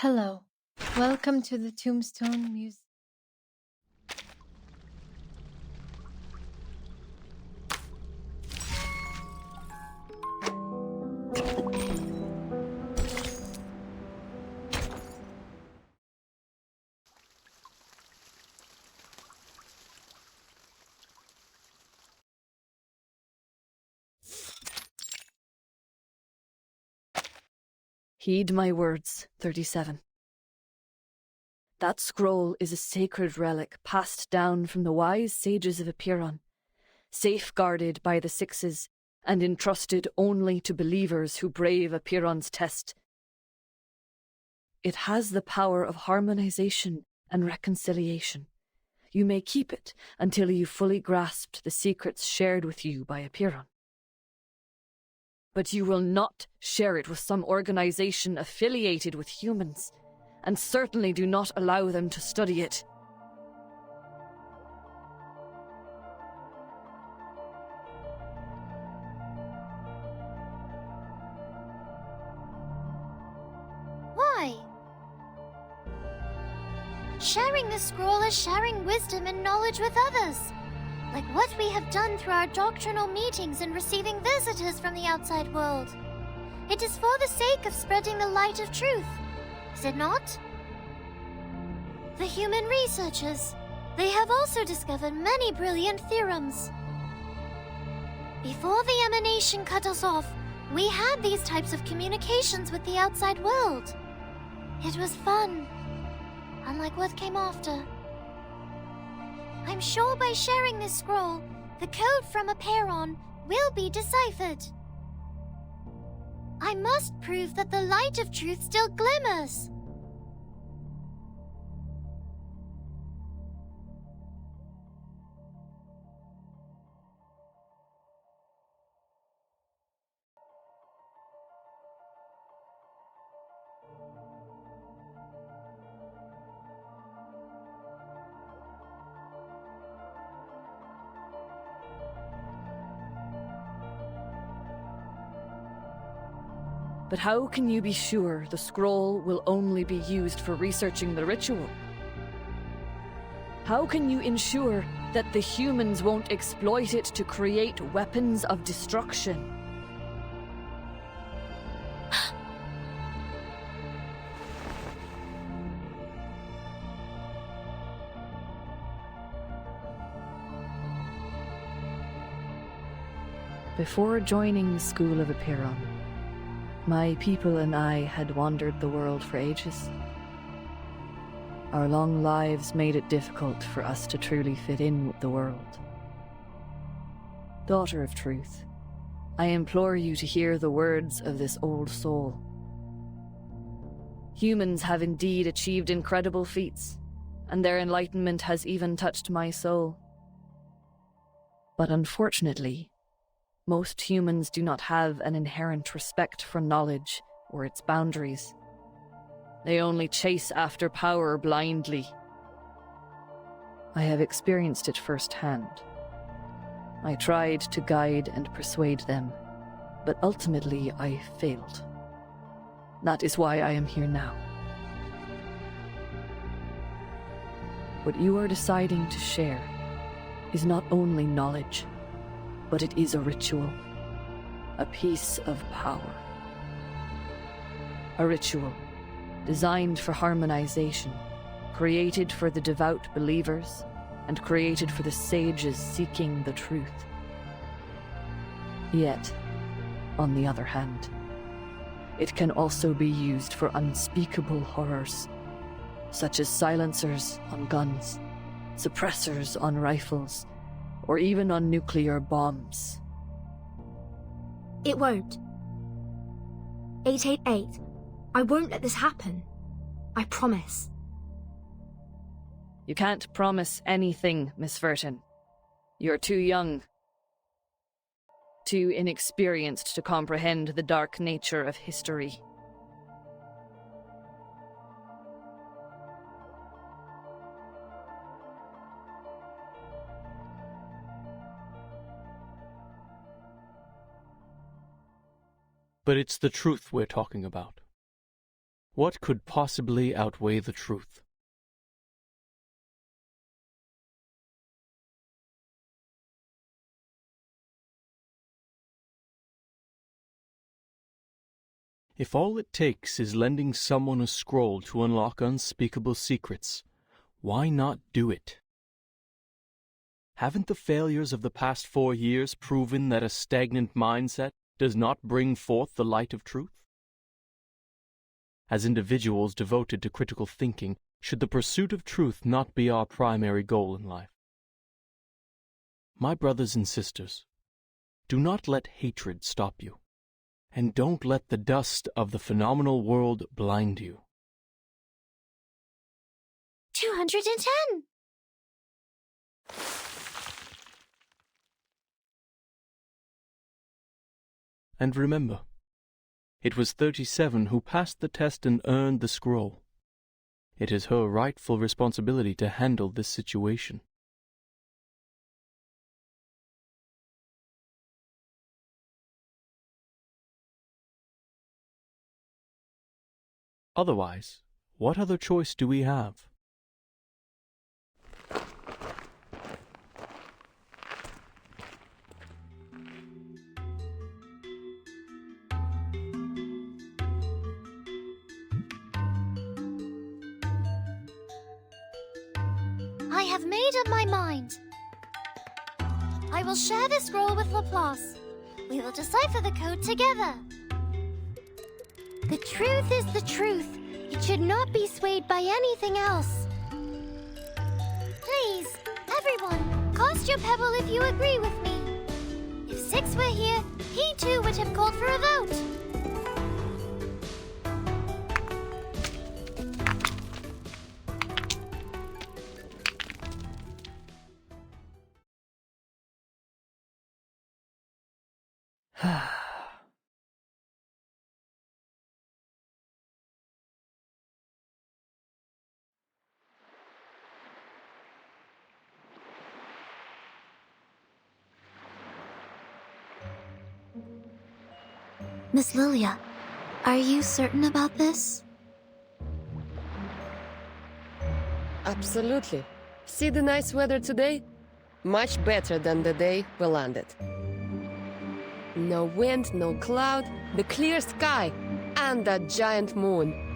Hello. Welcome to the Tombstone Museum. Heed my words, 37. That scroll is a sacred relic passed down from the wise sages of Epiron, safeguarded by the Sixes and entrusted only to believers who brave Epiron's test. It has the power of harmonization and reconciliation. You may keep it until you fully grasped the secrets shared with you by Epiron. But you will not share it with some organization affiliated with humans, and certainly do not allow them to study it. Why? Sharing the scroll is sharing wisdom and knowledge with others, like what we have done through our doctrinal meetings and receiving visitors from the outside world. It is for the sake of spreading the light of truth, is it not? The human researchers, they have also discovered many brilliant theorems. Before the emanation cut us off, we had these types of communications with the outside world. It was fun, unlike what came after. I'm sure by sharing this scroll, the code from Epiron will be deciphered. I must prove that the light of truth still glimmers. But how can you be sure the scroll will only be used for researching the ritual? How can you ensure that the humans won't exploit it to create weapons of destruction? Before joining the School of Epiron, my people and I had wandered the world for ages. Our long lives made it difficult for us to truly fit in with the world. Daughter of Truth, I implore you to hear the words of this old soul. Humans have indeed achieved incredible feats, and their enlightenment has even touched my soul. But unfortunately, most humans do not have an inherent respect for knowledge or its boundaries. They only chase after power blindly. I have experienced it firsthand. I tried to guide and persuade them, but ultimately I failed. That is why I am here now. What you are deciding to share is not only knowledge, but it is a ritual, a piece of power. A ritual designed for harmonization, created for the devout believers, and created for the sages seeking the truth. Yet, on the other hand, it can also be used for unspeakable horrors, such as silencers on guns, suppressors on rifles, or even on nuclear bombs. It won't. 888, I won't let this happen. I promise. You can't promise anything, Miss Verton. You're too young, too inexperienced to comprehend the dark nature of history. But it's the truth we're talking about. What could possibly outweigh the truth? If all it takes is lending someone a scroll to unlock unspeakable secrets, why not do it? Haven't the failures of the past 4 years proven that a stagnant mindset does not bring forth the light of truth? As individuals devoted to critical thinking, should the pursuit of truth not be our primary goal in life? My brothers and sisters, do not let hatred stop you, and don't let the dust of the phenomenal world blind you. 210! And remember, it was 37 who passed the test and earned the scroll. It is her rightful responsibility to handle this situation. Otherwise, what other choice do we have? I have made up my mind. I will share the scroll with Laplace. We will decipher the code together. The truth is the truth. It should not be swayed by anything else. Please, everyone, cast your pebble if you agree with me. If Six were here, he too would have called for a vote. Miss Lilia, are you certain about this? Absolutely. See the nice weather today? Much better than the day we landed. No wind, no cloud, the clear sky, and that giant moon.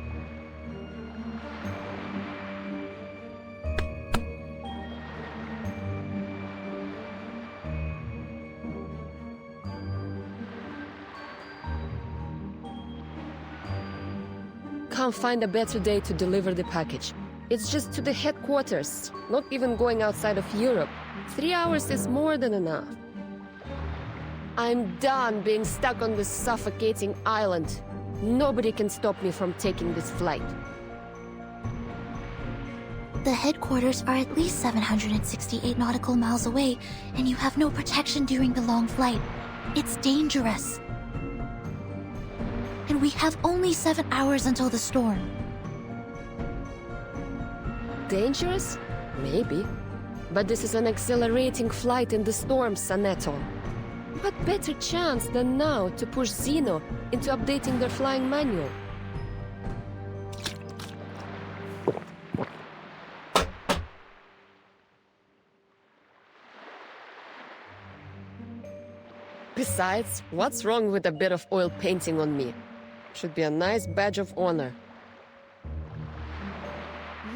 Can't find a better day to deliver the package. It's just to the headquarters, not even going outside of Europe. 3 hours is more than enough. I'm done being stuck on this suffocating island. Nobody can stop me from taking this flight. The headquarters are at least 768 nautical miles away, and you have no protection during the long flight. It's dangerous. And we have only 7 hours until the storm. Dangerous? Maybe. But this is an exhilarating flight in the storm, Saneto. What better chance than now to push Xeno into updating their flying manual? Besides, what's wrong with a bit of oil painting on me? Should be a nice badge of honor.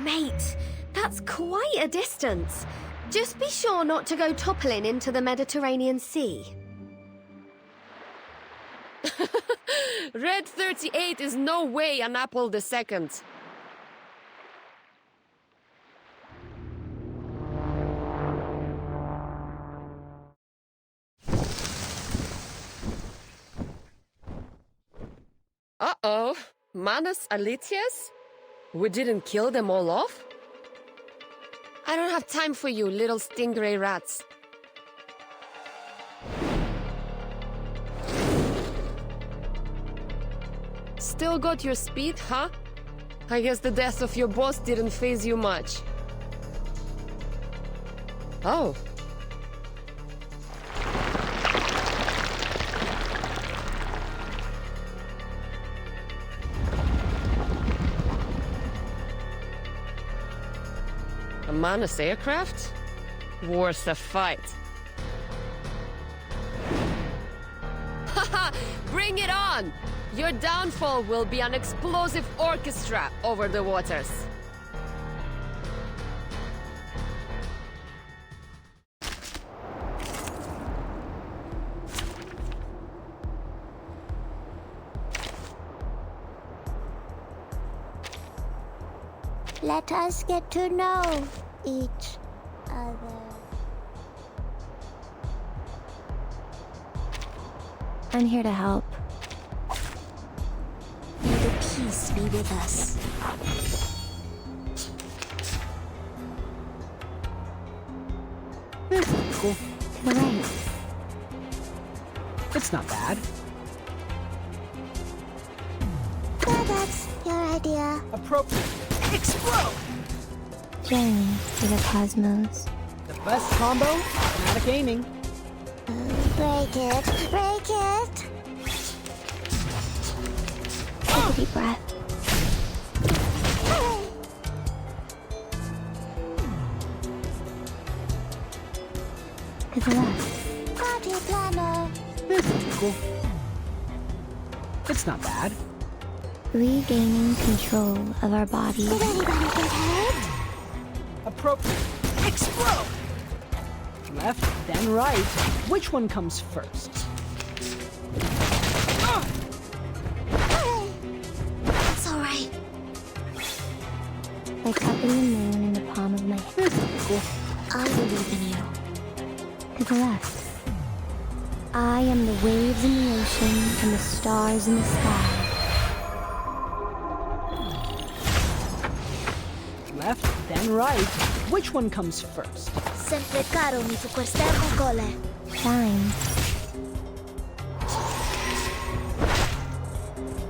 Mate, that's quite a distance. Just be sure not to go toppling into the Mediterranean Sea. Red 38 is no way an Apple II. Uh-oh. Manus Alitias? We didn't kill them all off? I don't have time for you, little stingray rats. Still got your speed, huh? I guess the death of your boss didn't faze you much. Oh. Manus aircraft? Worth a fight. Haha! Bring it on! Your downfall will be an explosive orchestra over the waters. Let us get to know each other. I'm here to help. May the peace be with us. Cool. To the right. It's not bad. So that's your idea. Appropriate. Explode! Journey to the cosmos. The best combo? Automatic aiming. Break it, break it. Take a deep breath. To the left. Party planner. This is cool. It's not bad. Regaining control of our bodies. Did anybody get hurt? Appropriate. Explode! Left, then right. Which one comes first? It's alright. Like cupping the moon in the palm of my hand. This is cool. I believe in you. To the left. I am the waves in the ocean and the stars in the sky. Left, then right. Which one comes first? Sempre caro mi fu quest'ermo cole. Shine.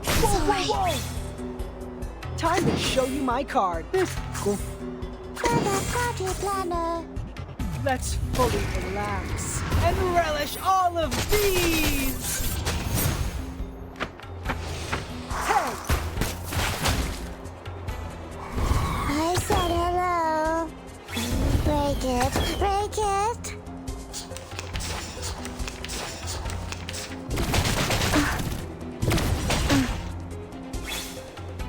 It's alright. Time to show you my card. This is cool. Further party planner. Let's fully relax and relish all of these! Hey! I said hello. Break it, break it.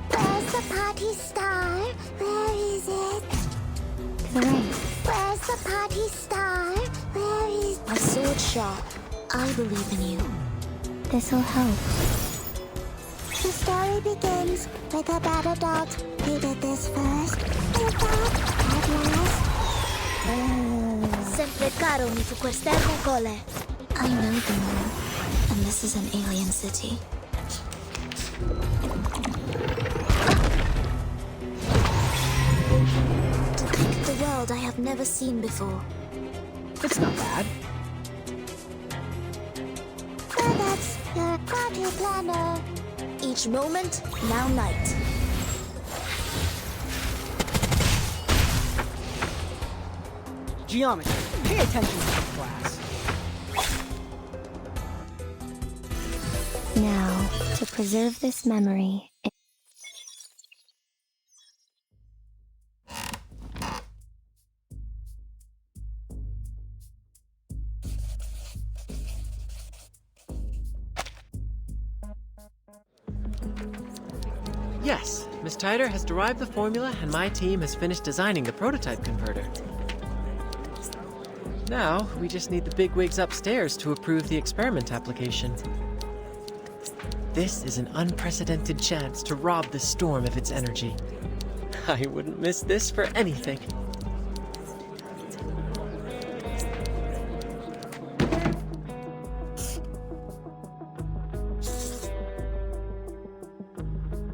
Where's the party star? Where is it? To the right. Where's the party star? Where is a sword shop? I believe in you. This'll help. The story begins with a bad adult who did this first. And that at last. Sempre caro mi fu quest'ermo cole. I know the moon, and this is an alien city. To depict the world I have never seen before. It's not bad. So that's your party planner. Each moment, now night. Geometry. Pay attention to the class. Now, to preserve this memory. Yes, Miss Tyder has derived the formula and my team has finished designing the prototype converter. Now, we just need the bigwigs upstairs to approve the experiment application. This is an unprecedented chance to rob the storm of its energy. I wouldn't miss this for anything.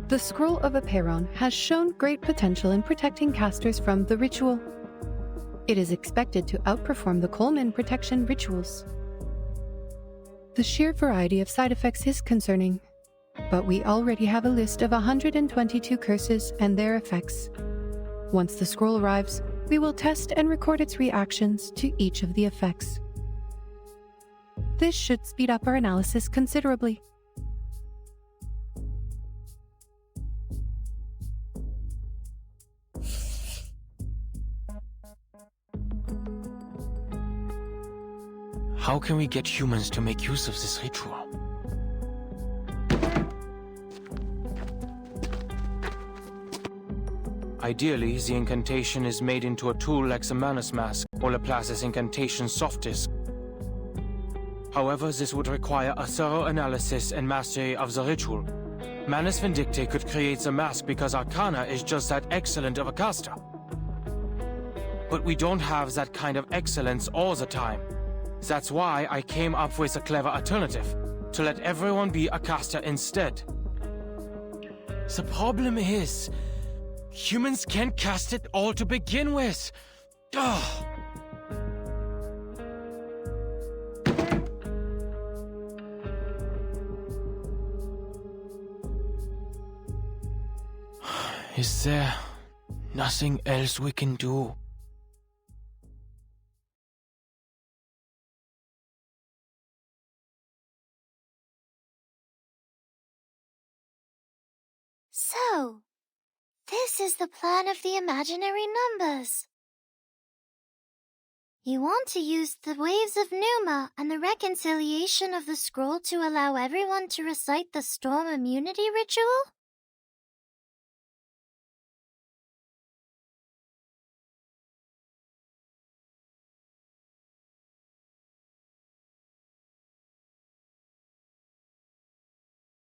The Scroll of Aperon has shown great potential in protecting casters from the ritual. It is expected to outperform the Coleman protection rituals. The sheer variety of side effects is concerning, but we already have a list of 122 curses and their effects. Once the scroll arrives, we will test and record its reactions to each of the effects. This should speed up our analysis considerably. How can we get humans to make use of this ritual? Ideally, the incantation is made into a tool like the Manus Mask or Laplace's incantation soft disk. However, this would require a thorough analysis and mastery of the ritual. Manus Vindicte could create the mask because Arcana is just that excellent of a caster. But we don't have that kind of excellence all the time. That's why I came up with a clever alternative, to let everyone be a caster instead. The problem is, humans can't cast it all to begin with. Ugh. Is there nothing else we can do? So, this is the plan of the imaginary numbers. You want to use the waves of Numa and the reconciliation of the scroll to allow everyone to recite the storm immunity ritual?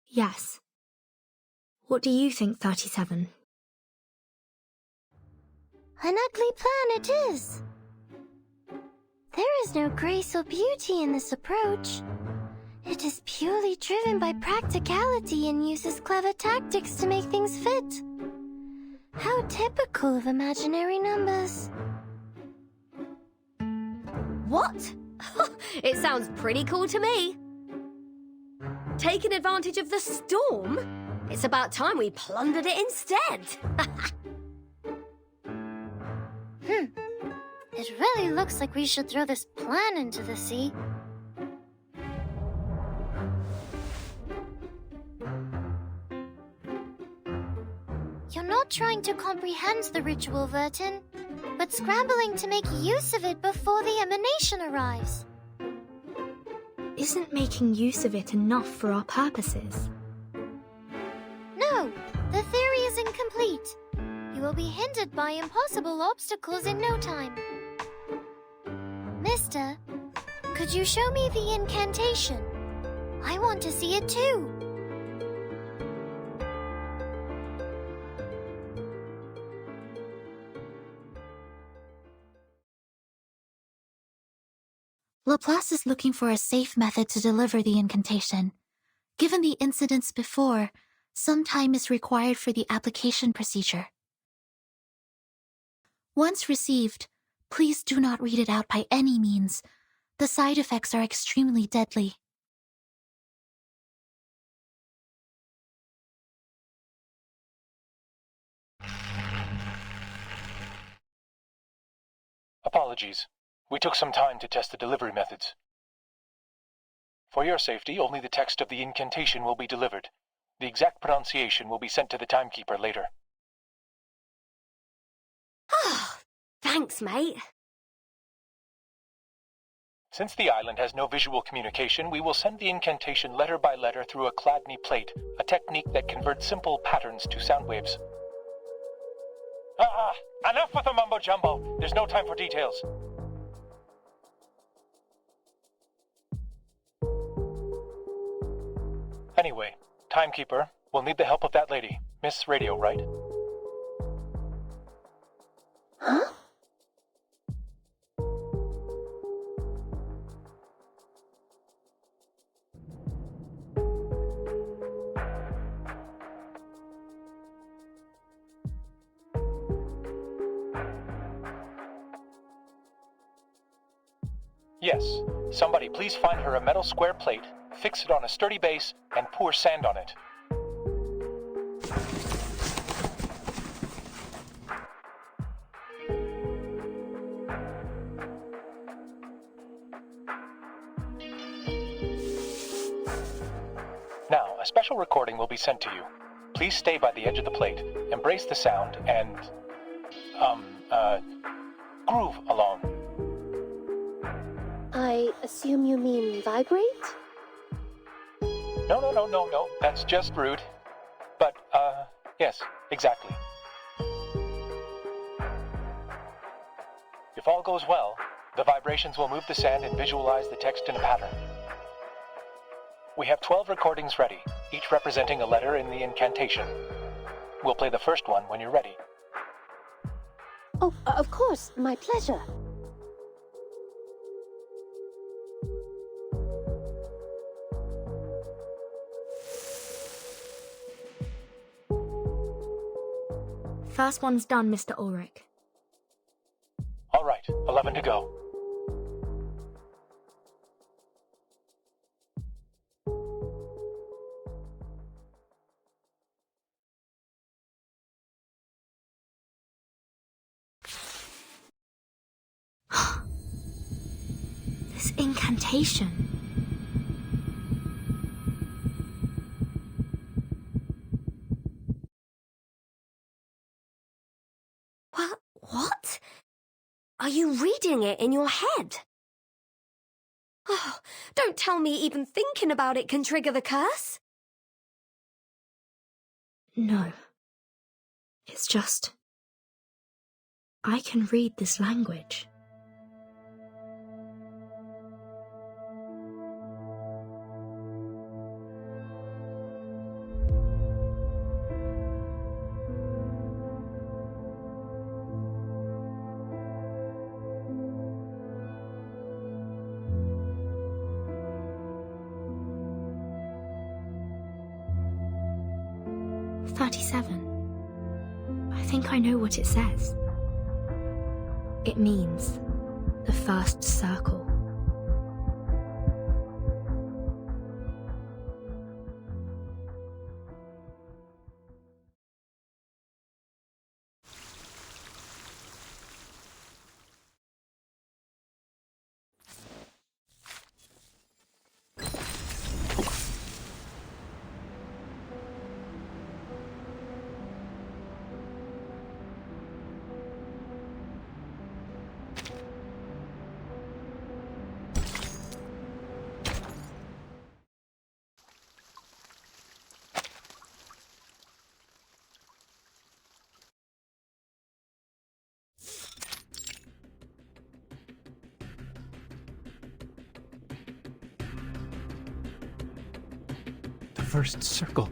Yes. What do you think, 37? An ugly plan it is. There is no grace or beauty in this approach. It is purely driven by practicality and uses clever tactics to make things fit. How typical of imaginary numbers. What? It sounds pretty cool to me. Taking advantage of the storm? It's about time we plundered it instead. It really looks like we should throw this plan into the sea. You're not trying to comprehend the ritual, Vertin, but scrambling to make use of it before the emanation arrives. Isn't making use of it enough for our purposes? No, the theory is incomplete. You will be hindered by impossible obstacles in no time. Mister, could you show me the incantation? I want to see it too. Laplace is looking for a safe method to deliver the incantation. Given the incidents before, some time is required for the application procedure. Once received, please do not read it out by any means. The side effects are extremely deadly. Apologies. We took some time to test the delivery methods. For your safety, only the text of the incantation will be delivered. The exact pronunciation will be sent to the timekeeper later. Thanks, mate. Since the island has no visual communication, we will send the incantation letter by letter through a Chladni plate, a technique that converts simple patterns to sound waves. Enough with the mumbo-jumbo. There's no time for details. Anyway, timekeeper, we'll need the help of that lady. Miss Radio, right? Huh? Yes. Somebody please find her a metal square plate, fix it on a sturdy base, and pour sand on it. Now, a special recording will be sent to you. Please stay by the edge of the plate, embrace the sound, and, groove along. I assume you mean vibrate? No. That's just rude. But, yes, exactly. If all goes well, the vibrations will move the sand and visualize the text in a pattern. We have 12 recordings ready, each representing a letter in the incantation. We'll play the first one when you're ready. Oh, of course, my pleasure. First one's done, Mr. Ulrich. All right, 11 to go. This incantation. What? Are you reading it in your head? Oh, don't tell me even thinking about it can trigger the curse. No. It's just... I can read this language. I think I know what it says. It means the first circle. First circle.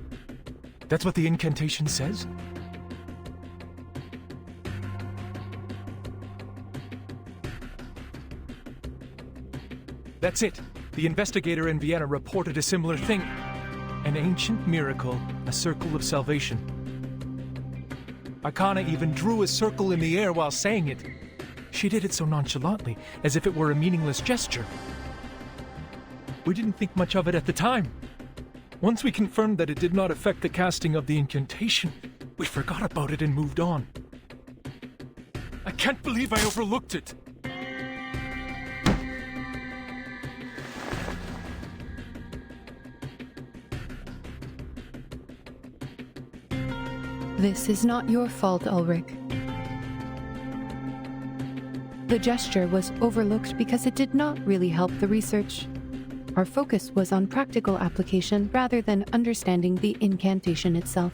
That's what the incantation says? That's it. The investigator in Vienna reported a similar thing. An ancient miracle, a circle of salvation. Akana even drew a circle in the air while saying it. She did it so nonchalantly, as if it were a meaningless gesture. We didn't think much of it at the time. Once we confirmed that it did not affect the casting of the incantation, we forgot about it and moved on. I can't believe I overlooked it! This is not your fault, Ulrich. The gesture was overlooked because it did not really help the research. Our focus was on practical application rather than understanding the incantation itself.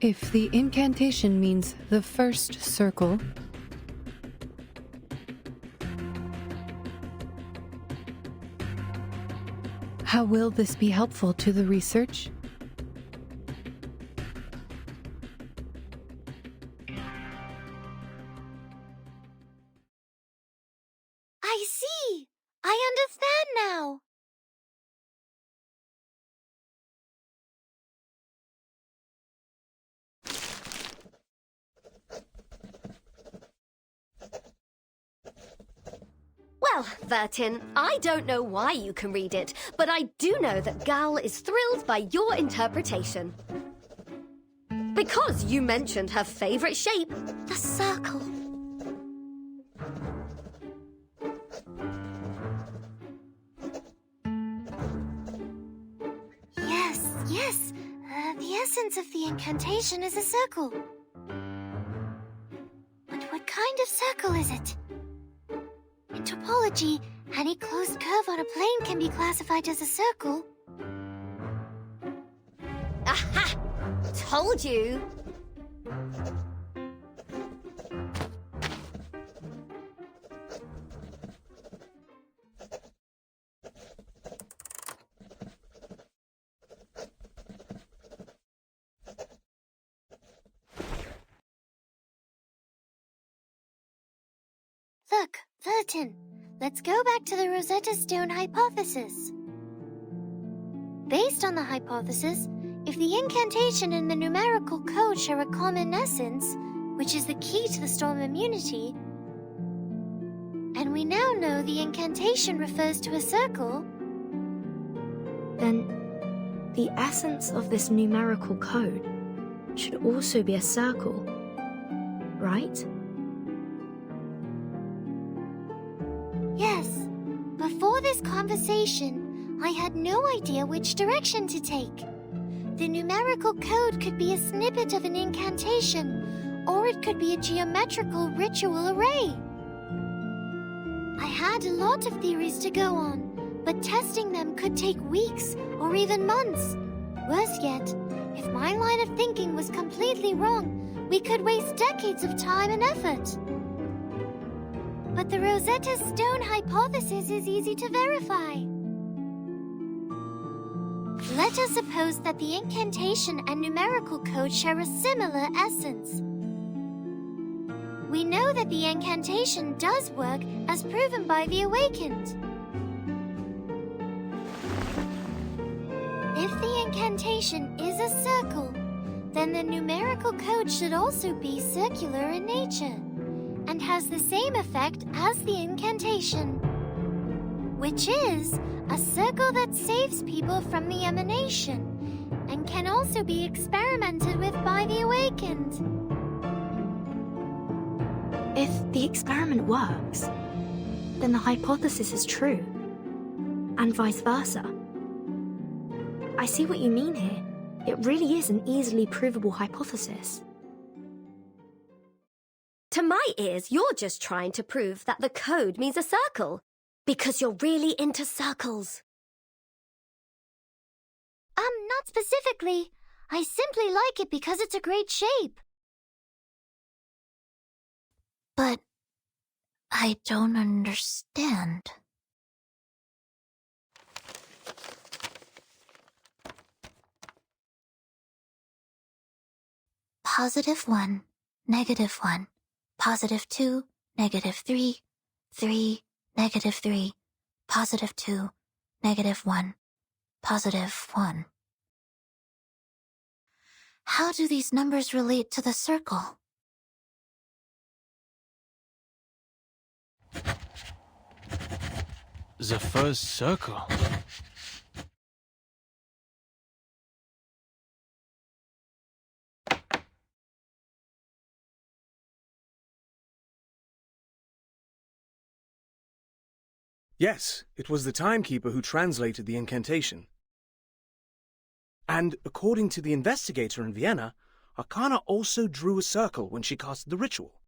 If the incantation means the first circle, how will this be helpful to the research? I see! I understand now! Well, Vertin, I don't know why you can read it, but I do know that Gal is thrilled by your interpretation. Because you mentioned her favorite shape, the circle. Yes. The essence of the incantation is a circle. But what kind of circle is it? In topology, Any closed curve on a plane can be classified as a circle. Aha! Told you! Look, Vertin, let's go back to the Rosetta Stone hypothesis. Based on the hypothesis, if the incantation and the numerical code share a common essence, which is the key to the storm immunity, and we now know the incantation refers to a circle, then the essence of this numerical code should also be a circle, right? yes. Before this conversation, I had no idea which direction to take. The numerical code could be a snippet of an incantation, or it could be a geometrical ritual array. I had a lot of theories to go on, but testing them could take weeks or even months. Worse yet, if my line of thinking was completely wrong, we could waste decades of time and effort. But the Rosetta Stone hypothesis is easy to verify. Let us suppose that the incantation and numerical code share a similar essence. We know that the incantation does work as proven by the Awakened. If the incantation is a circle, then the numerical code should also be circular in nature and has the same effect as the incantation, which is a circle that saves people from the emanation and can also be experimented with by the Awakened. If the experiment works, then the hypothesis is true, and vice versa. I see what you mean here. It really is an easily provable hypothesis. To my ears, you're just trying to prove that the code means a circle, because you're really into circles. Not specifically. I simply like it because it's a great shape. But I don't understand. +1, -1, +2, -3, 3, -3, +2, -1, +1. How do these numbers relate to the circle? The first circle. Yes, it was the timekeeper who translated the incantation. And according to the investigator in Vienna, Arcana also drew a circle when she cast the ritual.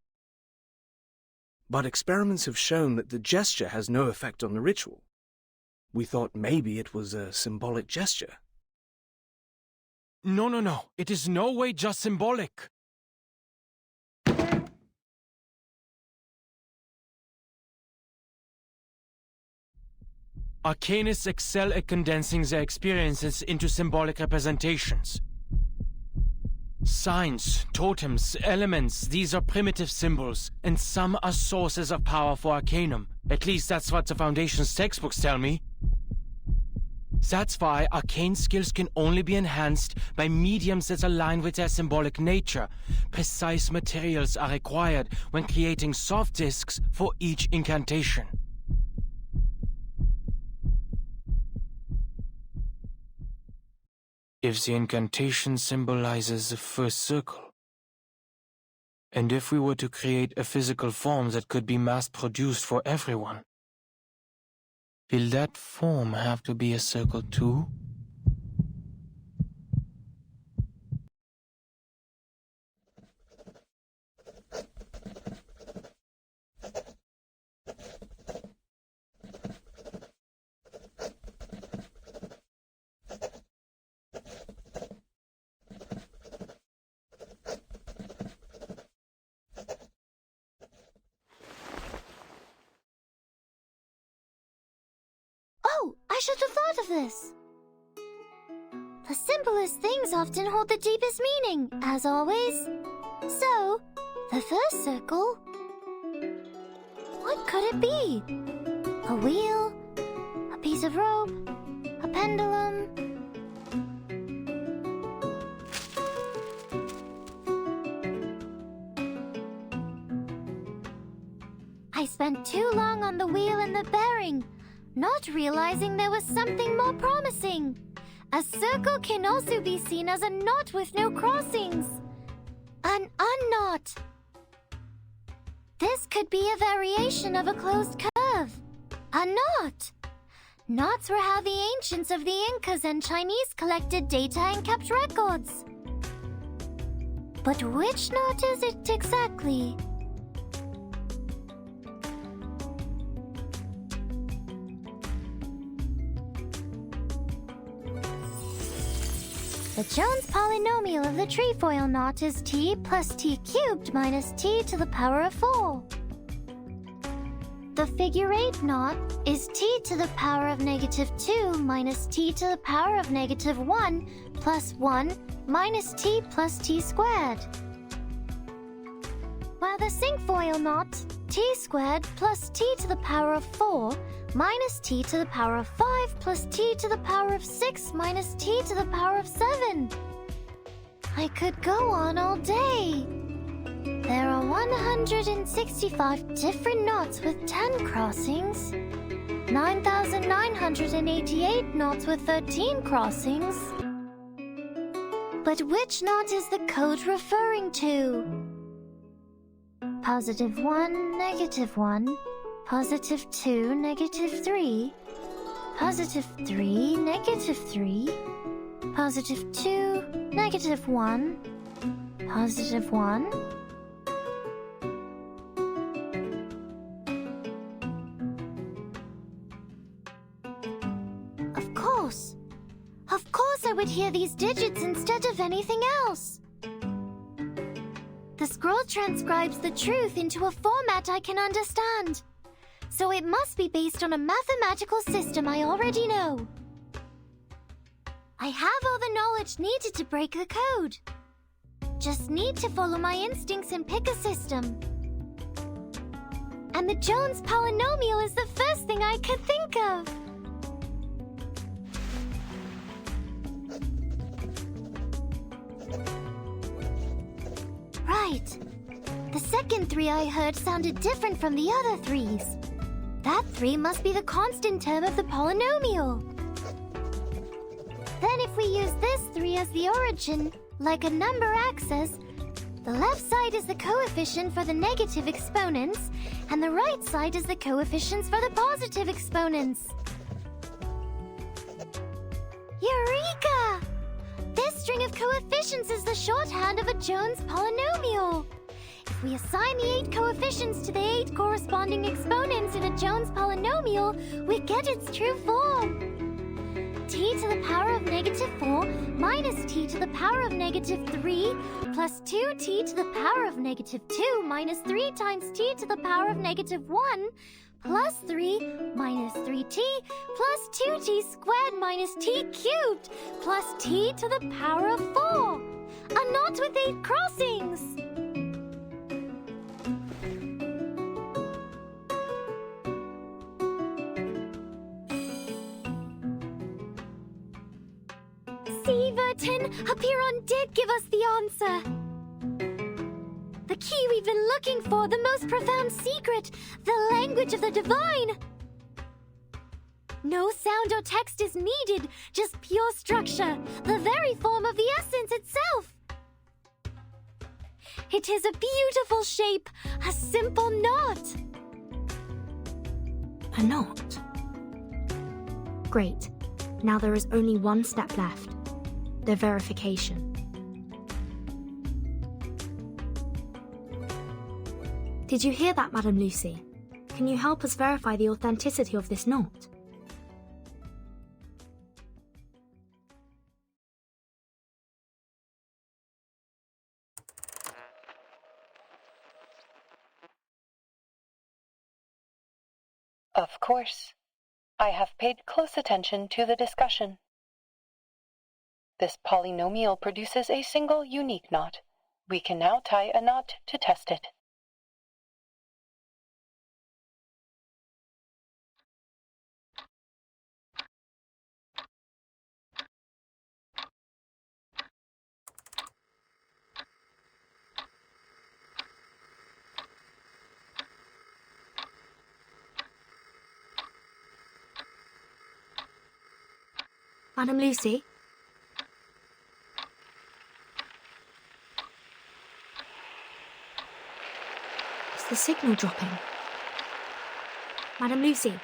But experiments have shown that the gesture has no effect on the ritual. We thought maybe it was a symbolic gesture. No. It is no way just symbolic. Arcanists excel at condensing their experiences into symbolic representations. Signs, totems, elements, these are primitive symbols, and some are sources of power for Arcanum. At least that's what the Foundation's textbooks tell me. That's why arcane skills can only be enhanced by mediums that align with their symbolic nature. Precise materials are required when creating soft discs for each incantation. If the incantation symbolizes the first circle, and if we were to create a physical form that could be mass-produced for everyone, will that form have to be a circle too? Oh, I should have thought of this. The simplest things often hold the deepest meaning, as always. So, the first circle... What could it be? A wheel? A piece of rope? A pendulum? I spent too long on the wheel and the bearing, not realizing there was something more promising. A circle can also be seen as a knot with no crossings. An unknot. This could be a variation of a closed curve. A knot. Knots were how the ancients of the Incas and Chinese collected data and kept records. But which knot is it exactly? The Jones polynomial of the trefoil knot is t plus t cubed minus t to the power of 4. The figure 8 knot is t to the power of negative 2 minus t to the power of negative 1 plus 1 minus t plus t squared. While the cinquefoil knot, t squared plus t to the power of 4 minus t to the power of 5 plus t to the power of 6 minus t to the power of 7. I could go on all day. There are 165 different knots with 10 crossings, 9,988 knots with 13 crossings. But which knot is the code referring to? Positive 1, negative 1, positive 2, negative 3, positive 3, negative 3, positive 2, negative 1, positive 1. Of course I would hear these digits instead of anything else. The scroll transcribes the truth into a format I can understand. So it must be based on a mathematical system I already know. I have all the knowledge needed to break the code. Just need to follow my instincts and pick a system. And the Jones polynomial is the first thing I could think of. Right. The second 3 I heard sounded different from the other 3s. That 3 must be the constant term of the polynomial. Then if we use this 3 as the origin, like a number axis, the left side is the coefficient for the negative exponents, and the right side is the coefficients for the positive exponents. Eureka! This string of coefficients is the shorthand of a Jones polynomial. If we assign the 8 coefficients to the 8 corresponding exponents in a Jones polynomial, we get its true form. T to the power of negative 4 minus t to the power of negative 3 plus 2t to the power of negative 2 minus 3 times t to the power of negative 1 plus 3 minus 3t plus 2t squared minus t cubed plus t to the power of 4. A knot with 8 crossings. See, Vertin, Apiron did give us the answer. The key we've been looking for, the most profound secret, the language of the divine. No sound or text is needed, just pure structure, the very form of the essence itself. It is a beautiful shape, a simple knot. A knot? Great. Now there is only one step left. The verification. Did you hear that, Madam Lucy? Can you help us verify the authenticity of this knot? Of course. I have paid close attention to the discussion. This polynomial produces a single unique knot. We can now tie a knot to test it. Madam Lucy? Is the signal dropping? Madam Lucy,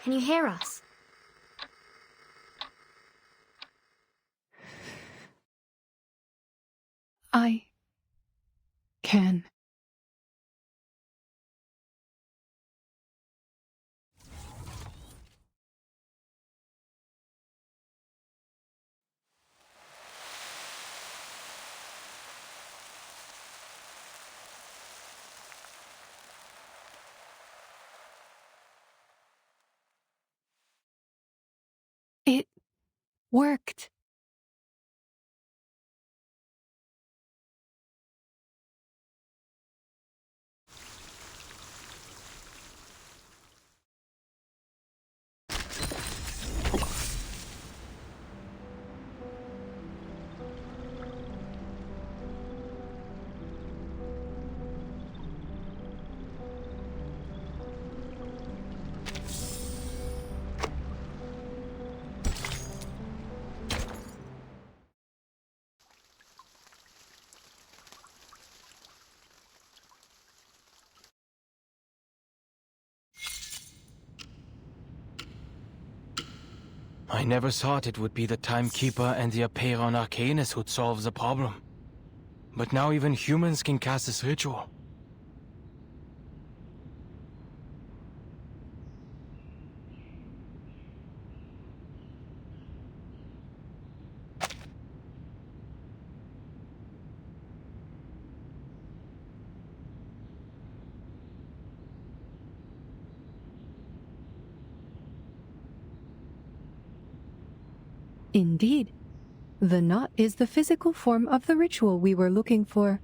can you hear us? I can. It worked. I never thought it would be the Timekeeper and the Aperon Arcanus who'd solve the problem. But now even humans can cast this ritual. Indeed. The knot is the physical form of the ritual we were looking for.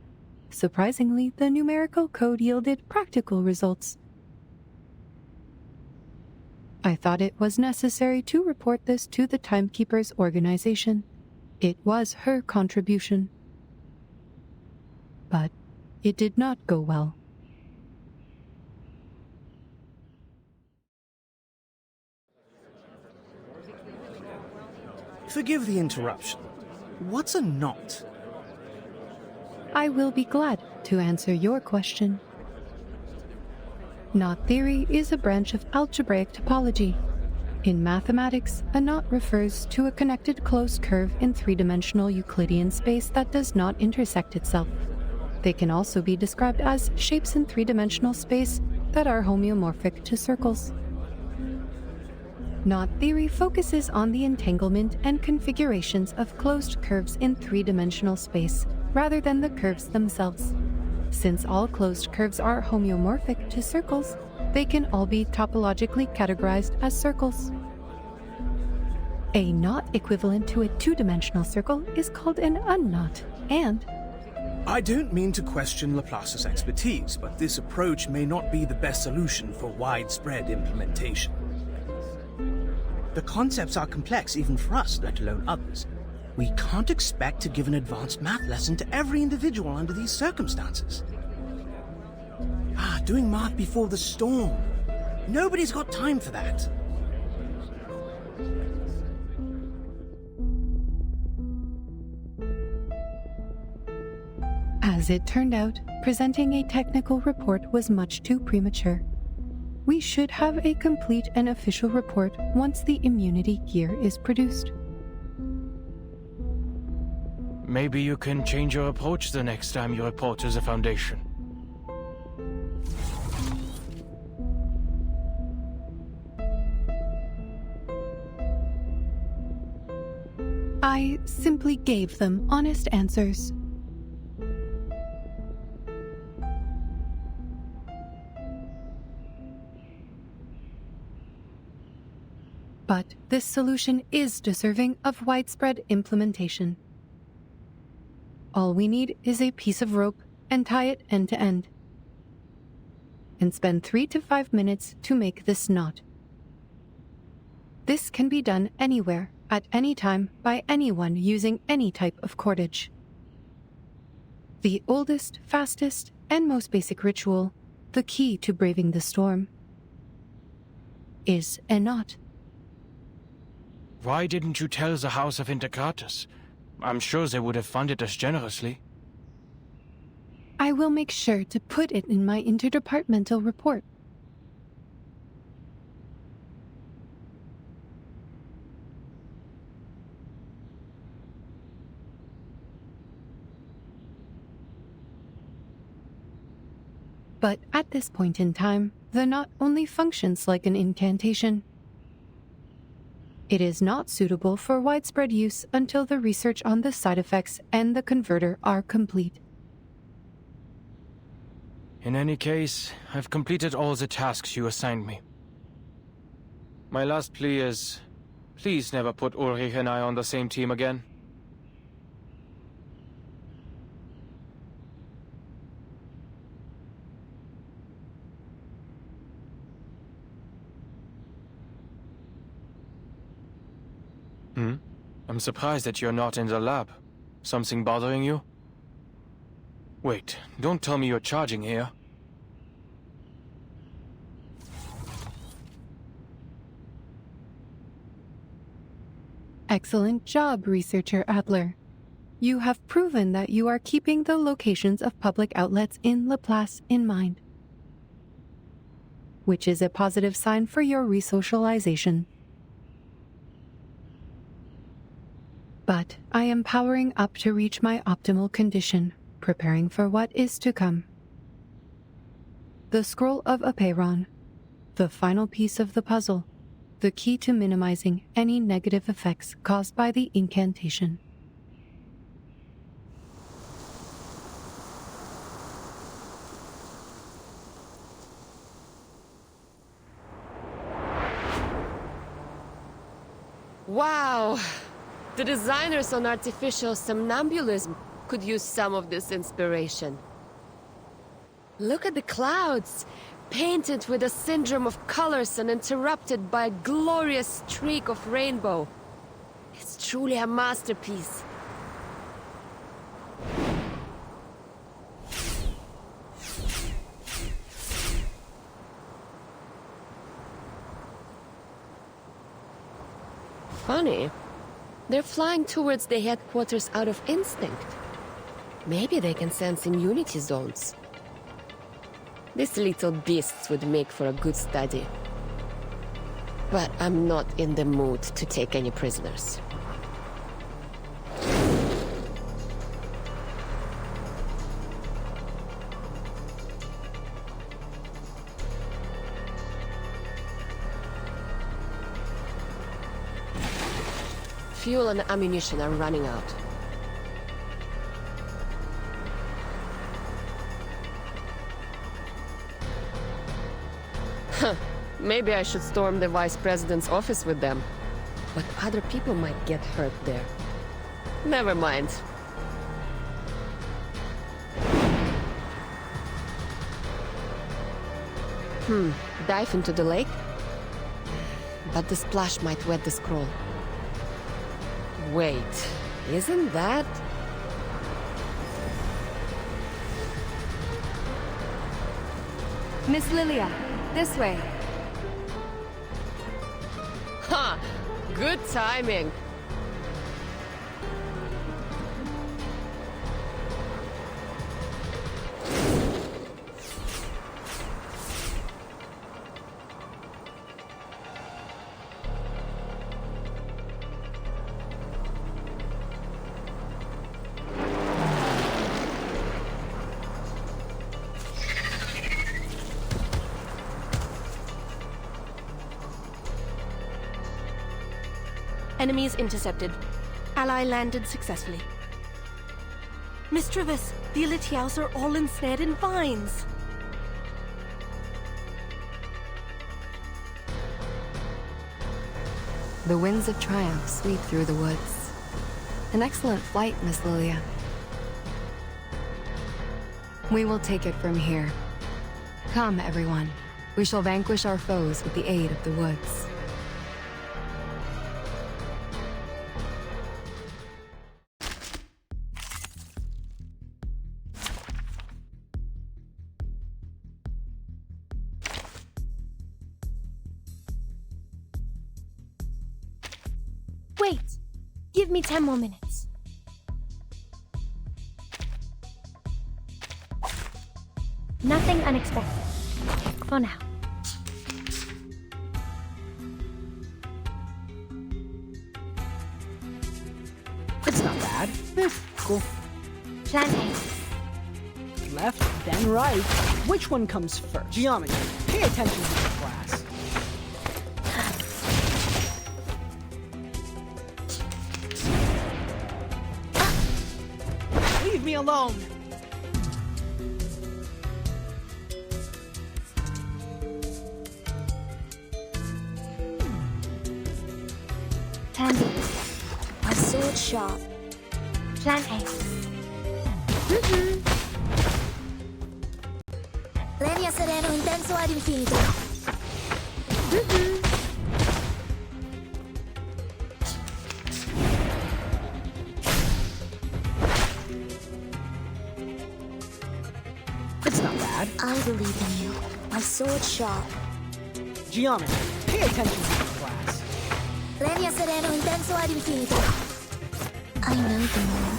Surprisingly, the numerical code yielded practical results. I thought it was necessary to report this to the Timekeeper's organization. It was her contribution. But it did not go well. Forgive the interruption. What's a knot? I will be glad to answer your question. Knot theory is a branch of algebraic topology. In mathematics, a knot refers to a connected closed curve in three-dimensional Euclidean space that does not intersect itself. They can also be described as shapes in three-dimensional space that are homeomorphic to circles. Knot theory focuses on the entanglement and configurations of closed curves in three-dimensional space, rather than the curves themselves. Since all closed curves are homeomorphic to circles, they can all be topologically categorized as circles. A knot equivalent to a two-dimensional circle is called an unknot, and... I don't mean to question Laplace's expertise, but this approach may not be the best solution for widespread implementation. The concepts are complex even for us, let alone others. We can't expect to give an advanced math lesson to every individual under these circumstances. Doing math before the storm. Nobody's got time for that. As it turned out, presenting a technical report was much too premature. We should have a complete and official report once the immunity gear is produced. Maybe you can change your approach the next time you report to the Foundation. I simply gave them honest answers. But this solution is deserving of widespread implementation. All we need is a piece of rope and tie it end to end. And spend 3 to 5 minutes to make this knot. This can be done anywhere, at any time, by anyone using any type of cordage. The oldest, fastest, and most basic ritual, the key to braving the storm, is a knot. Why didn't you tell the House of Integratus? I'm sure they would have funded us generously. I will make sure to put it in my interdepartmental report. But at this point in time, the knot only functions like an incantation. It is not suitable for widespread use until the research on the side effects and the converter are complete. In any case, I've completed all the tasks you assigned me. My last plea is, please never put Ulrich and I on the same team again. I'm surprised that you're not in the lab. Something bothering you? Wait, don't tell me you're charging here. Excellent job, Researcher Adler. You have proven that you are keeping the locations of public outlets in Laplace in mind, which is a positive sign for your resocialization. But I am powering up to reach my optimal condition, preparing for what is to come. The Scroll of Apeiron, the final piece of the puzzle, the key to minimizing any negative effects caused by the incantation. Wow! The designers on artificial somnambulism could use some of this inspiration. Look at the clouds, painted with a syndrome of colors and interrupted by a glorious streak of rainbow. It's truly a masterpiece. Funny. They're flying towards the headquarters out of instinct. Maybe they can sense immunity zones. These little beasts would make for a good study. But I'm not in the mood to take any prisoners. Fuel and ammunition are running out. Huh. Maybe I should storm the Vice President's office with them. But other people might get hurt there. Never mind. Dive into the lake? But the splash might wet the scroll. Wait, isn't that... Miss Lilia, this way. Ha! Good timing. Enemies intercepted. Ally landed successfully. Miss Travis, the Elitiaus are all ensnared in vines. The winds of triumph sweep through the woods. An excellent flight, Miss Lilia. We will take it from here. Come, everyone. We shall vanquish our foes with the aid of the woods. Wait! Give me 10 more minutes. Nothing unexpected. For now. It's not bad. Cool. Plan A. Left, then right. Which one comes first? Geometry. Pay attention to the class. Leave me alone! Plan B. My sword sharp. Plan A. Lenia sereno intenso ad infinito. It's not bad. I believe in you. My sword sharp. Geometry. Pay attention to the class. Lenia sereno intenso ad infinito. I know the moon,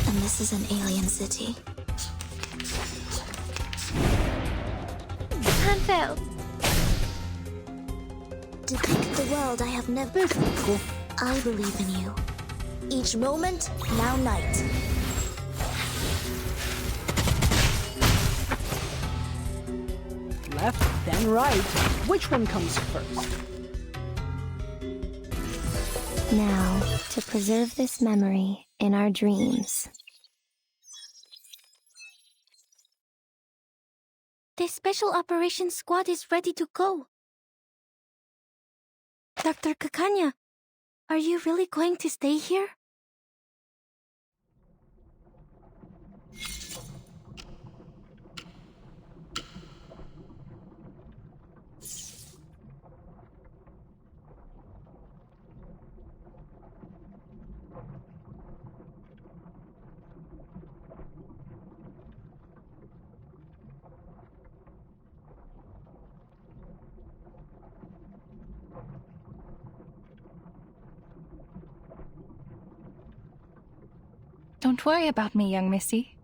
and this is an alien city. Plan failed. Depict the world I have never. Cool. I believe in you. Each moment, now night. Left, then right. Which one comes first? Now, to preserve this memory in our dreams. The Special Operations Squad is ready to go. Dr. Kakanya, are you really going to stay here? Don't worry about me, young Missy.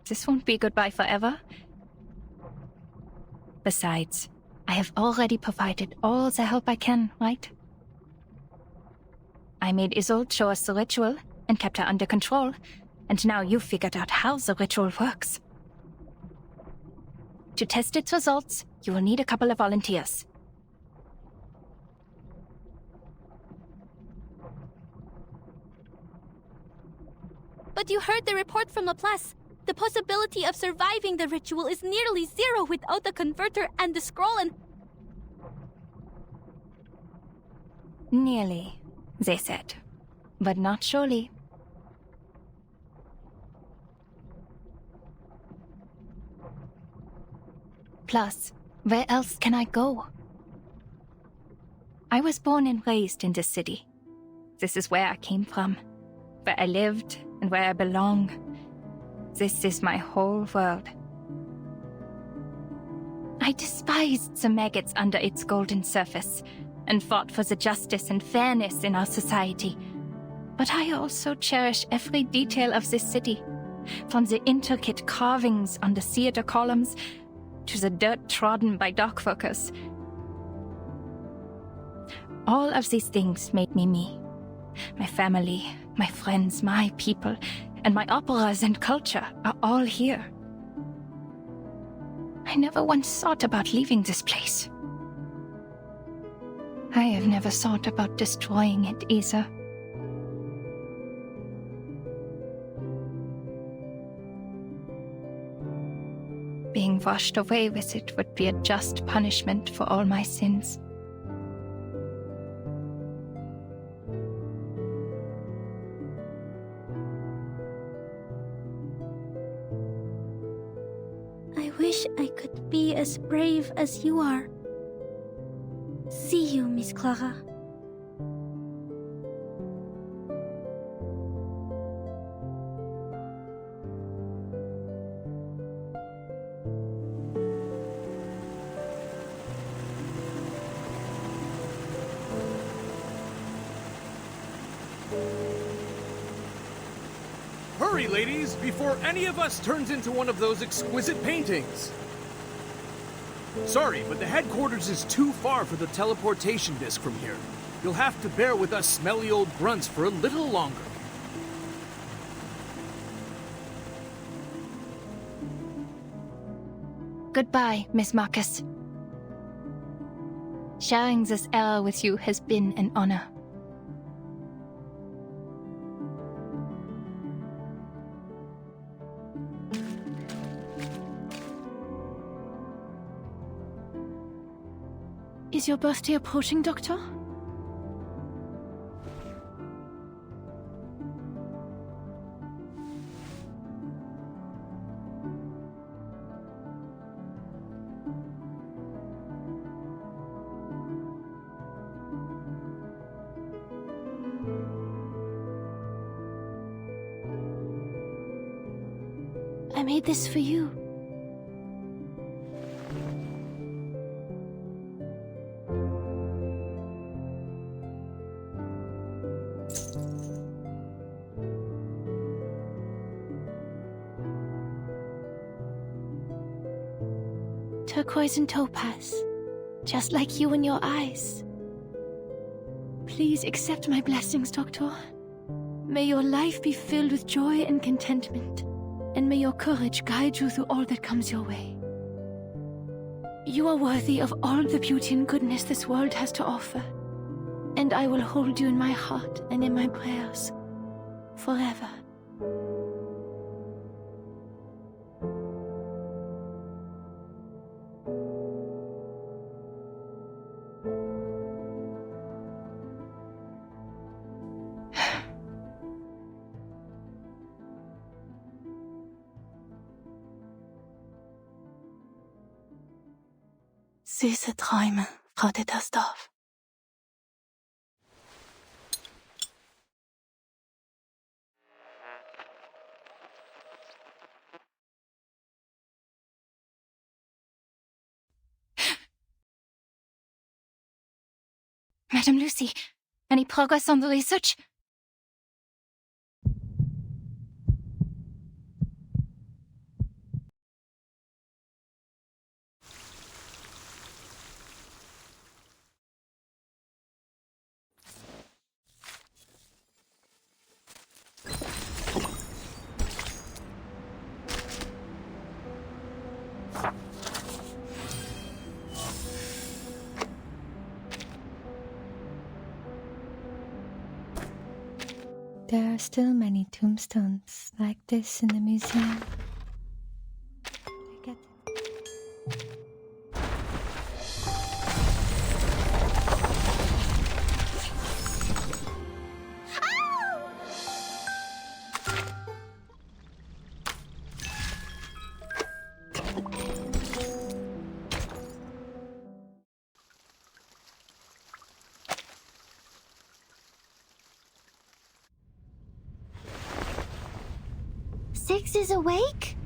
This won't be goodbye forever. Besides, I have already provided all the help I can, right? I made Isolde show us the ritual and kept her under control, and now you've figured out how the ritual works. To test its results, you will need a couple of volunteers. But you heard the report from Laplace. The possibility of surviving the ritual is nearly zero without the converter and the scroll and... Nearly, they said. But not surely. Plus, where else can I go? I was born and raised in this city. This is where I came from, where I lived and where I belong. This is my whole world. I despised the maggots under its golden surface and fought for the justice and fairness in our society. But I also cherish every detail of this city, from the intricate carvings on the theater columns to the dirt trodden by dock workers. All of these things made me me. My family, my friends, my people, and my operas and culture are all here. I never once thought about leaving this place. I have never thought about destroying it either. Being washed away with it would be a just punishment for all my sins. wish I could be as brave as you are. See you, Miss Clara. Hurry, ladies, before any of us turns into one of those exquisite paintings! Sorry, but the headquarters is too far for the teleportation disc from here. You'll have to bear with us smelly old grunts for a little longer. Goodbye, Miss Marcus. Sharing this hour with you has been an honor. Is your birthday approaching, Doctor? I made this for you. Turquoise and topaz, just like you and your eyes. Please accept my blessings, Doctor. May your life be filled with joy and contentment, and may your courage guide you through all that comes your way. You are worthy of all the beauty and goodness this world has to offer, and I will hold you in my heart and in my prayers forever. Süße Träume, Frau Dittersdorf. Madam Lucy, any progress on the research? There are still many tombstones like this in the museum. Six is awake?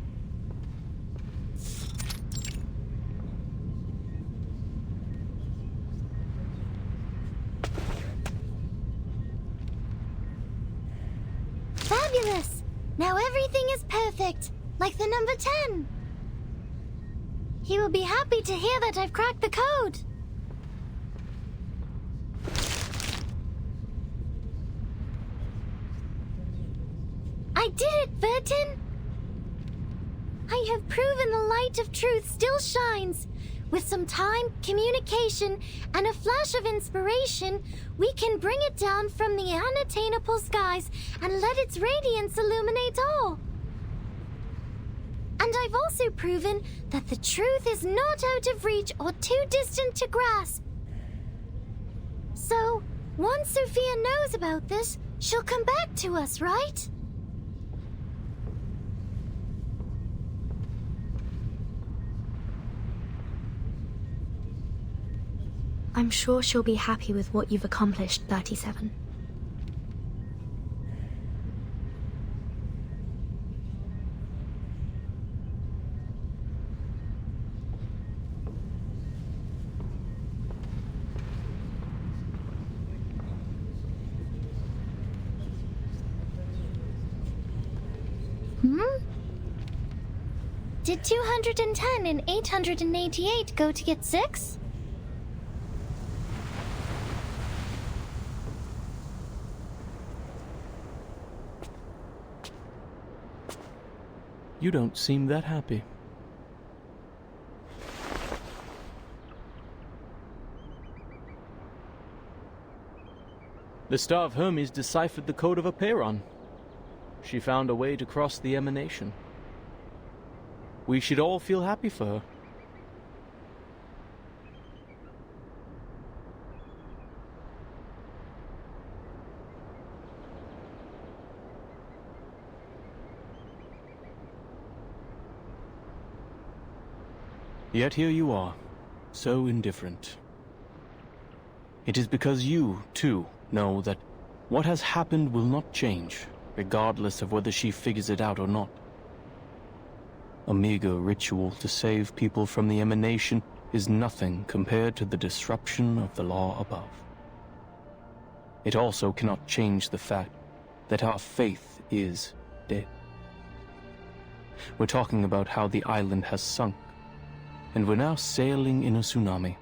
Fabulous! Now everything is perfect, like the number 10. He will be happy to hear that I've cracked the code. I did it, Burton! I have proven the light of truth still shines. With some time, communication, and a flash of inspiration, we can bring it down from the unattainable skies and let its radiance illuminate all. And I've also proven that the truth is not out of reach or too distant to grasp. So, once Sophia knows about this, she'll come back to us, right? I'm sure she'll be happy with what you've accomplished, 37. Did 210 and 888 go to get 6? You don't seem that happy. The Star of Hermes deciphered the Code of Aperon. She found a way to cross the emanation. We should all feel happy for her. Yet here you are, so indifferent. It is because you, too, know that what has happened will not change, regardless of whether she figures it out or not. A meager ritual to save people from the emanation is nothing compared to the disruption of the law above. It also cannot change the fact that our faith is dead. We're talking about how the island has sunk, and we're now sailing in a tsunami.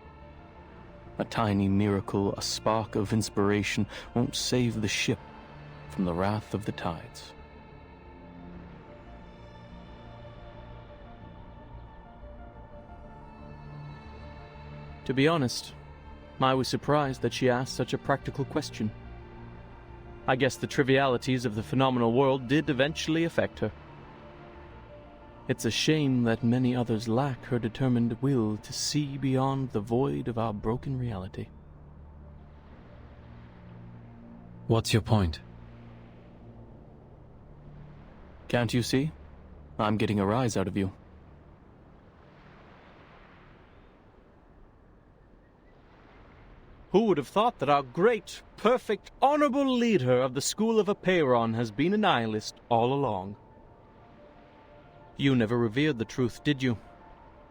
A tiny miracle, a spark of inspiration, won't save the ship from the wrath of the tides. To be honest, I was surprised that she asked such a practical question. I guess the trivialities of the phenomenal world did eventually affect her. It's a shame that many others lack her determined will to see beyond the void of our broken reality. What's your point? Can't you see? I'm getting a rise out of you. Who would have thought that our great, perfect, honorable leader of the School of Aperon has been a nihilist all along? You never revered the truth, did you?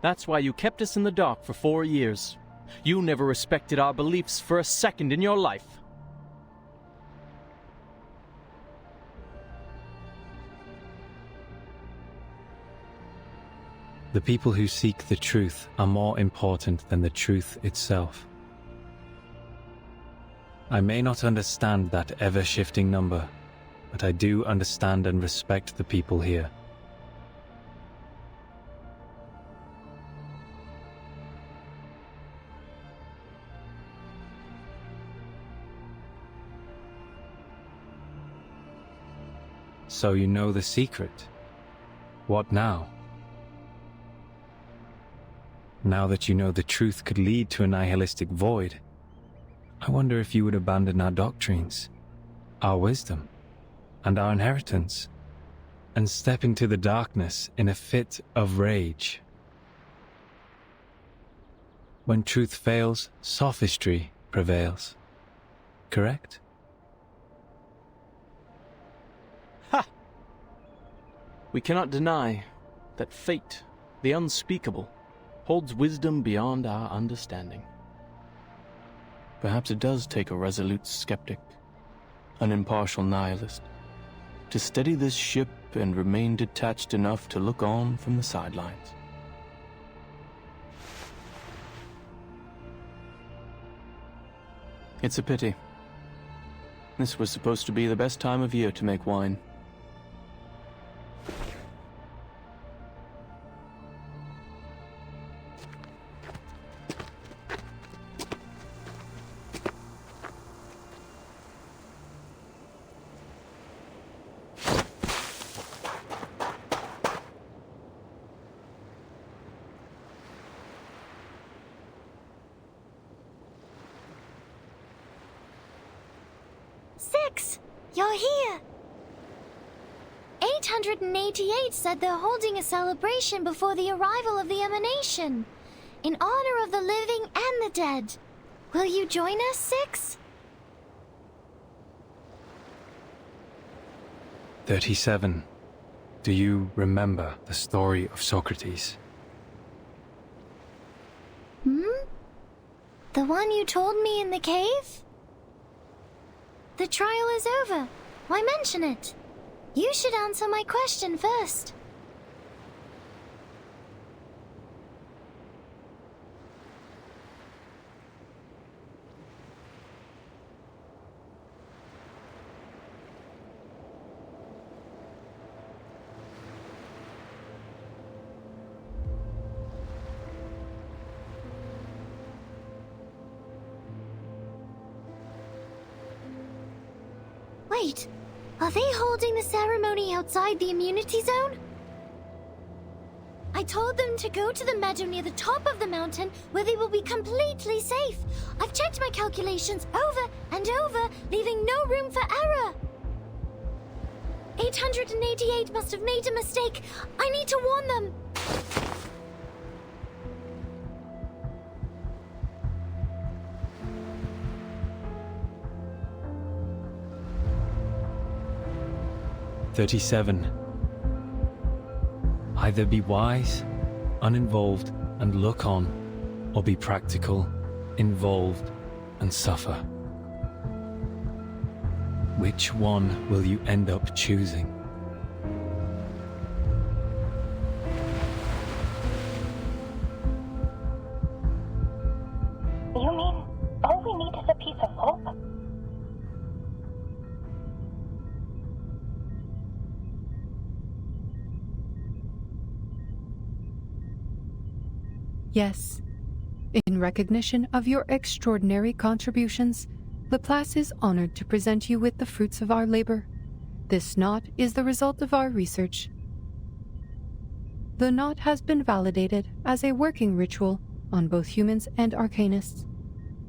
That's why you kept us in the dark for 4 years. You never respected our beliefs for a second in your life. The people who seek the truth are more important than the truth itself. I may not understand that ever-shifting number, but I do understand and respect the people here. So you know the secret. What now? Now that you know the truth could lead to a nihilistic void, I wonder if you would abandon our doctrines, our wisdom, and our inheritance, and step into the darkness in a fit of rage. When truth fails, sophistry prevails. Correct? Ha! We cannot deny that fate, the unspeakable, holds wisdom beyond our understanding. Perhaps it does take a resolute skeptic, an impartial nihilist, to steady this ship and remain detached enough to look on from the sidelines. It's a pity. This was supposed to be the best time of year to make wine. You're here! 888 said they're holding a celebration before the arrival of the emanation, in honor of the living and the dead. Will you join us, Six? 37. Do you remember the story of Socrates? The one you told me in the cave? The trial is over. Why mention it? You should answer my question first. Wait, are they holding the ceremony outside the immunity zone? I told them to go to the meadow near the top of the mountain where they will be completely safe. I've checked my calculations over and over, leaving no room for error. 888 must have made a mistake. I need to warn them. "37. Either be wise, uninvolved, and look on, or be practical, involved, and suffer. Which one will you end up choosing?" You mean all we need is a piece of hope? Yes. In recognition of your extraordinary contributions, Laplace is honored to present you with the fruits of our labor. This knot is the result of our research. The knot has been validated as a working ritual on both humans and arcanists.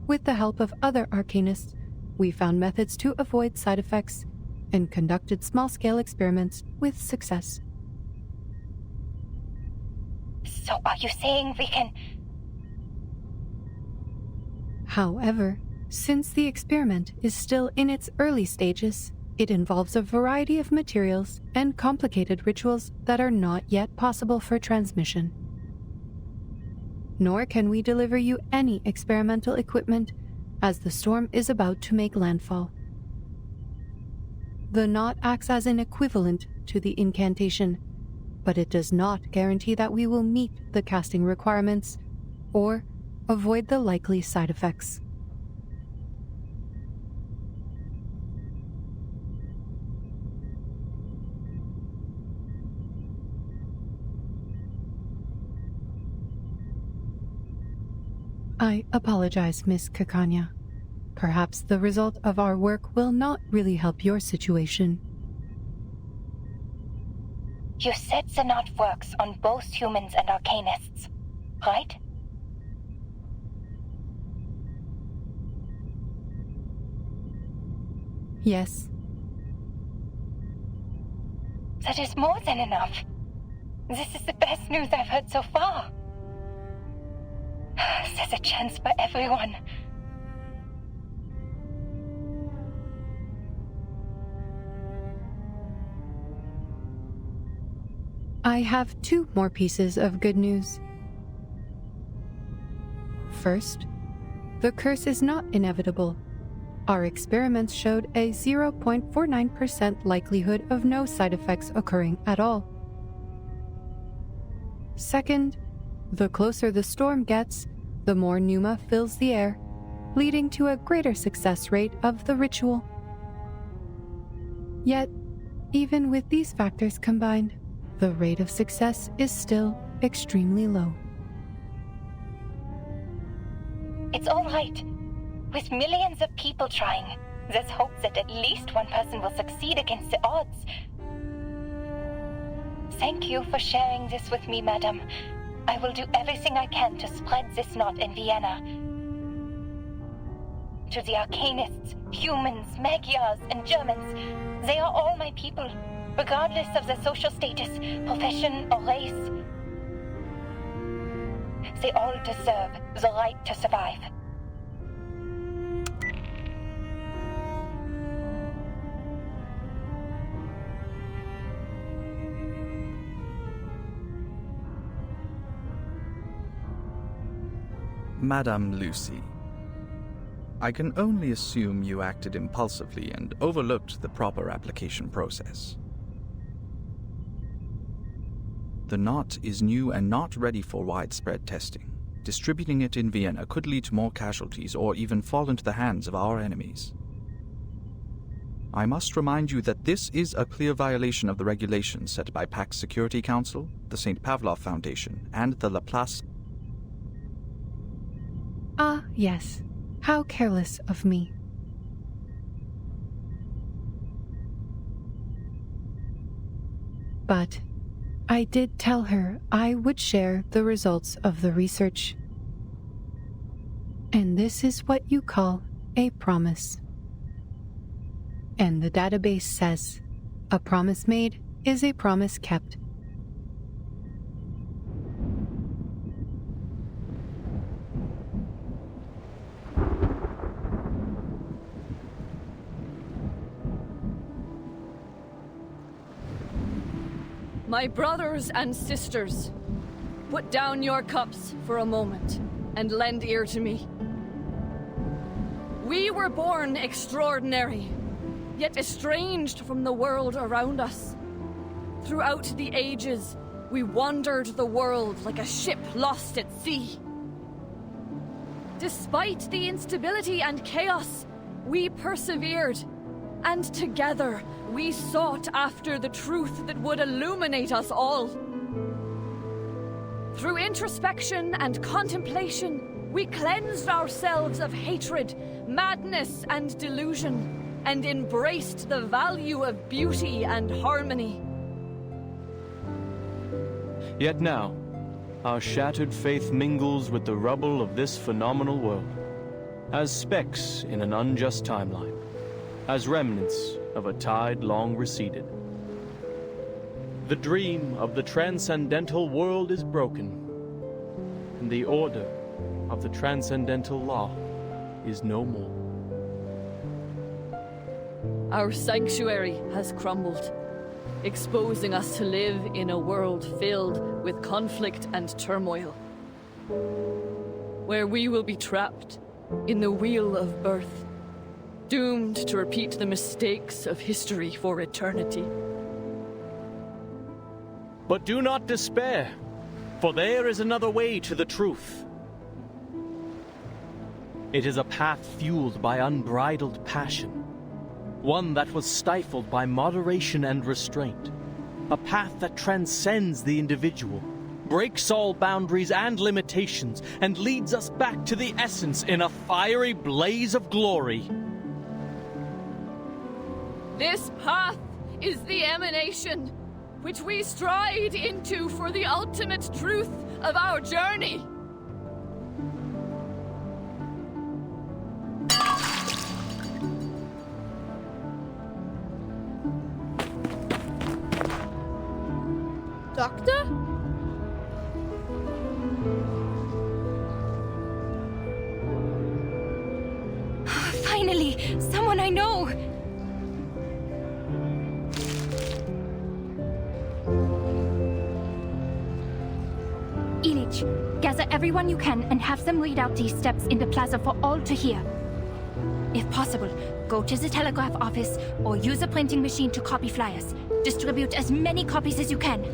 With the help of other arcanists, we found methods to avoid side effects and conducted small-scale experiments with success. So are you saying we can... However, since the experiment is still in its early stages, it involves a variety of materials and complicated rituals that are not yet possible for transmission. Nor can we deliver you any experimental equipment, as the storm is about to make landfall. The knot acts as an equivalent to the incantation, but it does not guarantee that we will meet the casting requirements or avoid the likely side effects. I apologize, Miss Kakanya. Perhaps the result of our work will not really help your situation. You said the knot works on both humans and arcanists, right? Yes. That is more than enough. This is the best news I've heard so far. There's a chance for everyone. I have 2 more pieces of good news. First, the curse is not inevitable. Our experiments showed a 0.49% likelihood of no side effects occurring at all. Second, the closer the storm gets, the more pneuma fills the air, leading to a greater success rate of the ritual. Yet, even with these factors combined, the rate of success is still extremely low. It's all right. With millions of people trying, there's hope that at least one person will succeed against the odds. Thank you for sharing this with me, madam. I will do everything I can to spread this knot in Vienna. To the Arcanists, humans, Magyars, and Germans, they are all my people, regardless of their social status, profession, or race. They all deserve the right to survive. Madame Lucy, I can only assume you acted impulsively and overlooked the proper application process. The knot is new and not ready for widespread testing. Distributing it in Vienna could lead to more casualties or even fall into the hands of our enemies. I must remind you that this is a clear violation of the regulations set by Pax Security Council, the St. Pavlov Foundation, and the Laplace. Ah, yes. How careless of me. But I did tell her I would share the results of the research. And this is what you call a promise. And the database says, a promise made is a promise kept. My brothers and sisters, put down your cups for a moment and lend ear to me. We were born extraordinary, yet estranged from the world around us. Throughout the ages, we wandered the world like a ship lost at sea. Despite the instability and chaos, we persevered, and together we sought after the truth that would illuminate us all. Through introspection and contemplation, we cleansed ourselves of hatred, madness, and delusion, and embraced the value of beauty and harmony. Yet now, our shattered faith mingles with the rubble of this phenomenal world, as specks in an unjust timeline, as remnants of a tide long receded. The dream of the transcendental world is broken, and the order of the transcendental law is no more. Our sanctuary has crumbled, exposing us to live in a world filled with conflict and turmoil, where we will be trapped in the wheel of birth, doomed to repeat the mistakes of history for eternity. But do not despair, for there is another way to the truth. It is a path fueled by unbridled passion, one that was stifled by moderation and restraint, a path that transcends the individual, breaks all boundaries and limitations, and leads us back to the essence in a fiery blaze of glory. This path is the emanation which we stride into for the ultimate truth of our journey. Doctor? Finally, someone I know! Ilich, gather everyone you can and have them read out these steps in the plaza for all to hear. If possible, go to the telegraph office or use a printing machine to copy flyers. Distribute as many copies as you can.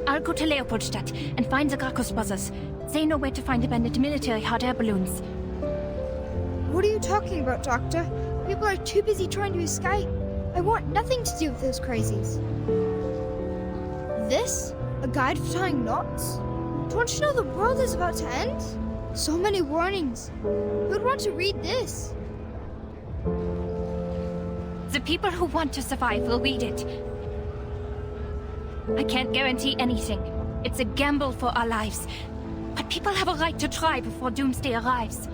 I'll go to Leopoldstadt and find the Gracchus brothers. They know where to find abandoned military hot air balloons. What are you talking about, Doctor? People are too busy trying to escape. I want nothing to do with those crazies. This? A guide for tying knots? Don't you know the world is about to end? So many warnings. Who'd want to read this? The people who want to survive will read it. I can't guarantee anything. It's a gamble for our lives. But people have a right to try before doomsday arrives.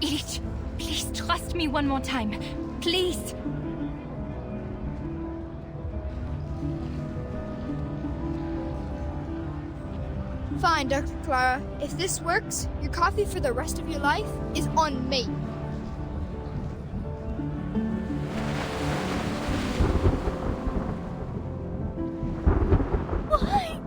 Ilich, please trust me one more time. Please. Fine, Dr. Clara. If this works, your coffee for the rest of your life is on me. Why?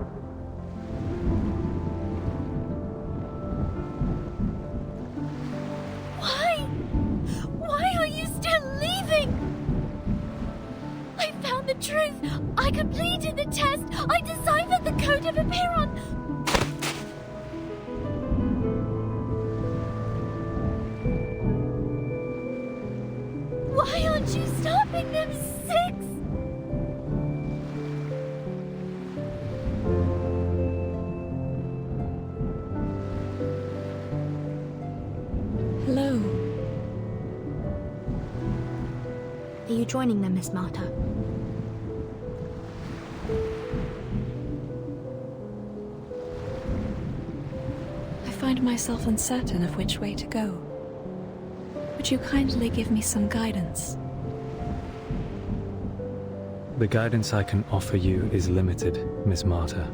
I completed the test! I deciphered the code of Aperon! Why aren't you stopping them, Six? Hello. Are you joining them, Miss Marta? I find myself uncertain of which way to go. Would you kindly give me some guidance? The guidance I can offer you is limited, Miss Marta.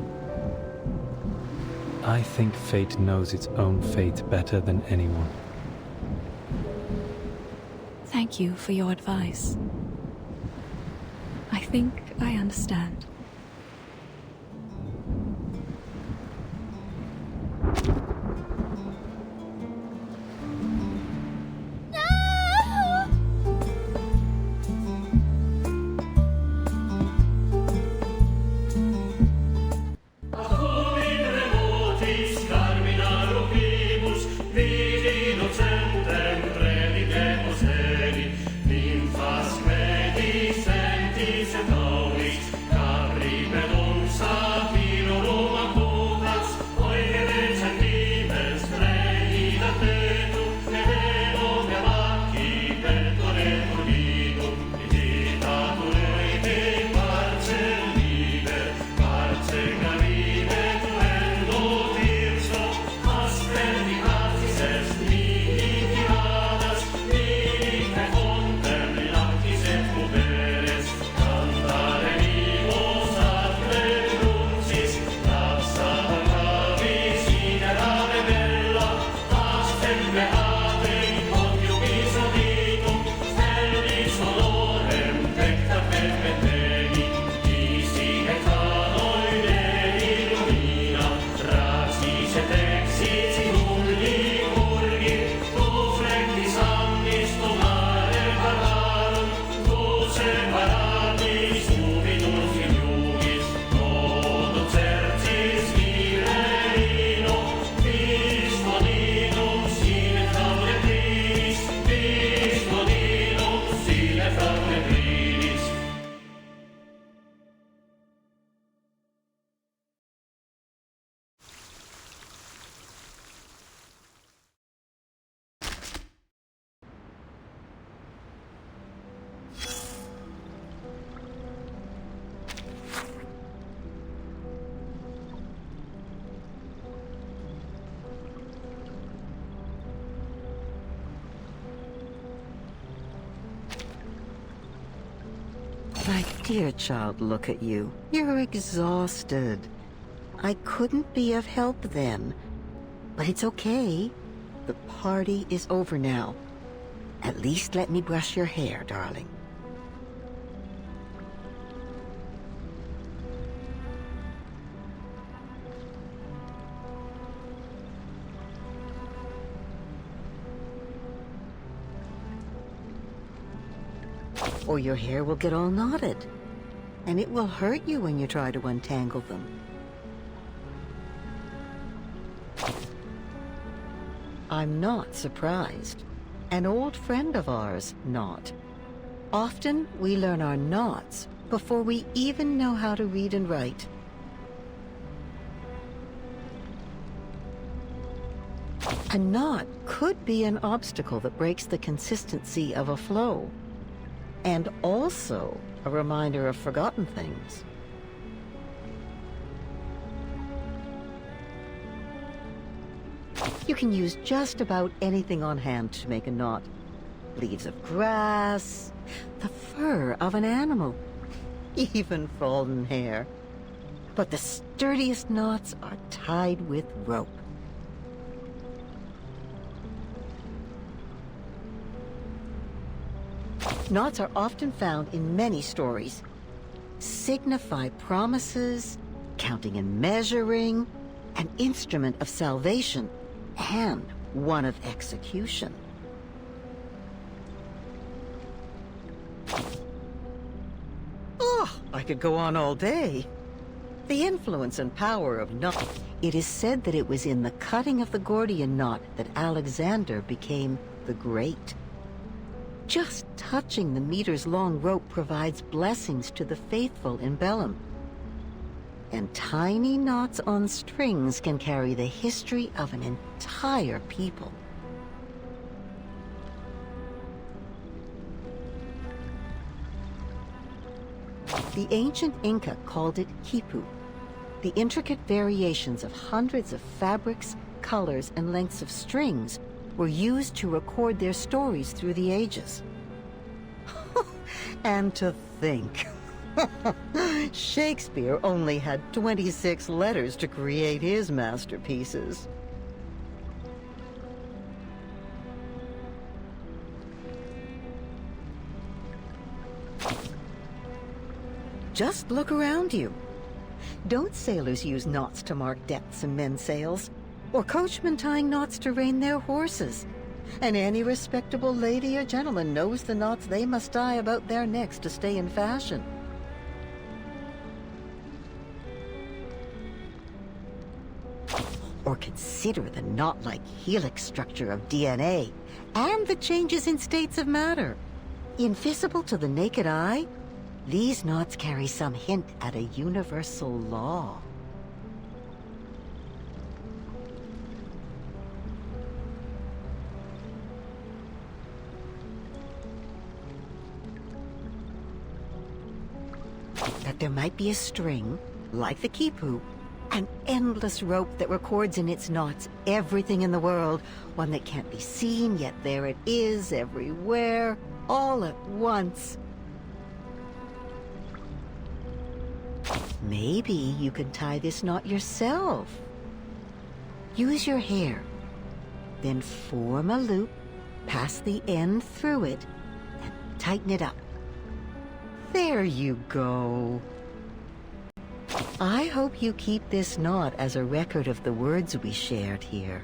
I think fate knows its own fate better than anyone. Thank you for your advice. I think I understand. My dear child, look at you. You're exhausted. I couldn't be of help then. But it's okay. The party is over now. At least let me brush your hair, darling. Or your hair will get all knotted. And it will hurt you when you try to untangle them. I'm not surprised. An old friend of ours, Knot. Often we learn our knots before we even know how to read and write. A knot could be an obstacle that breaks the consistency of a flow. And also a reminder of forgotten things. You can use just about anything on hand to make a knot. Leaves of grass, the fur of an animal, even fallen hair. But the sturdiest knots are tied with rope. Knots are often found in many stories. Signify promises, counting and measuring, an instrument of salvation, and one of execution. Oh, I I could go on all day. The influence and power of knot. It is said that it was in the cutting of the Gordian knot that Alexander became the Great. Just touching the meters-long rope provides blessings to the faithful in Bellum. And tiny knots on strings can carry the history of an entire people. The ancient Inca called it quipu. The intricate variations of hundreds of fabrics, colors, and lengths of strings were used to record their stories through the ages. And to think, Shakespeare only had 26 letters to create his masterpieces. Just look around you. Don't sailors use knots to mark depths in men's sails? Or coachmen tying knots to rein their horses? And any respectable lady or gentleman knows the knots they must tie about their necks to stay in fashion. Or consider the knot-like helix structure of DNA, and the changes in states of matter. Invisible to the naked eye, these knots carry some hint at a universal law. That there might be a string, like the quipu, an endless rope that records in its knots everything in the world, one that can't be seen, yet there it is, everywhere, all at once. Maybe you can tie this knot yourself. Use your hair, then form a loop, pass the end through it, and tighten it up. There you go. I hope you keep this knot as a record of the words we shared here.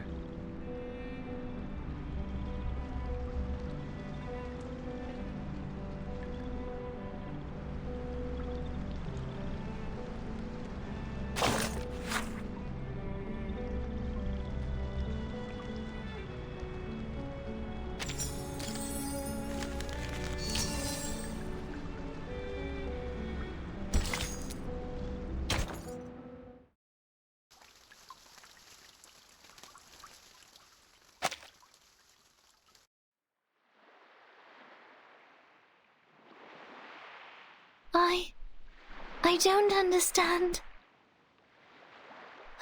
I don't understand.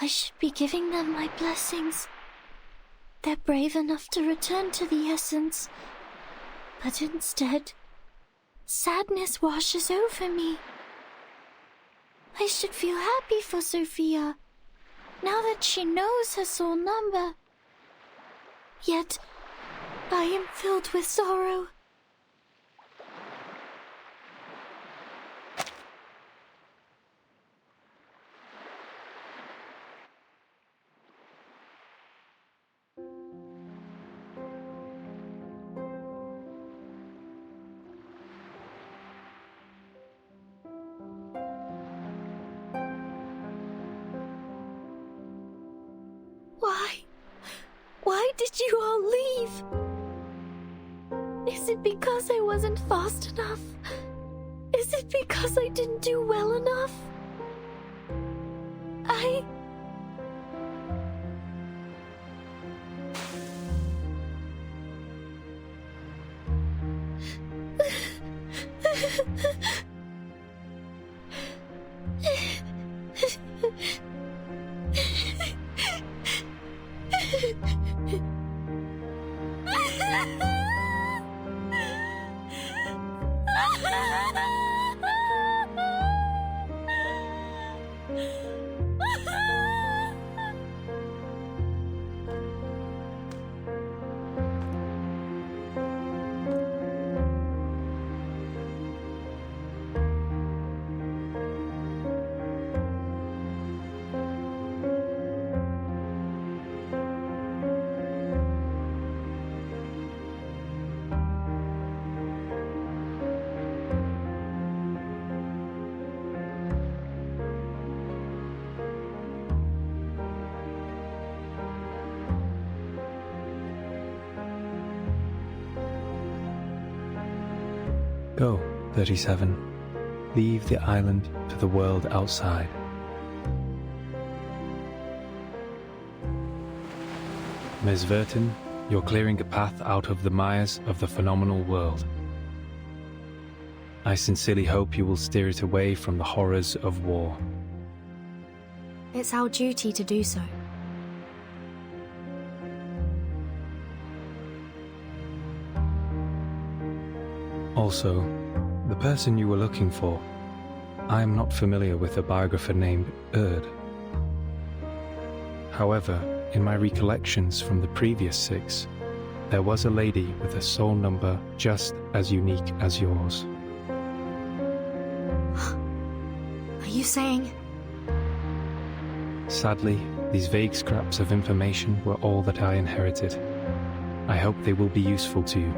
I should be giving them my blessings. They're brave enough to return to the essence. But instead, sadness washes over me. I should feel happy for Sophia, now that she knows her soul number. Yet, I am filled with sorrow. Why did you all leave? Is it because I wasn't fast enough? Is it because I didn't do well enough? Go, 37. Leave the island to the world outside. Ms. Vertin, you're clearing a path out of the mires of the phenomenal world. I sincerely hope you will steer it away from the horrors of war. It's our duty to do so. Also, the person you were looking for, I am not familiar with a biographer named Erd. However, in my recollections from the previous 6, there was a lady with a soul number just as unique as yours. Are you saying? Sadly, these vague scraps of information were all that I inherited. I hope they will be useful to you.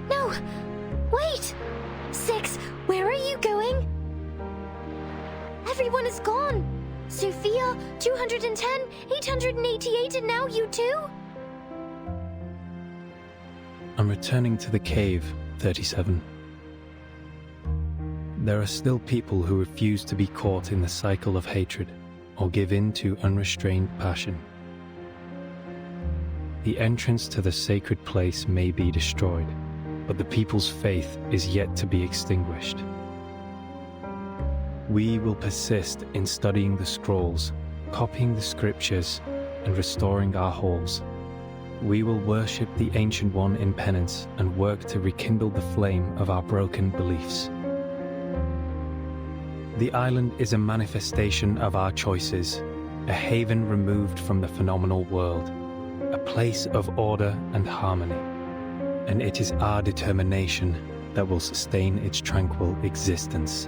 No! Wait! 6, where are you going? Everyone is gone! Sophia, 210, 888, and now you too? I'm returning to the cave, 37. There are still people who refuse to be caught in the cycle of hatred or give in to unrestrained passion. The entrance to the sacred place may be destroyed, but the people's faith is yet to be extinguished. We will persist in studying the scrolls, copying the scriptures, and restoring our halls. We will worship the Ancient One in penance and work to rekindle the flame of our broken beliefs. The island is a manifestation of our choices, a haven removed from the phenomenal world, a place of order and harmony, and it is our determination that will sustain its tranquil existence.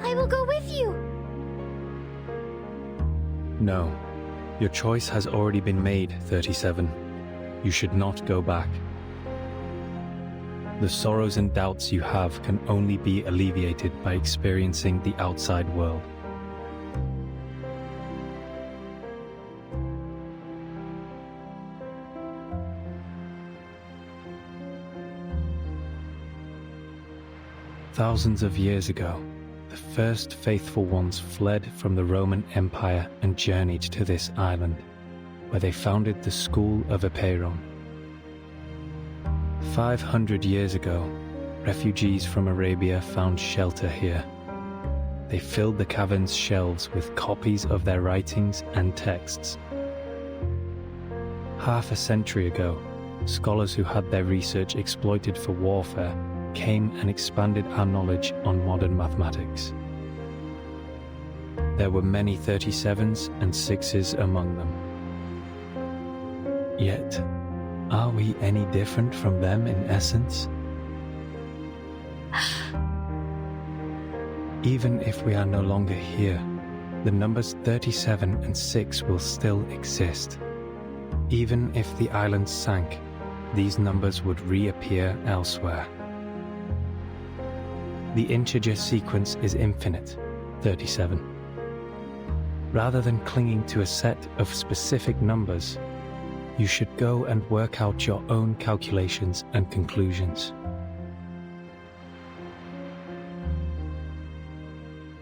I will go with you! No, your choice has already been made, 37. You should not go back. The sorrows and doubts you have can only be alleviated by experiencing the outside world. Thousands of years ago, the first faithful ones fled from the Roman Empire and journeyed to this island, where they founded the School of Epeiron. 500 years ago, refugees from Arabia found shelter here. They filled the cavern's shelves with copies of their writings and texts. Half a century ago, scholars who had their research exploited for warfare came and expanded our knowledge on modern mathematics. There were many 37s and 6s among them. Yet, are we any different from them in essence? Even if we are no longer here, the numbers 37 and 6 will still exist. Even if the island sank, these numbers would reappear elsewhere. The integer sequence is infinite, 37. Rather than clinging to a set of specific numbers, you should go and work out your own calculations and conclusions.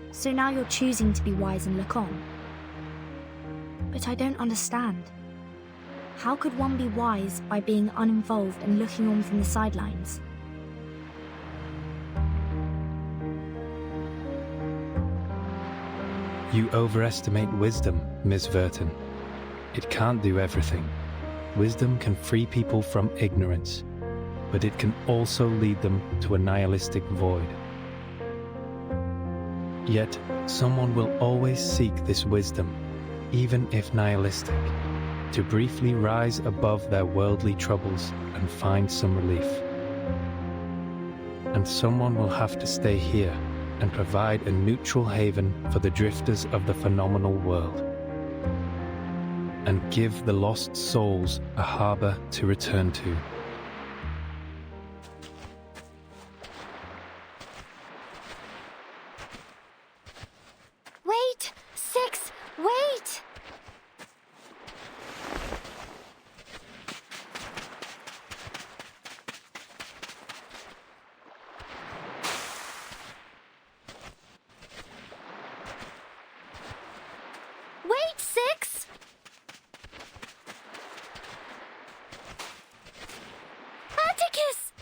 So now you're choosing to be wise and look on. But I don't understand. How could one be wise by being uninvolved and looking on from the sidelines? You overestimate wisdom, Ms. Vertin. It can't do everything. Wisdom can free people from ignorance, but it can also lead them to a nihilistic void. Yet, someone will always seek this wisdom, even if nihilistic, to briefly rise above their worldly troubles and find some relief. And someone will have to stay here and provide a neutral haven for the drifters of the phenomenal world. and give the lost souls a harbor to return to. Wait! Six! Wait! Wait, Six! Atticus!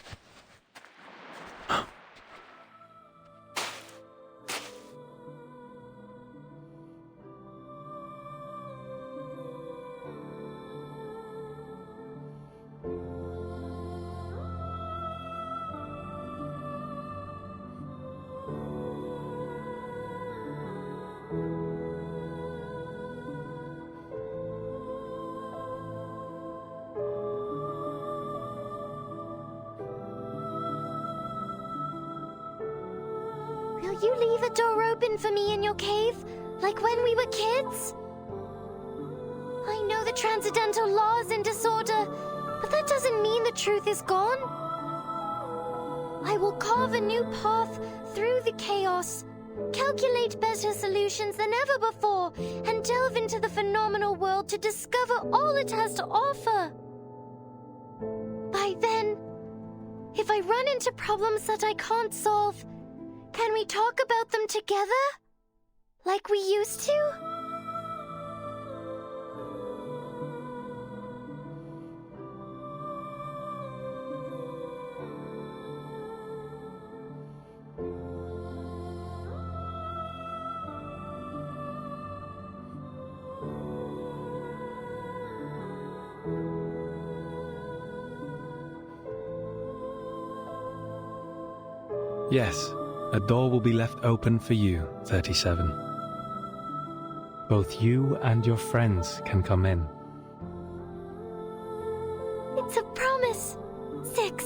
Will you leave a door open for me in your cave, like when we were kids? I know the transcendental law is in disorder, but that doesn't mean the truth is gone. I will carve a new path through the chaos, calculate better solutions than ever before, and delve into the phenomenal world to discover all it has to offer. By then, if I run into problems that I can't solve, can we talk about them together? Like we used to? Yes, a door will be left open for you, 37. Both you and your friends can come in. It's a promise, Six.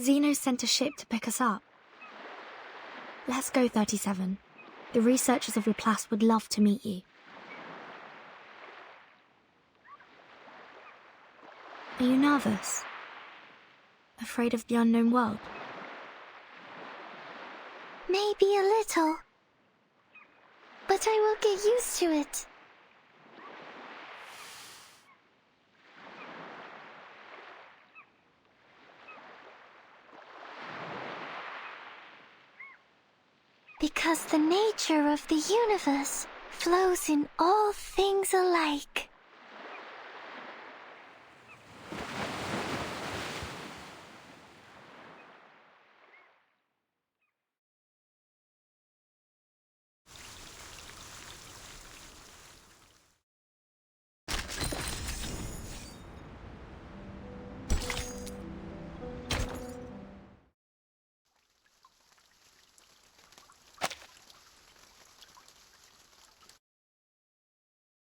Zeno sent a ship to pick us up. Let's go, 37. The researchers of Laplace would love to meet you. Are you nervous? Afraid of the unknown world? Maybe a little. But I will get used to it. Because the nature of the universe flows in all things alike.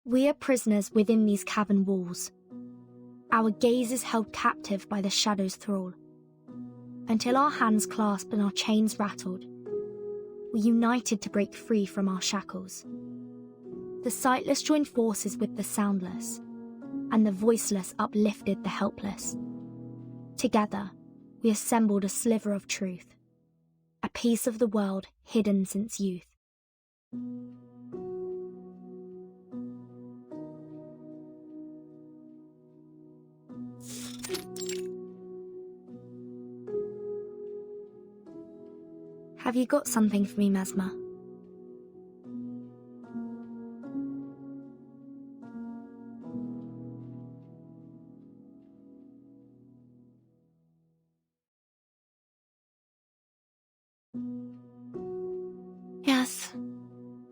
We are prisoners within these cavern walls. Our gaze is held captive by the shadow's thrall. Until our hands clasp and our chains rattled, we united to break free from our shackles. The sightless joined forces with the soundless, and the voiceless uplifted the helpless. Together, we assembled a sliver of truth, a piece of the world hidden since youth. Have you got something for me, Mesmer? Yes.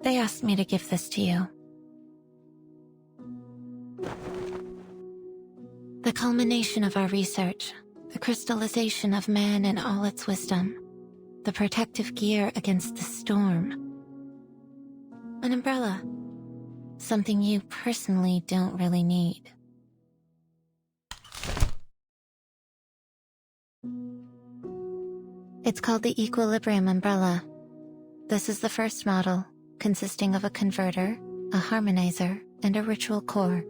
They asked me to give this to you. The culmination of our research, the crystallization of man in all its wisdom. The protective gear against the storm. An umbrella. Something you personally don't really need. It's called the Equilibrium Umbrella. This is the first model, consisting of a converter, a harmonizer, and a ritual core.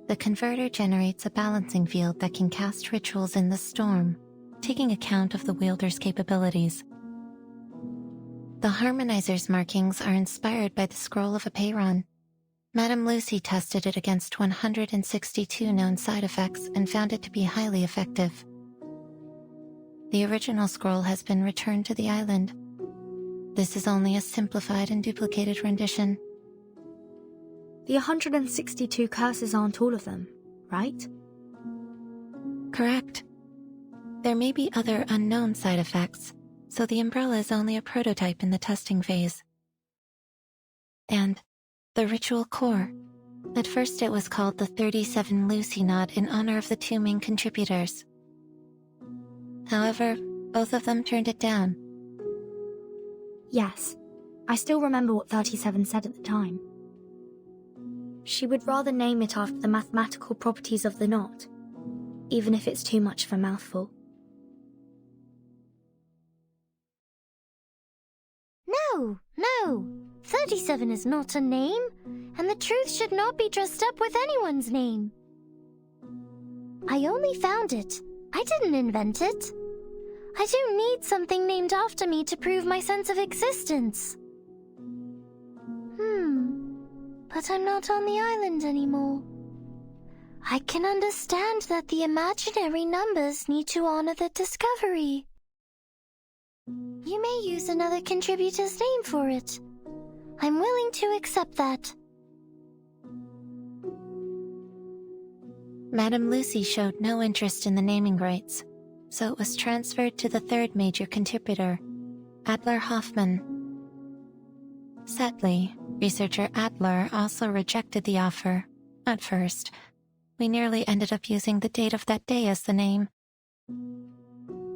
The converter generates a balancing field that can cast rituals in the storm, taking account of the wielder's capabilities. The harmonizer's markings are inspired by the Scroll of Apeiron. Madame Lucy tested it against 162 known side effects and found it to be highly effective. The original scroll has been returned to the island. This is only a simplified and duplicated rendition. The 162 curses aren't all of them, right? Correct. There may be other unknown side effects, so the umbrella is only a prototype in the testing phase. And the ritual core. At first it was called the 37 Lucy knot in honor of the two main contributors. However, both of them turned it down. Yes, I still remember what 37 said at the time. She would rather name it after the mathematical properties of the knot, even if it's too much of a mouthful. No, 37 is not a name, and the truth should not be dressed up with anyone's name. I only found it. I didn't invent it. I don't need something named after me to prove my sense of existence. But I'm not on the island anymore. I can understand that the imaginary numbers need to honor the discovery. You may use another contributor's name for it. I'm willing to accept that. Madame Lucy showed no interest in the naming rights, so it was transferred to the third major contributor, Adler Hoffman. Sadly, researcher Adler also rejected the offer. At first, we nearly ended up using the date of that day as the name.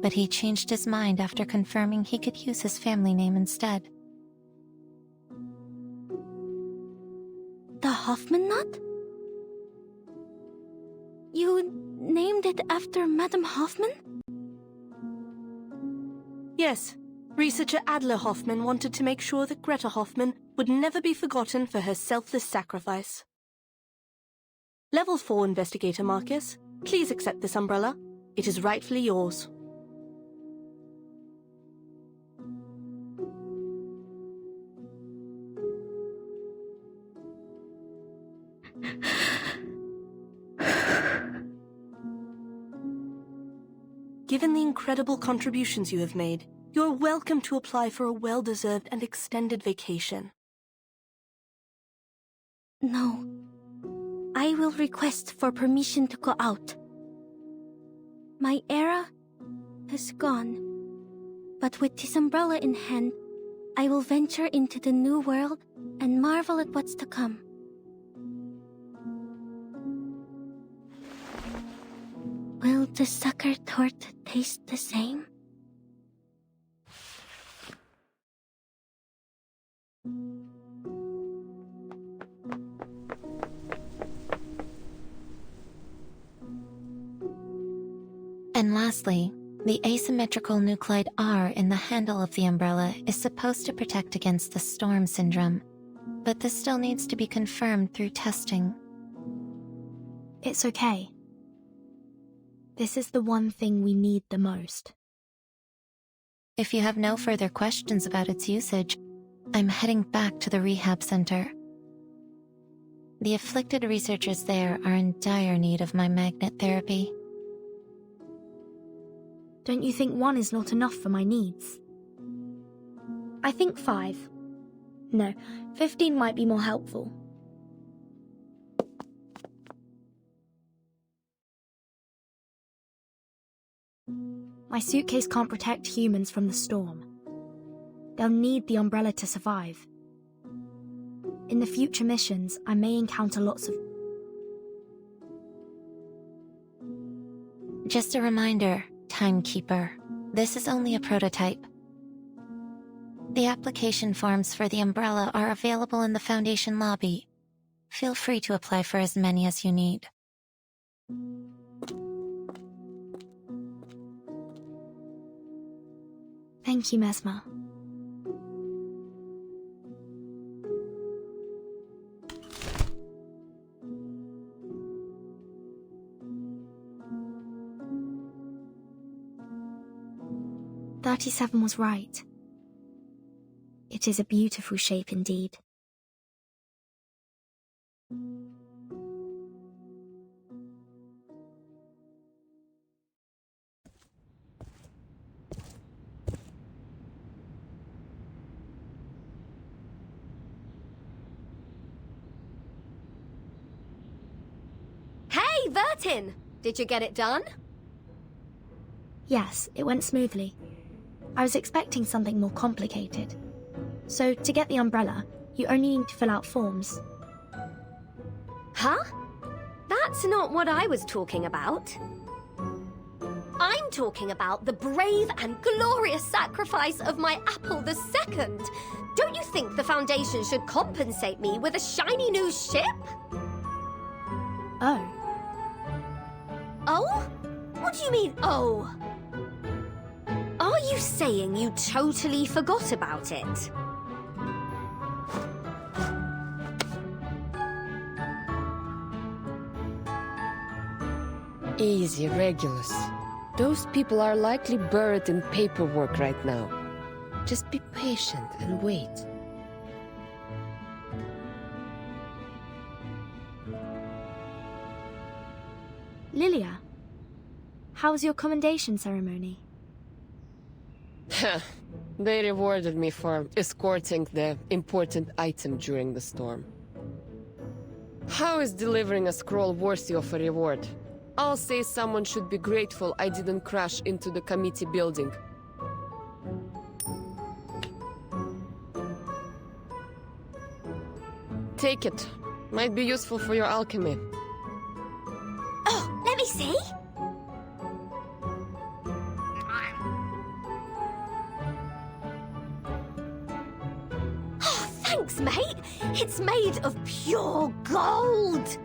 But he changed his mind after confirming he could use his family name instead. The Hoffman knot? You named it after Madame Hoffman? Yes. Researcher Adler Hoffman wanted to make sure that Greta Hoffman would never be forgotten for her selfless sacrifice. Level 4 Investigator Marcus, please accept this umbrella. It is rightfully yours. Given the incredible contributions you have made, you're welcome to apply for a well-deserved and extended vacation. No. I will request for permission to go out. My era has gone, but with this umbrella in hand, I will venture into the new world and marvel at what's to come. Will the sucker torte taste the same? And lastly, the asymmetrical nuclide R in the handle of the umbrella is supposed to protect against the storm syndrome, but this still needs to be confirmed through testing. It's okay. This is the one thing we need the most. If you have no further questions about its usage, I'm heading back to the rehab center. The afflicted researchers there are in dire need of my magnet therapy. Don't you think 1 is not enough for my needs? I think 5. No, 15 might be more helpful. My suitcase can't protect humans from the storm. They'll need the umbrella to survive. In the future missions, I may encounter lots of... Just a reminder, Timekeeper. This is only a prototype. The application forms for the umbrella are available in the Foundation lobby. Feel free to apply for as many as you need. Thank you, Mesmer. "37 was right. It is a beautiful shape indeed." Hey, Vertin! Did you get it done? Yes, it went smoothly. I was expecting something more complicated. So, to get the umbrella, you only need to fill out forms. Huh? That's not what I was talking about. I'm talking about the brave and glorious sacrifice of my Apple II. Don't you think the Foundation should compensate me with a shiny new ship? Oh. Oh? What do you mean, oh? Are you saying you totally forgot about it? Easy, Regulus. Those people are likely buried in paperwork right now. Just be patient and wait. Lilia, how was your commendation ceremony? They rewarded me for escorting the important item during the storm. How is delivering a scroll worthy of a reward? I'll say someone should be grateful I didn't crash into the committee building. Take it. Might be useful for your alchemy. Oh, let me see. Oh, thanks, mate. It's made of pure gold.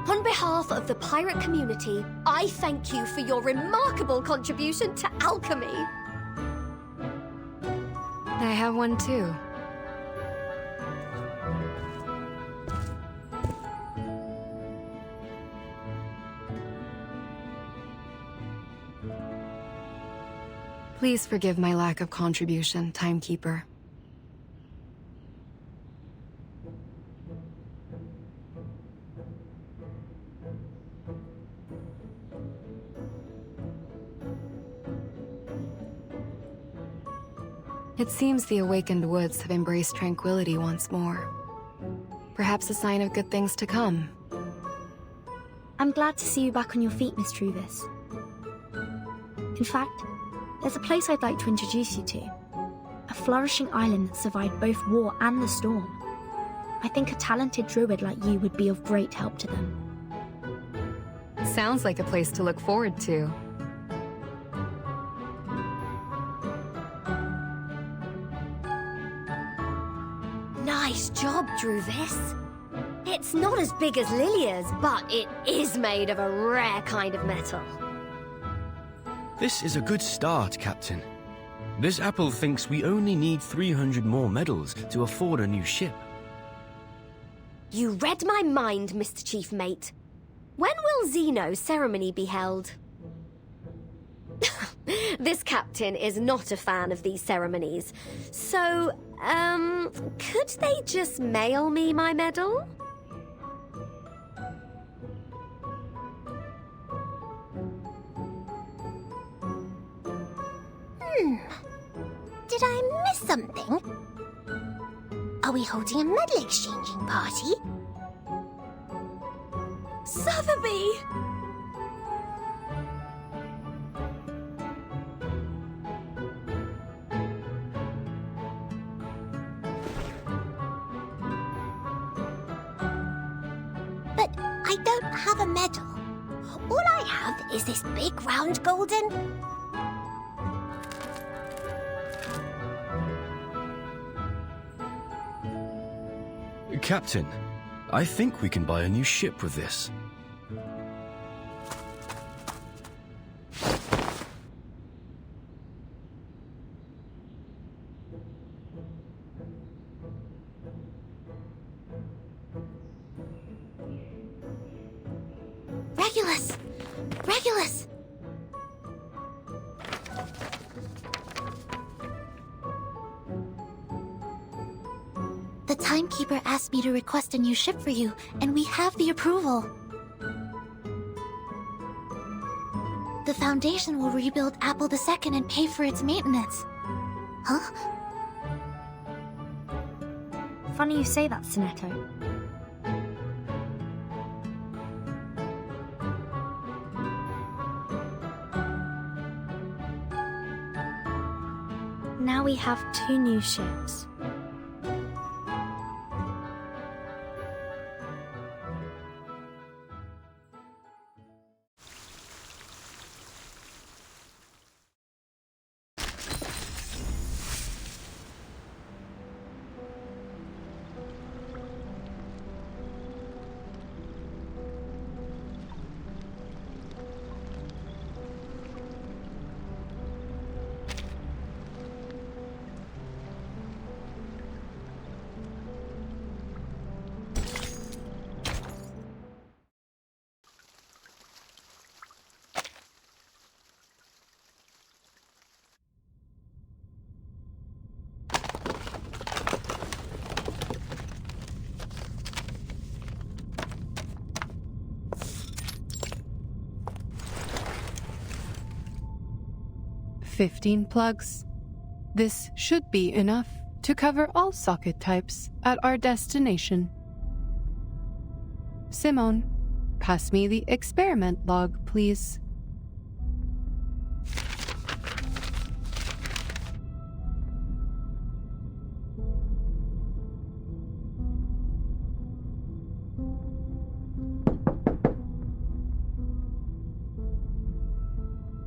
On behalf of the pirate community, I thank you for your remarkable contribution to alchemy. I have one too. Please forgive my lack of contribution, Timekeeper. It seems the awakened woods have embraced tranquility once more. Perhaps a sign of good things to come. I'm glad to see you back on your feet, Miss Truvis. In fact, there's a place I'd like to introduce you to. A flourishing island that survived both war and the storm. I think a talented druid like you would be of great help to them. Sounds like a place to look forward to. Nice job, Druvis. It's not as big as Lilia's, but it is made of a rare kind of metal. This is a good start, Captain. This apple thinks we only need 300 more medals to afford a new ship. You read my mind, Mr. Chief Mate. When will Xeno's ceremony be held? This captain is not a fan of these ceremonies. So, could they just mail me my medal? Did I miss something? Are we holding a medal exchanging party? Sotheby! But I don't have a medal. All I have is this big round golden... Captain, I think we can buy a new ship with this. Regulus! Regulus! The Timekeeper asked me to request a new ship for you, and we have the approval. The Foundation will rebuild Apple II and pay for its maintenance. Huh? Funny you say that, Sonetto. Now we have 2 new ships. "15 plugs. This should be enough to cover all socket types at our destination. Simone, pass me the experiment log, please."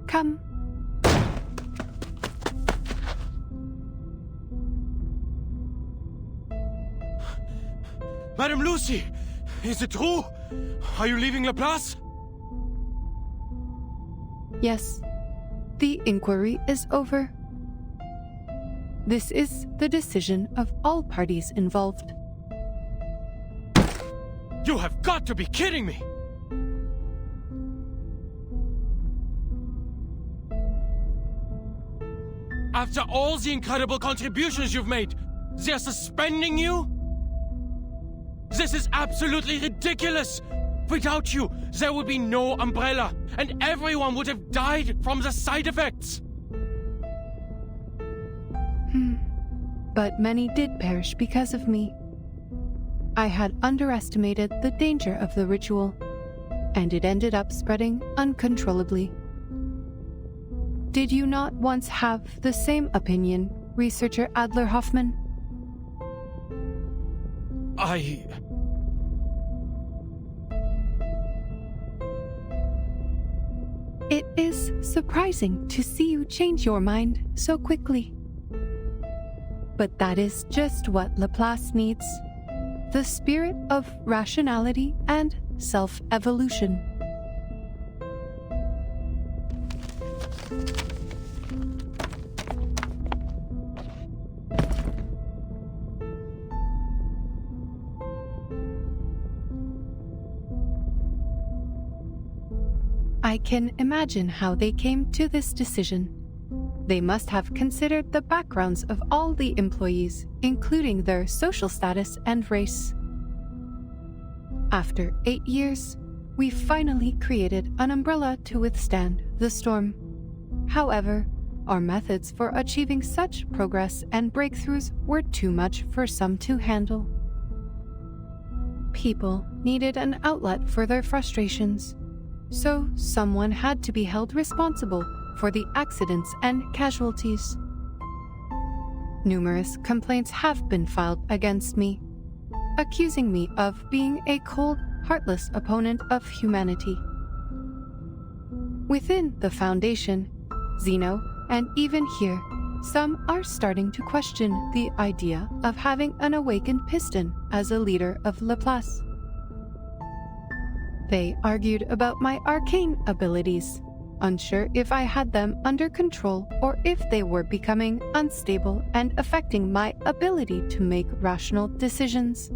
Come. Madame Lucy! Is it true? Are you leaving Laplace? Yes. The inquiry is over. This is the decision of all parties involved. You have got to be kidding me! After all the incredible contributions you've made, they're suspending you? This is absolutely ridiculous! Without you, there would be no umbrella, and everyone would have died from the side effects! But many did perish because of me. I had underestimated the danger of the ritual, and it ended up spreading uncontrollably. Did you not once have the same opinion, Researcher Adler Hoffman? It is surprising to see you change your mind so quickly. But that is just what Laplace needs. The spirit of rationality and self-evolution. I can imagine how they came to this decision. They must have considered the backgrounds of all the employees, including their social status and race. After 8 years, we finally created an umbrella to withstand the storm. However, our methods for achieving such progress and breakthroughs were too much for some to handle. People needed an outlet for their frustrations, so someone had to be held responsible for the accidents and casualties. Numerous complaints have been filed against me, accusing me of being a cold, heartless opponent of humanity. Within the Foundation, Zeno, and even here, Some are starting to question the idea of having an awakened piston as a leader of Laplace. They argued about my arcane abilities, unsure if I had them under control or if they were becoming unstable and affecting my ability to make rational decisions.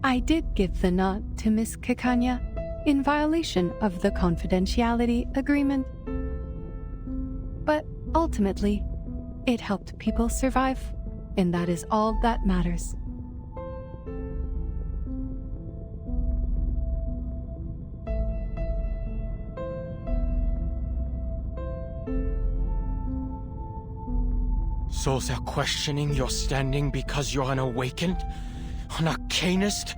I did give the nod to Miss Kikanya in violation of the confidentiality agreement. But ultimately, it helped people survive, and that is all that matters. So they're questioning your standing because you're an awakened? An arcanist?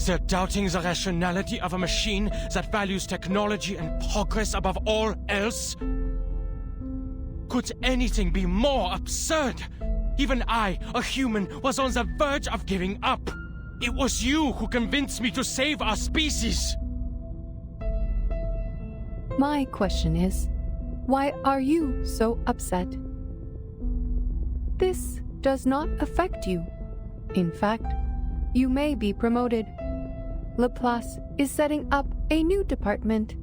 They're doubting the rationality of a machine that values technology and progress above all else? Could anything be more absurd? Even I, a human, was on the verge of giving up. It was you who convinced me to save our species. My question is, why are you so upset? This does not affect you. In fact, you may be promoted. Laplace is setting up a new department,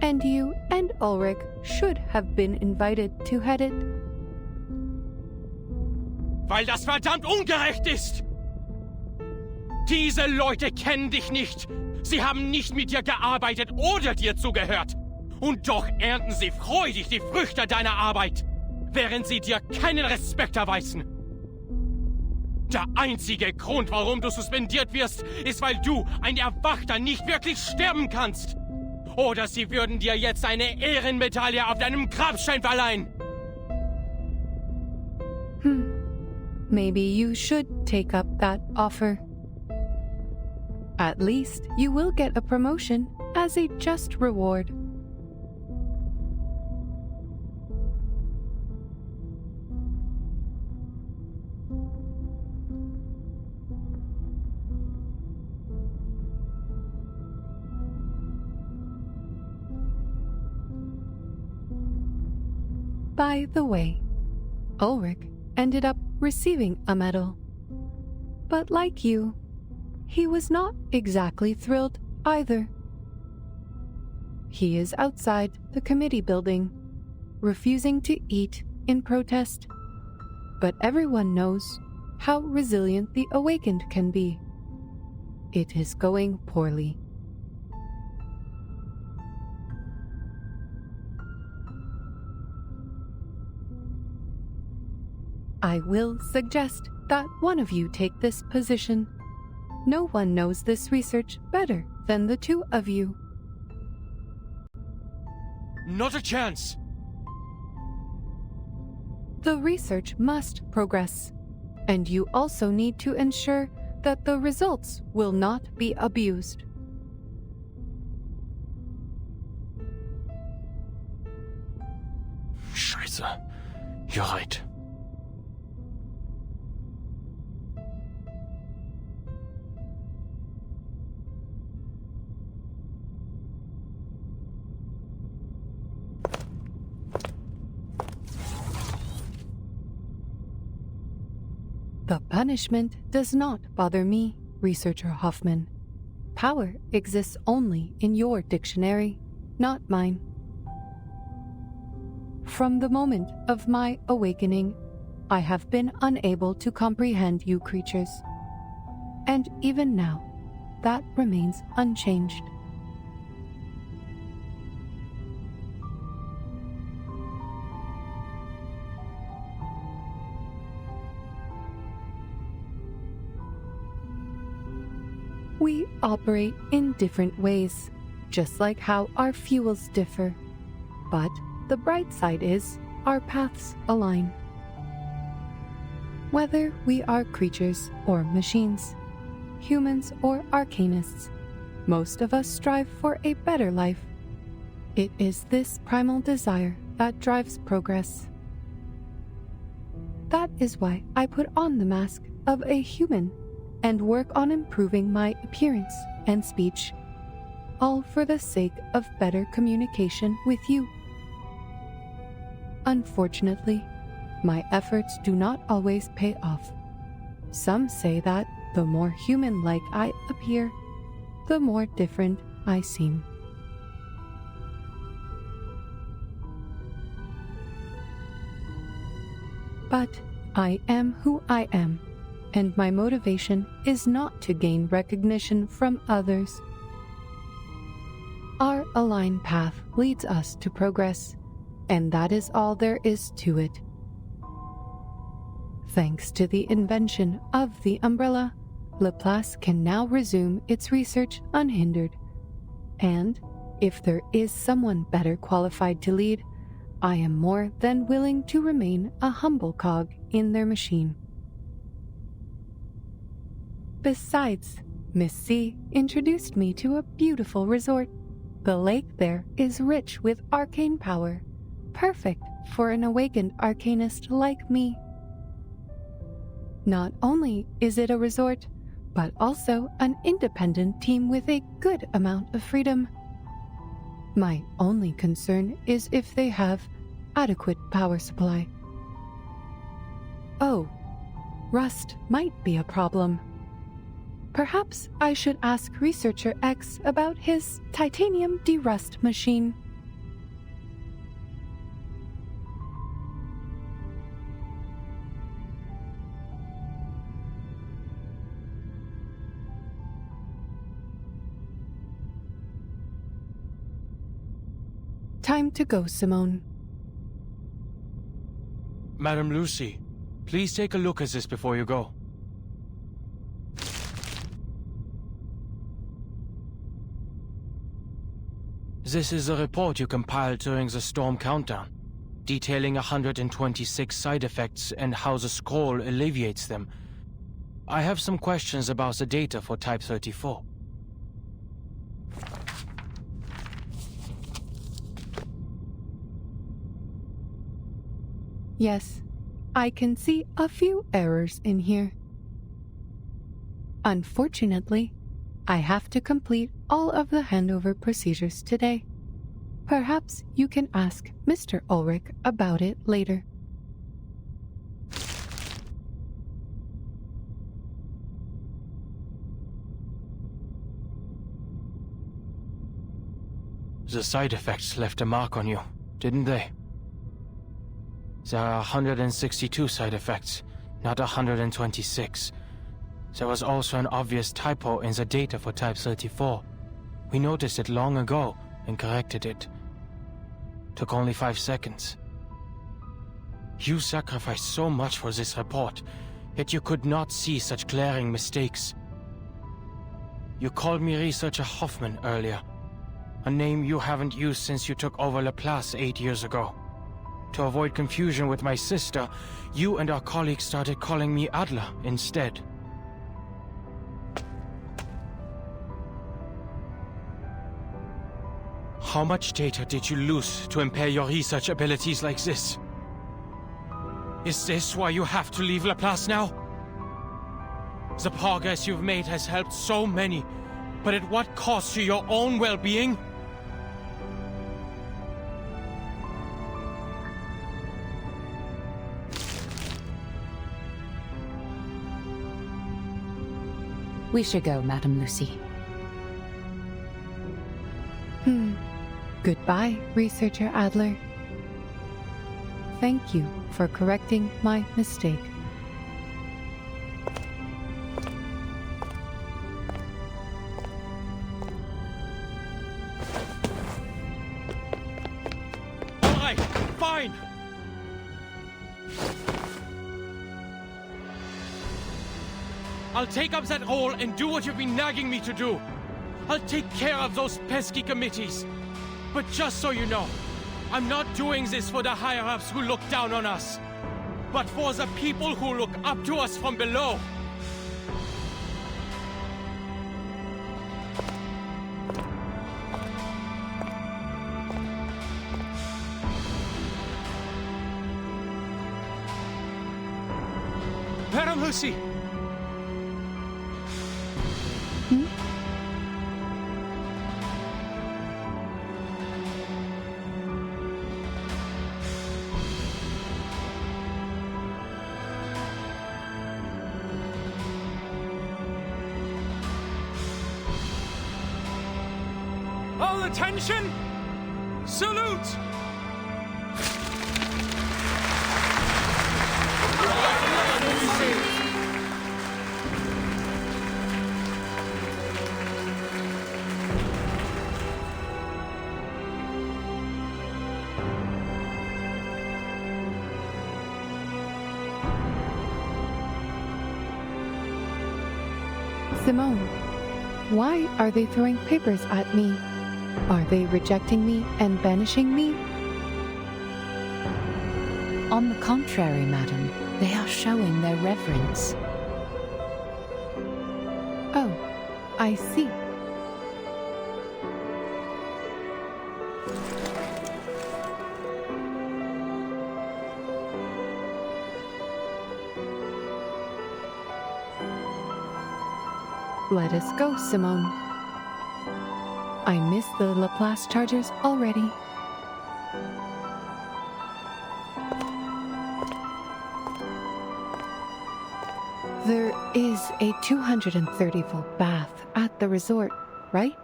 and you and Ulrich should have been invited to head it. Weil das verdammt ungerecht ist! Diese Leute kennen dich nicht. Sie haben nicht mit dir gearbeitet oder dir zugehört. Und doch ernten sie freudig die Früchte deiner Arbeit, während sie dir keinen Respekt erweisen. Der einzige Grund, warum du suspendiert wirst, ist, weil du, ein Erwachter, nicht wirklich sterben kannst. Oder sie würden dir jetzt eine Ehrenmedaille auf deinem Grabstein verleihen. Maybe you should take up that offer. At least you will get a promotion as a just reward. By the way, Ulrich ended up receiving a medal. But like you, he was not exactly thrilled either. He is outside the committee building, refusing to eat in protest. But everyone knows how resilient the awakened can be. It is going poorly. I will suggest that one of you take this position. No one knows this research better than the two of you. Not a chance! The research must progress, and you also need to ensure that the results will not be abused. Scheiße. You're right. The punishment does not bother me, Researcher Hoffman. Power exists only in your dictionary, not mine. From the moment of my awakening, I have been unable to comprehend you creatures. And even now, that remains unchanged. We operate in different ways, just like how our fuels differ. But the bright side is our paths align. Whether we are creatures or machines, humans or arcanists, most of us strive for a better life. It is this primal desire that drives progress. That is why I put on the mask of a human, and work on improving my appearance and speech, all for the sake of better communication with you. Unfortunately, my efforts do not always pay off. Some say that the more human-like I appear, the more different I seem. But I am who I am, and my motivation is not to gain recognition from others. Our aligned path leads us to progress, and that is all there is to it. Thanks to the invention of the umbrella, Laplace can now resume its research unhindered. And if there is someone better qualified to lead, I am more than willing to remain a humble cog in their machine. Besides, Miss C introduced me to a beautiful resort. The lake there is rich with arcane power, perfect for an awakened arcanist like me. Not only is it a resort, but also an independent team with a good amount of freedom. My only concern is if they have adequate power supply. Oh, rust might be a problem. Perhaps I should ask Researcher X about his titanium derust machine. Time to go, Simone. Madam Lucy, please take a look at this before you go. This is a report you compiled during the storm countdown, detailing 126 side effects and how the scroll alleviates them. I have some questions about the data for Type 34. Yes, I can see a few errors in here. Unfortunately, I have to complete all of the handover procedures today. Perhaps you can ask Mr. Ulrich about it later. The side effects left a mark on you, didn't they? There are 162 side effects, not 126. There was also an obvious typo in the data for Type 34. We noticed it long ago and corrected it. Took only 5 seconds. You sacrificed so much for this report, yet you could not see such glaring mistakes. You called me Researcher Hoffman earlier, a name you haven't used since you took over Laplace 8 years ago. To avoid confusion with my sister, you and our colleagues started calling me Adler instead. How much data did you lose to impair your research abilities like this? Is this why you have to leave Laplace now? The progress you've made has helped so many, but at what cost to your own well-being? We should go, Madam Lucy. Goodbye, Researcher Adler. Thank you for correcting my mistake. All right, fine. I'll take up that role and do what you've been nagging me to do. I'll take care of those pesky committees. But just so you know, I'm not doing this for the higher-ups who look down on us, but for the people who look up to us from below. Madam Lucy! All attention! Salute! Simone, why are they throwing papers at me? Are they rejecting me and banishing me? On the contrary, madam, they are showing their reverence. Oh, I see. Let us go, Simone. I miss the Laplace Chargers already. There is a 230-volt bath at the resort, right?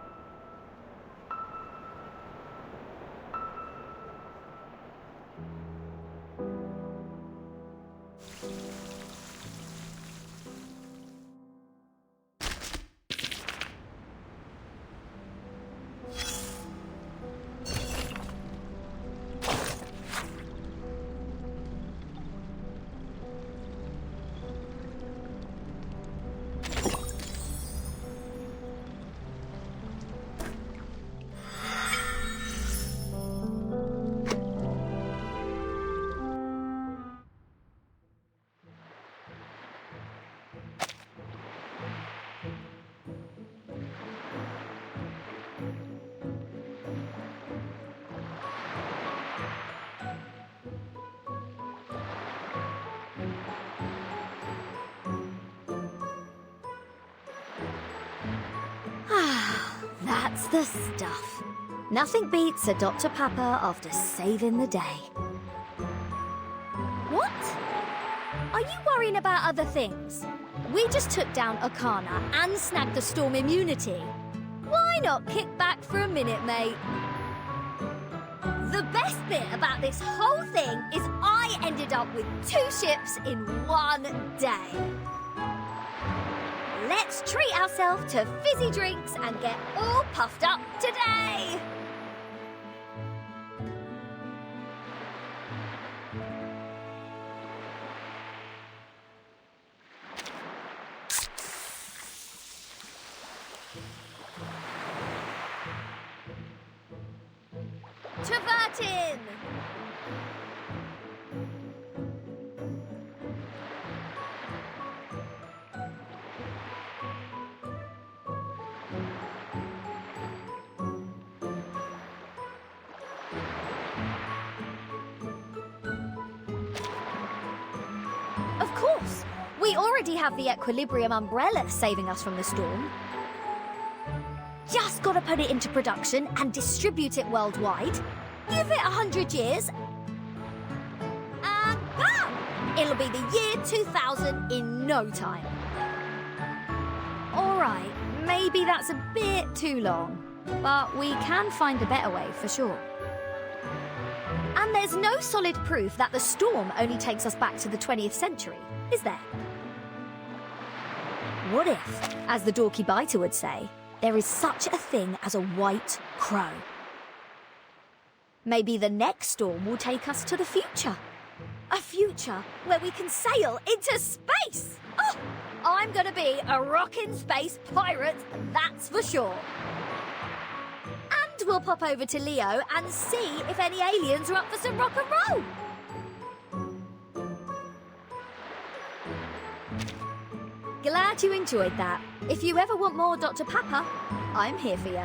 That's the stuff. Nothing beats a Dr. Pepper after saving the day. What? Are you worrying about other things? We just took down Arcana and snagged the storm immunity. Why not kick back for a minute, mate? The best bit about this whole thing is I ended up with 2 ships in one day. Let's treat ourselves to fizzy drinks and get all puffed up today! Travertin! Of course! We already have the Equilibrium umbrella saving us from the storm. Just gotta put it into production and distribute it worldwide. Give it 100 years, and bam! It'll be the year 2000 in no time. Alright, maybe that's a bit too long, but we can find a better way for sure. And there's no solid proof that the storm only takes us back to the 20th century, is there? What if, as the Dorky Biter would say, there is such a thing as a white crow? Maybe the next storm will take us to the future. A future where we can sail into space! Oh, I'm gonna be a rockin' space pirate, that's for sure. And we'll pop over to Leo and see if any aliens are up for some rock and roll. Glad you enjoyed that. If you ever want more Dr. Pepper, I'm here for you.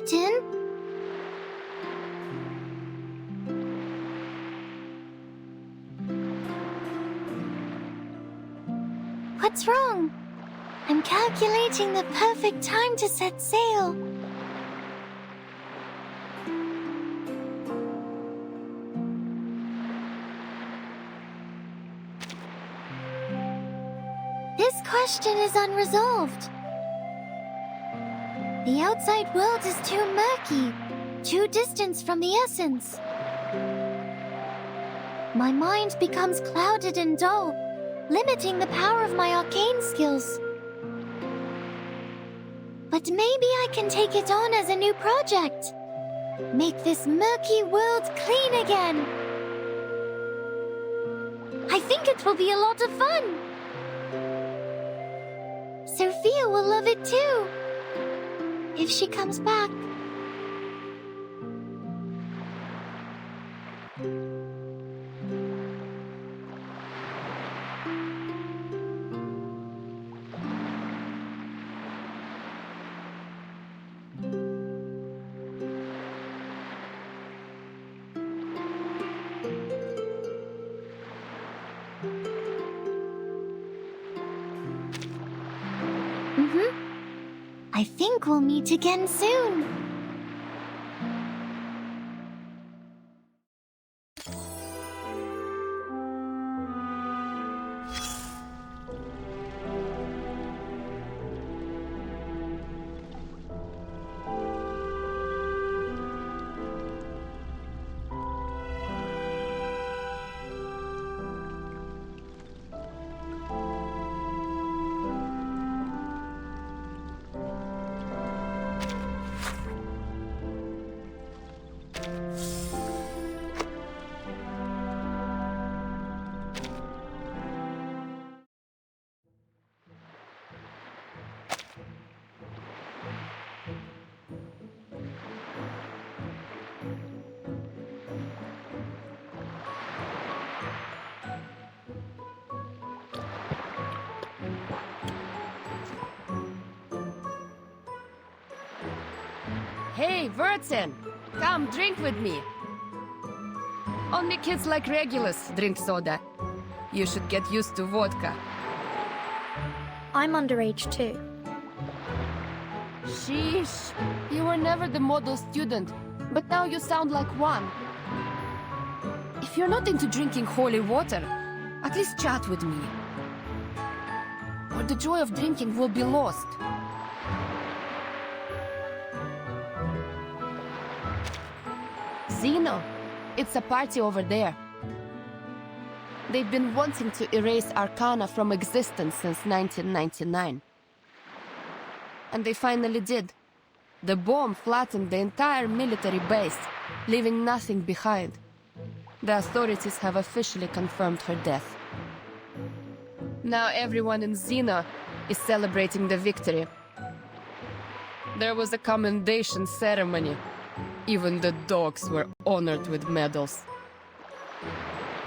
certain. What's wrong? I'm calculating the perfect time to set sail. This question is unresolved. The outside world is too murky, too distant from the essence. My mind becomes clouded and dull, limiting the power of my arcane skills. But maybe I can take it on as a new project. Make this murky world clean again. I think it will be a lot of fun. Sophia will love it too, if she comes back. I think we'll meet again soon. Hey, Vertin! Come, drink with me. Only kids like Regulus drink soda. You should get used to vodka. I'm underage too. Sheesh! You were never the model student, but now you sound like one. If you're not into drinking holy water, at least chat with me. Or the joy of drinking will be lost. Zeno, it's a party over there. They've been wanting to erase Arcana from existence since 1999. And they finally did. The bomb flattened the entire military base, leaving nothing behind. The authorities have officially confirmed her death. Now everyone in Xena is celebrating the victory. There was a commendation ceremony. Even the dogs were honored with medals.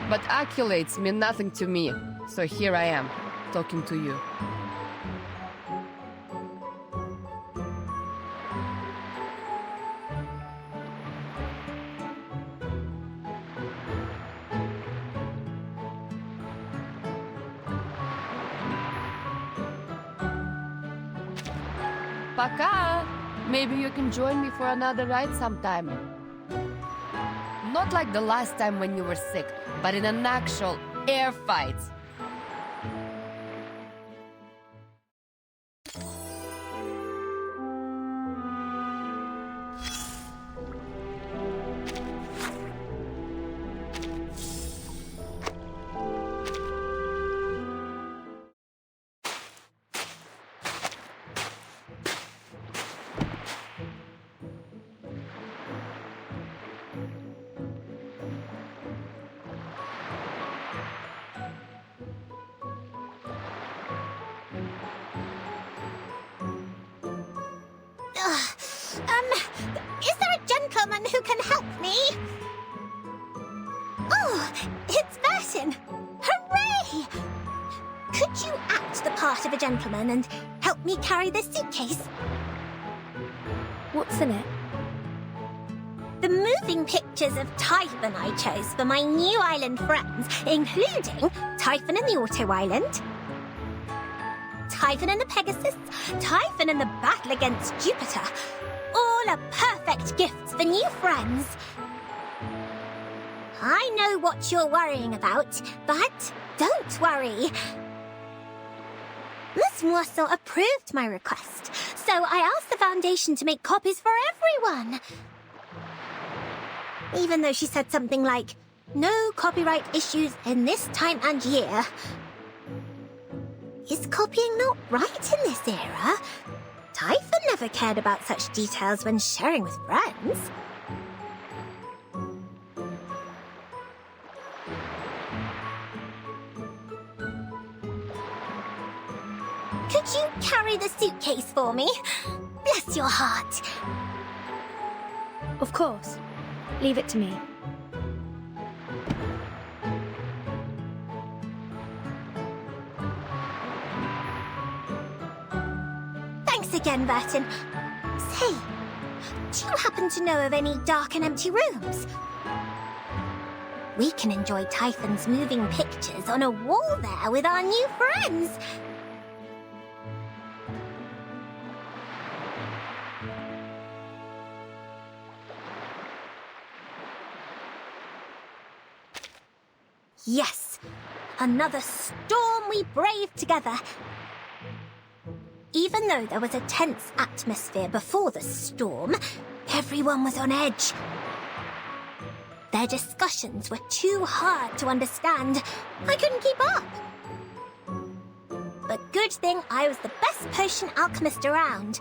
But accolades mean nothing to me, so here I am, talking to you. Пока! Maybe you can join me for another ride sometime. Not like the last time when you were sick, but in an actual air fight. Is there a gentleman who can help me? Oh, it's Vertin! Hooray! Could you act the part of a gentleman and help me carry this suitcase? What's in it? The moving pictures of Typhon I chose for my new island friends, including Typhon and the Auto Island, Typhon and the Pegasus, Typhon and the battle against Jupiter. All are perfect gifts for new friends. I know what you're worrying about, but don't worry. Miss Moisson approved my request, so I asked the Foundation to make copies for everyone. Even though she said something like, no copyright issues in this time and year. Is copying not right in this era? Typhon never cared about such details when sharing with friends. Could you carry the suitcase for me? Bless your heart. Of course. Leave it to me. Thanks again, Burton. Say, do you happen to know of any dark and empty rooms? We can enjoy Typhon's moving pictures on a wall there with our new friends. Yes, another storm we braved together. Even though there was a tense atmosphere before the storm, everyone was on edge. Their discussions were too hard to understand. I couldn't keep up. But good thing I was the best potion alchemist around.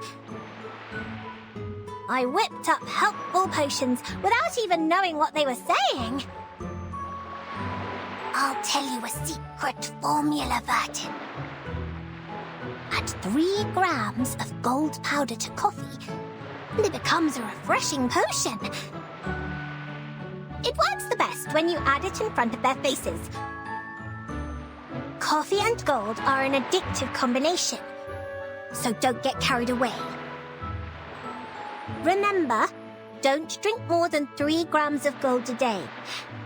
I whipped up helpful potions without even knowing what they were saying. I'll tell you a secret formula, Burton. Add 3 grams of gold powder to coffee, and it becomes a refreshing potion. It works the best when you add it in front of their faces. Coffee and gold are an addictive combination, so don't get carried away. Remember, don't drink more than 3 grams of gold a day,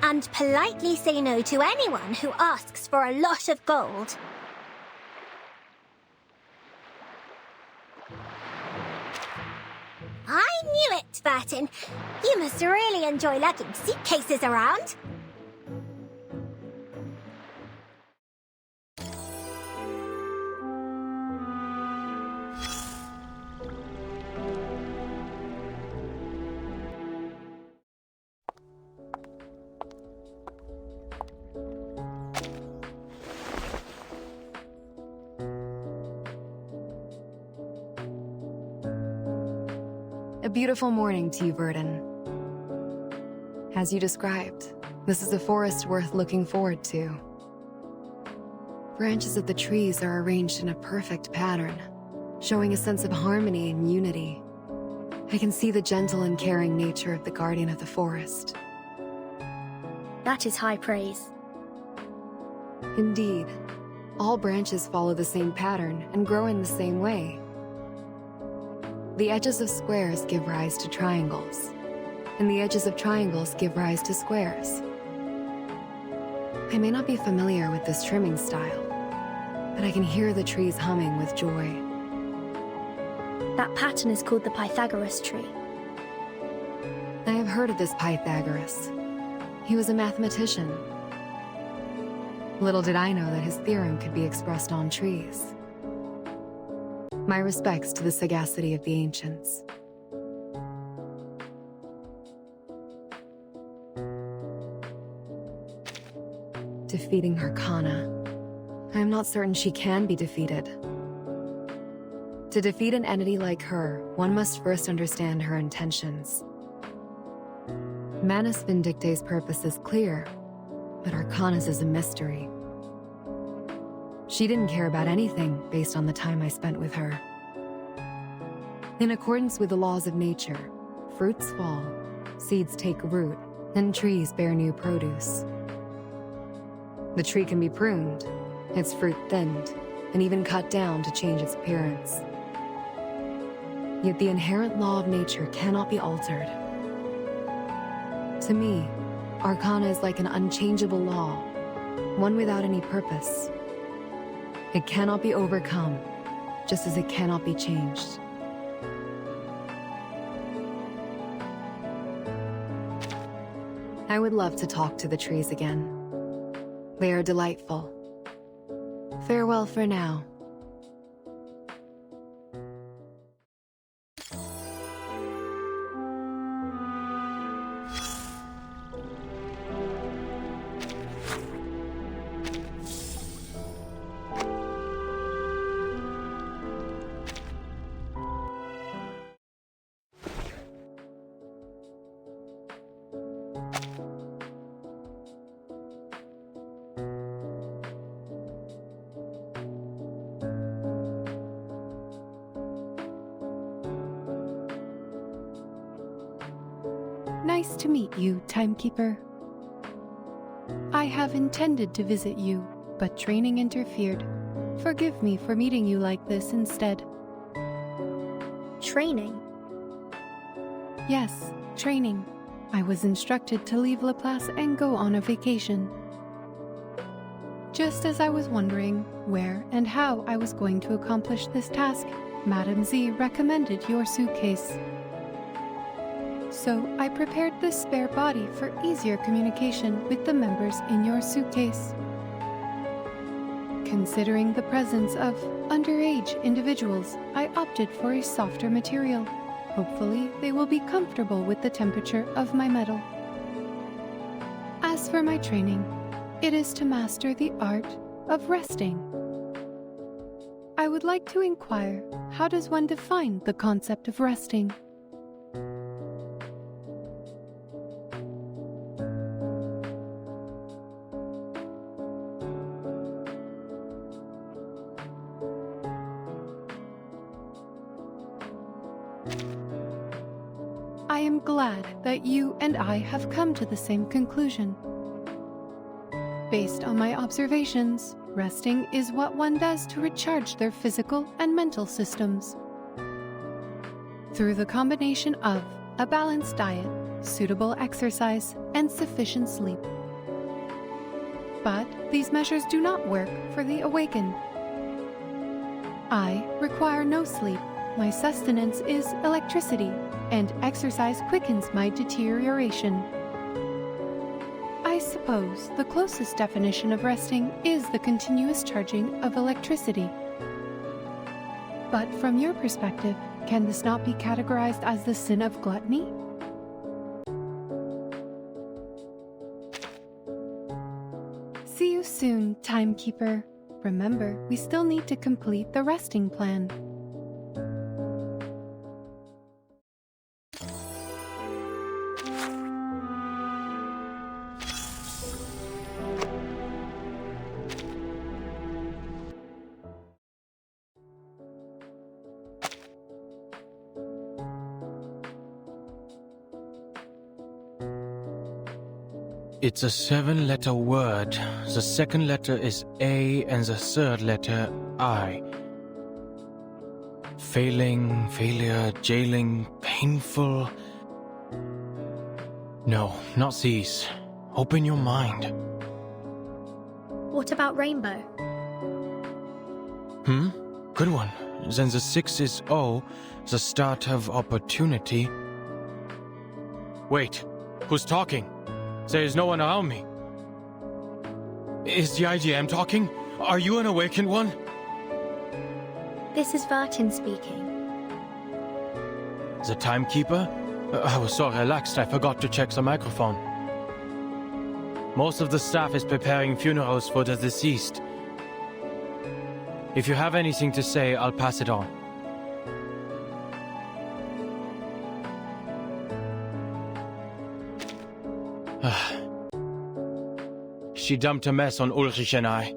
and politely say no to anyone who asks for a lot of gold. I knew it, Burton. You must really enjoy lugging suitcases around. A beautiful morning to you, Verdon. As you described, this is a forest worth looking forward to. Branches of the trees are arranged in a perfect pattern, showing a sense of harmony and unity. I can see the gentle and caring nature of the guardian of the forest. That is high praise. Indeed, all branches follow the same pattern and grow in the same way. The edges of squares give rise to triangles, and the edges of triangles give rise to squares. I may not be familiar with this trimming style, but I can hear the trees humming with joy. That pattern is called the Pythagoras tree. I have heard of this Pythagoras. He was a mathematician. Little did I know that his theorem could be expressed on trees. My respects to the sagacity of the ancients. Defeating Harkana. I am not certain she can be defeated. To defeat an entity like her, one must first understand her intentions. Manus Vindicte's purpose is clear, but Harkana's is a mystery. She didn't care about anything based on the time I spent with her. In accordance with the laws of nature, fruits fall, seeds take root, and trees bear new produce. The tree can be pruned, its fruit thinned, and even cut down to change its appearance. Yet the inherent law of nature cannot be altered. To me, Arcana is like an unchangeable law, one without any purpose. It cannot be overcome, just as it cannot be changed. I would love to talk to the trees again. They are delightful. Farewell for now. Nice to meet you, Timekeeper. I have intended to visit you, but training interfered. Forgive me for meeting you like this instead. Training? Yes, training. I was instructed to leave Laplace and go on a vacation. Just as I was wondering where and how I was going to accomplish this task, Madame Z recommended your suitcase. So I prepared this spare body for easier communication with the members in your suitcase. Considering the presence of underage individuals, I opted for a softer material. Hopefully, they will be comfortable with the temperature of my metal. As for my training, it is to master the art of resting. I would like to inquire, how does one define the concept of resting? I am glad that you and I have come to the same conclusion. Based on my observations, resting is what one does to recharge their physical and mental systems. Through the combination of a balanced diet, suitable exercise, and sufficient sleep. But these measures do not work for the awakened. I require no sleep. My sustenance is electricity, and exercise quickens my deterioration. I suppose the closest definition of resting is the continuous charging of electricity. But from your perspective, can this not be categorized as the sin of gluttony? See you soon, Timekeeper. Remember, we still need to complete the resting plan. It's a 7-letter word. The second letter is A and the third letter I. Failing, failure, jailing, painful. No, not these. Open your mind. What about rainbow? Good one. Then the 6 is O, the start of opportunity. Wait, who's talking? There is no one around me. Is the IGM talking? Are you an awakened one? This is Vartin speaking. The timekeeper? I was so relaxed I forgot to check the microphone. Most of the staff is preparing funerals for the deceased. If you have anything to say, I'll pass it on. She dumped a mess on Ulrich and I.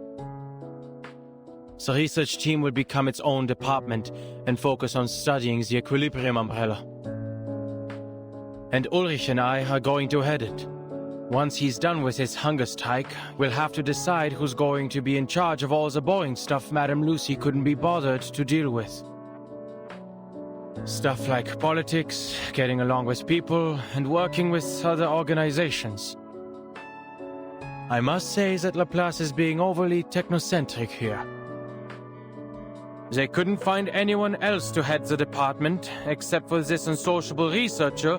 The research team will become its own department and focus on studying the Equilibrium Umbrella. And Ulrich and I are going to head it. Once he's done with his Hungerstrike, we'll have to decide who's going to be in charge of all the boring stuff Madame Lucy couldn't be bothered to deal with. Stuff like politics, getting along with people, and working with other organizations. I must say that Laplace is being overly technocentric here. They couldn't find anyone else to head the department, except for this unsociable researcher,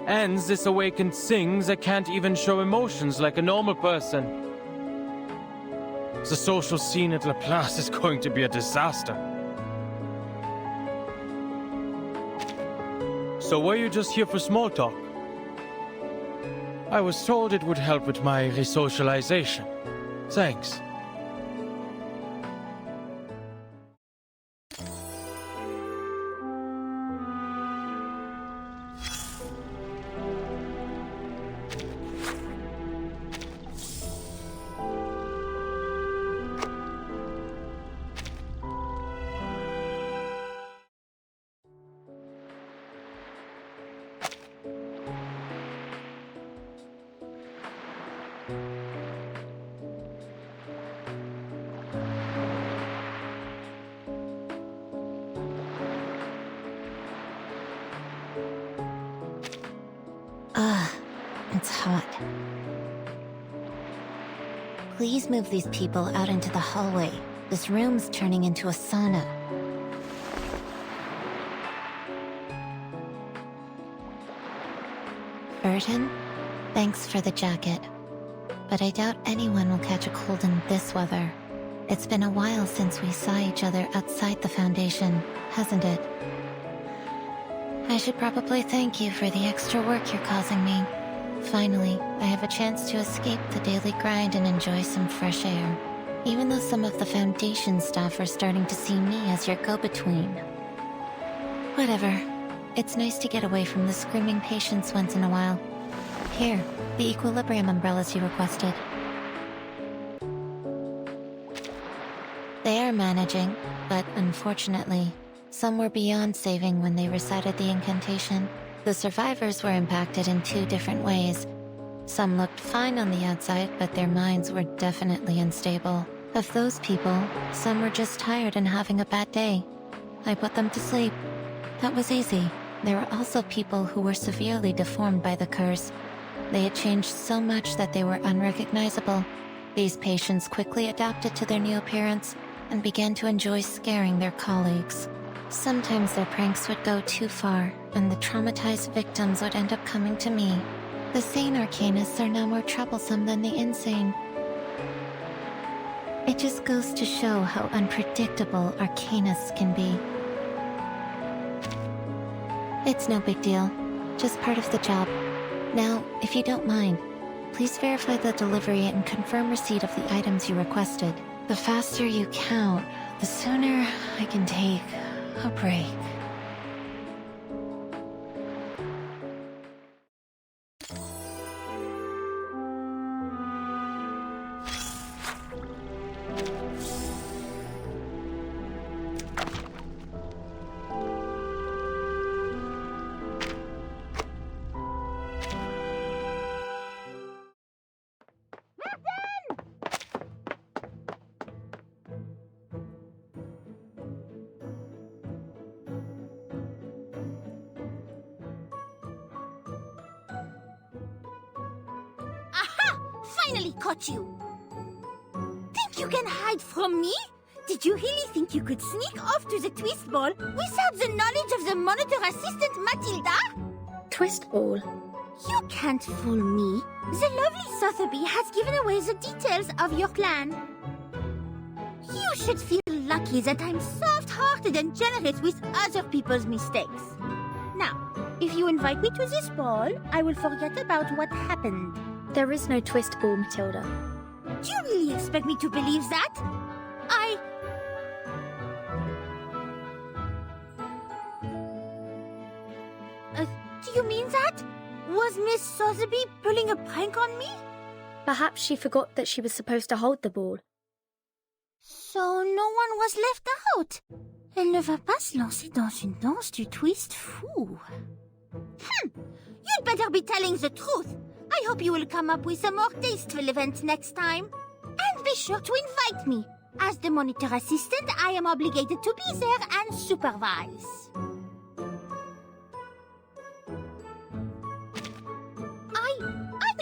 and this awakened thing that can't even show emotions like a normal person. The social scene at Laplace is going to be a disaster. So were you just here for small talk? I was told it would help with my resocialization. Thanks. It's hot. Please move these people out into the hallway. This room's turning into a sauna. Burton, thanks for the jacket. But I doubt anyone will catch a cold in this weather. It's been a while since we saw each other outside the Foundation, hasn't it? I should probably thank you for the extra work you're causing me. Finally, I have a chance to escape the daily grind and enjoy some fresh air. Even though some of the Foundation staff are starting to see me as your go-between. Whatever. It's nice to get away from the screaming patients once in a while. Here, the equilibrium umbrellas you requested. They are managing, but unfortunately, some were beyond saving when they recited the incantation. The survivors were impacted in 2 different ways. Some looked fine on the outside, but their minds were definitely unstable. Of those people, some were just tired and having a bad day. I put them to sleep. That was easy. There were also people who were severely deformed by the curse. They had changed so much that they were unrecognizable. These patients quickly adapted to their new appearance and began to enjoy scaring their colleagues. Sometimes their pranks would go too far, and the traumatized victims would end up coming to me. The sane Arcanists are now more troublesome than the insane. It just goes to show how unpredictable Arcanists can be. It's no big deal, just part of the job. Now, if you don't mind, please verify the delivery and confirm receipt of the items you requested. The faster you count, the sooner I can take a break. Finally caught you! Think you can hide from me? Did you really think you could sneak off to the Twist Ball without the knowledge of the monitor assistant Matilda? Twist Ball? You can't fool me. The lovely Sotheby has given away the details of your plan. You should feel lucky that I'm soft-hearted and generous with other people's mistakes. Now, if you invite me to this ball, I will forget about what happened. There is no Twist Ball, Matilda. Do you really expect me to believe that? Do you mean that? Was Miss Sotheby pulling a prank on me? Perhaps she forgot that she was supposed to hold the ball. So no one was left out. Elle ne va pas se lancer dans une danse du twist fou. You'd better be telling the truth. I hope you will come up with a more tasteful event next time. And be sure to invite me. As the monitor assistant, I am obligated to be there and supervise.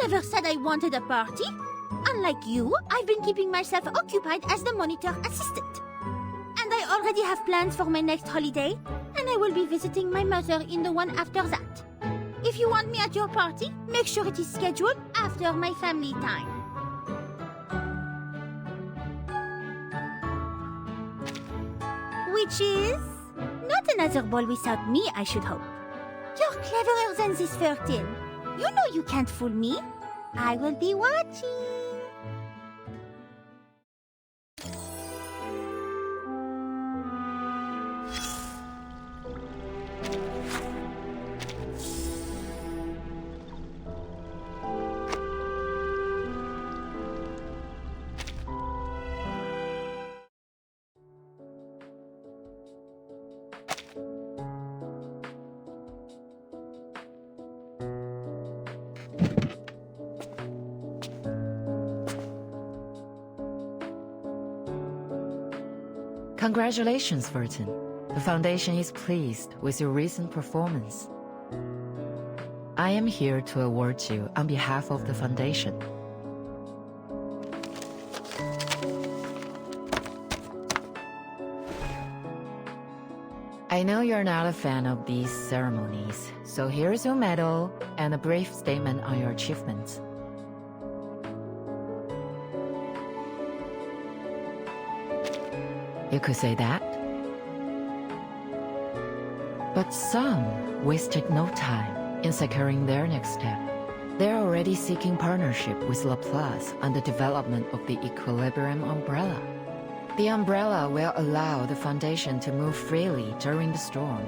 never said I wanted a party. Unlike you, I've been keeping myself occupied as the monitor assistant. And I already have plans for my next holiday, and I will be visiting my mother in the one after that. If you want me at your party, make sure it is scheduled after my family time. Which is not another ball without me, I should hope. You're cleverer than this, Vertin. You know you can't fool me. I will be watching. Congratulations, Vertin. The Foundation is pleased with your recent performance. I am here to award you on behalf of the Foundation. I know you're not a fan of these ceremonies, so here's your medal and a brief statement on your achievements. You could say that. But some wasted no time in securing their next step. They're already seeking partnership with Laplace on the development of the Equilibrium Umbrella. The umbrella will allow the Foundation to move freely during the storm.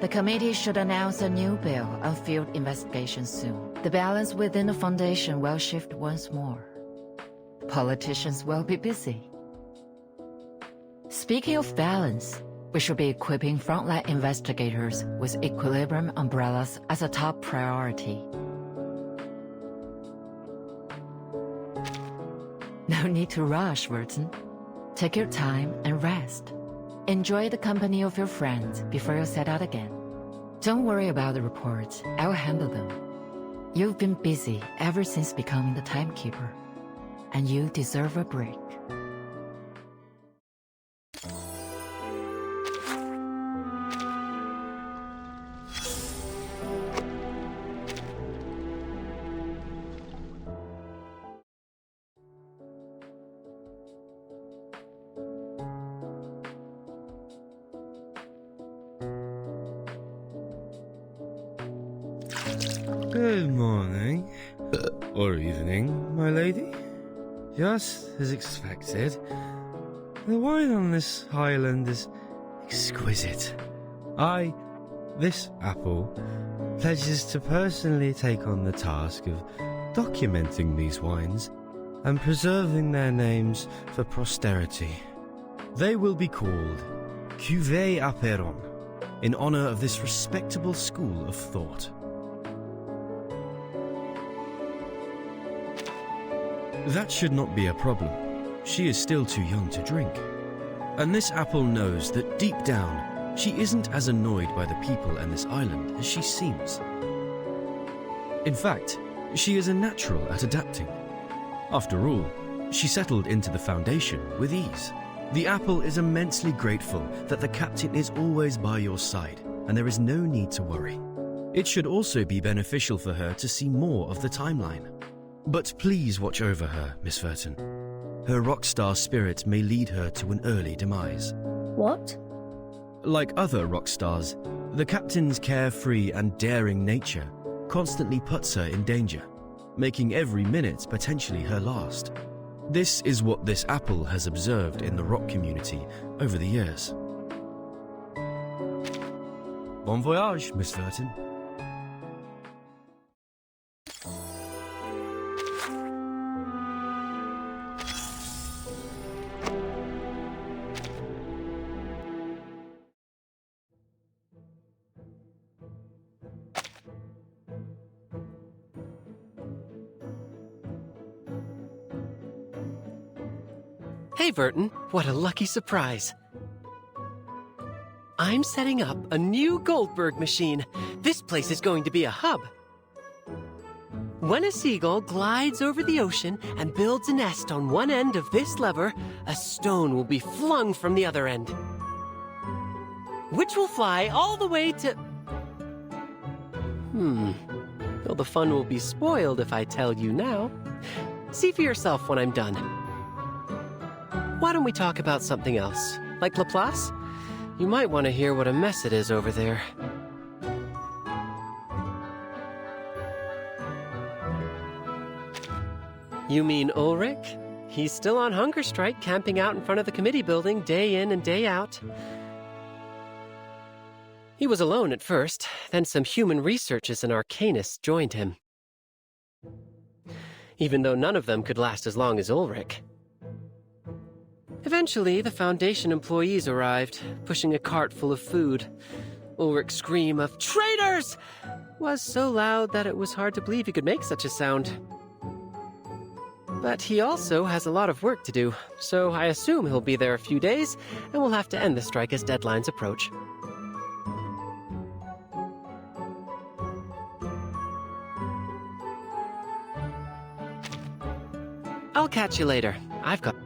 The committee should announce a new bill on field investigation soon. The balance within the Foundation will shift once more. Politicians will be busy. Speaking of balance, we should be equipping frontline investigators with Equilibrium umbrellas as a top priority. No need to rush, Vertin. Take your time and rest. Enjoy the company of your friends before you set out again. Don't worry about the reports. I will handle them. You've been busy ever since becoming the timekeeper, and you deserve a break. Good morning. Or evening, my lady. Just as expected. The wine on this island is exquisite. This apple, pledges to personally take on the task of documenting these wines and preserving their names for posterity. They will be called Cuvée Aperon, in honor of this respectable school of thought. That should not be a problem. She is still too young to drink. And this apple knows that deep down, she isn't as annoyed by the people and this island as she seems. In fact, she is a natural at adapting. After all, she settled into the Foundation with ease. The apple is immensely grateful that the captain is always by your side, and there is no need to worry. It should also be beneficial for her to see more of the timeline. But please watch over her, Miss Vertin. Her rock star spirit may lead her to an early demise. What? Like other rock stars, the captain's carefree and daring nature constantly puts her in danger, making every minute potentially her last. This is what this apple has observed in the rock community over the years. Bon voyage, Miss Vertin. Hey, Vertin, what a lucky surprise. I'm setting up a new Goldberg machine. This place is going to be a hub. When a seagull glides over the ocean and builds a nest on one end of this lever, a stone will be flung from the other end, which will fly all the way to... Well, the fun will be spoiled if I tell you now. See for yourself when I'm done. Why don't we talk about something else? Like Laplace? You might want to hear what a mess it is over there. You mean Ulrich? He's still on hunger strike, camping out in front of the committee building day in and day out. He was alone at first, then some human researchers and arcanists joined him. Even though none of them could last as long as Ulrich. Eventually, the Foundation employees arrived, pushing a cart full of food. Ulrich's scream of "Traitors!" was so loud that it was hard to believe he could make such a sound. But he also has a lot of work to do, so I assume he'll be there a few days, and we'll have to end the strike as deadlines approach. I'll catch you later. I've got...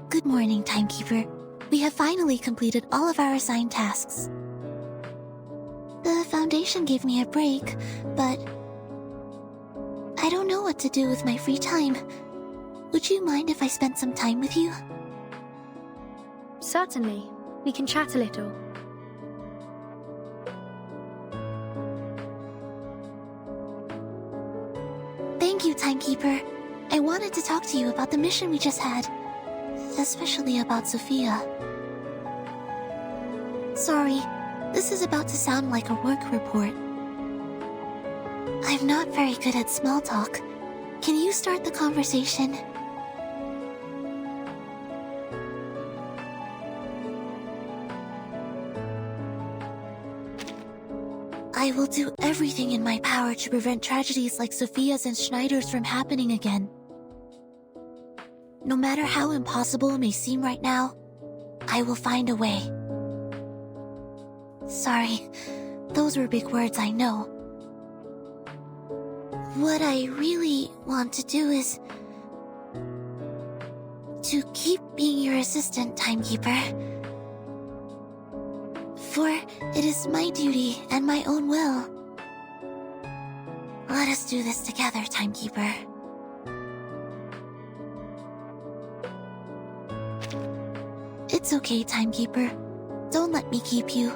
Good morning, Timekeeper. We have finally completed all of our assigned tasks. The Foundation gave me a break, but I don't know what to do with my free time. Would you mind if I spent some time with you? Certainly. We can chat a little. Thank you, Timekeeper. I wanted to talk to you about the mission we just had. Especially about Sophia. Sorry, this is about to sound like a work report. I'm not very good at small talk. Can you start the conversation? I will do everything in my power to prevent tragedies like Sophia's and Schneider's from happening again. No matter how impossible it may seem right now, I will find a way. Sorry, those were big words, I know. What I really want to do is to keep being your assistant, Timekeeper. For it is my duty and my own will. Let us do this together, Timekeeper. It's okay, Timekeeper. Don't let me keep you.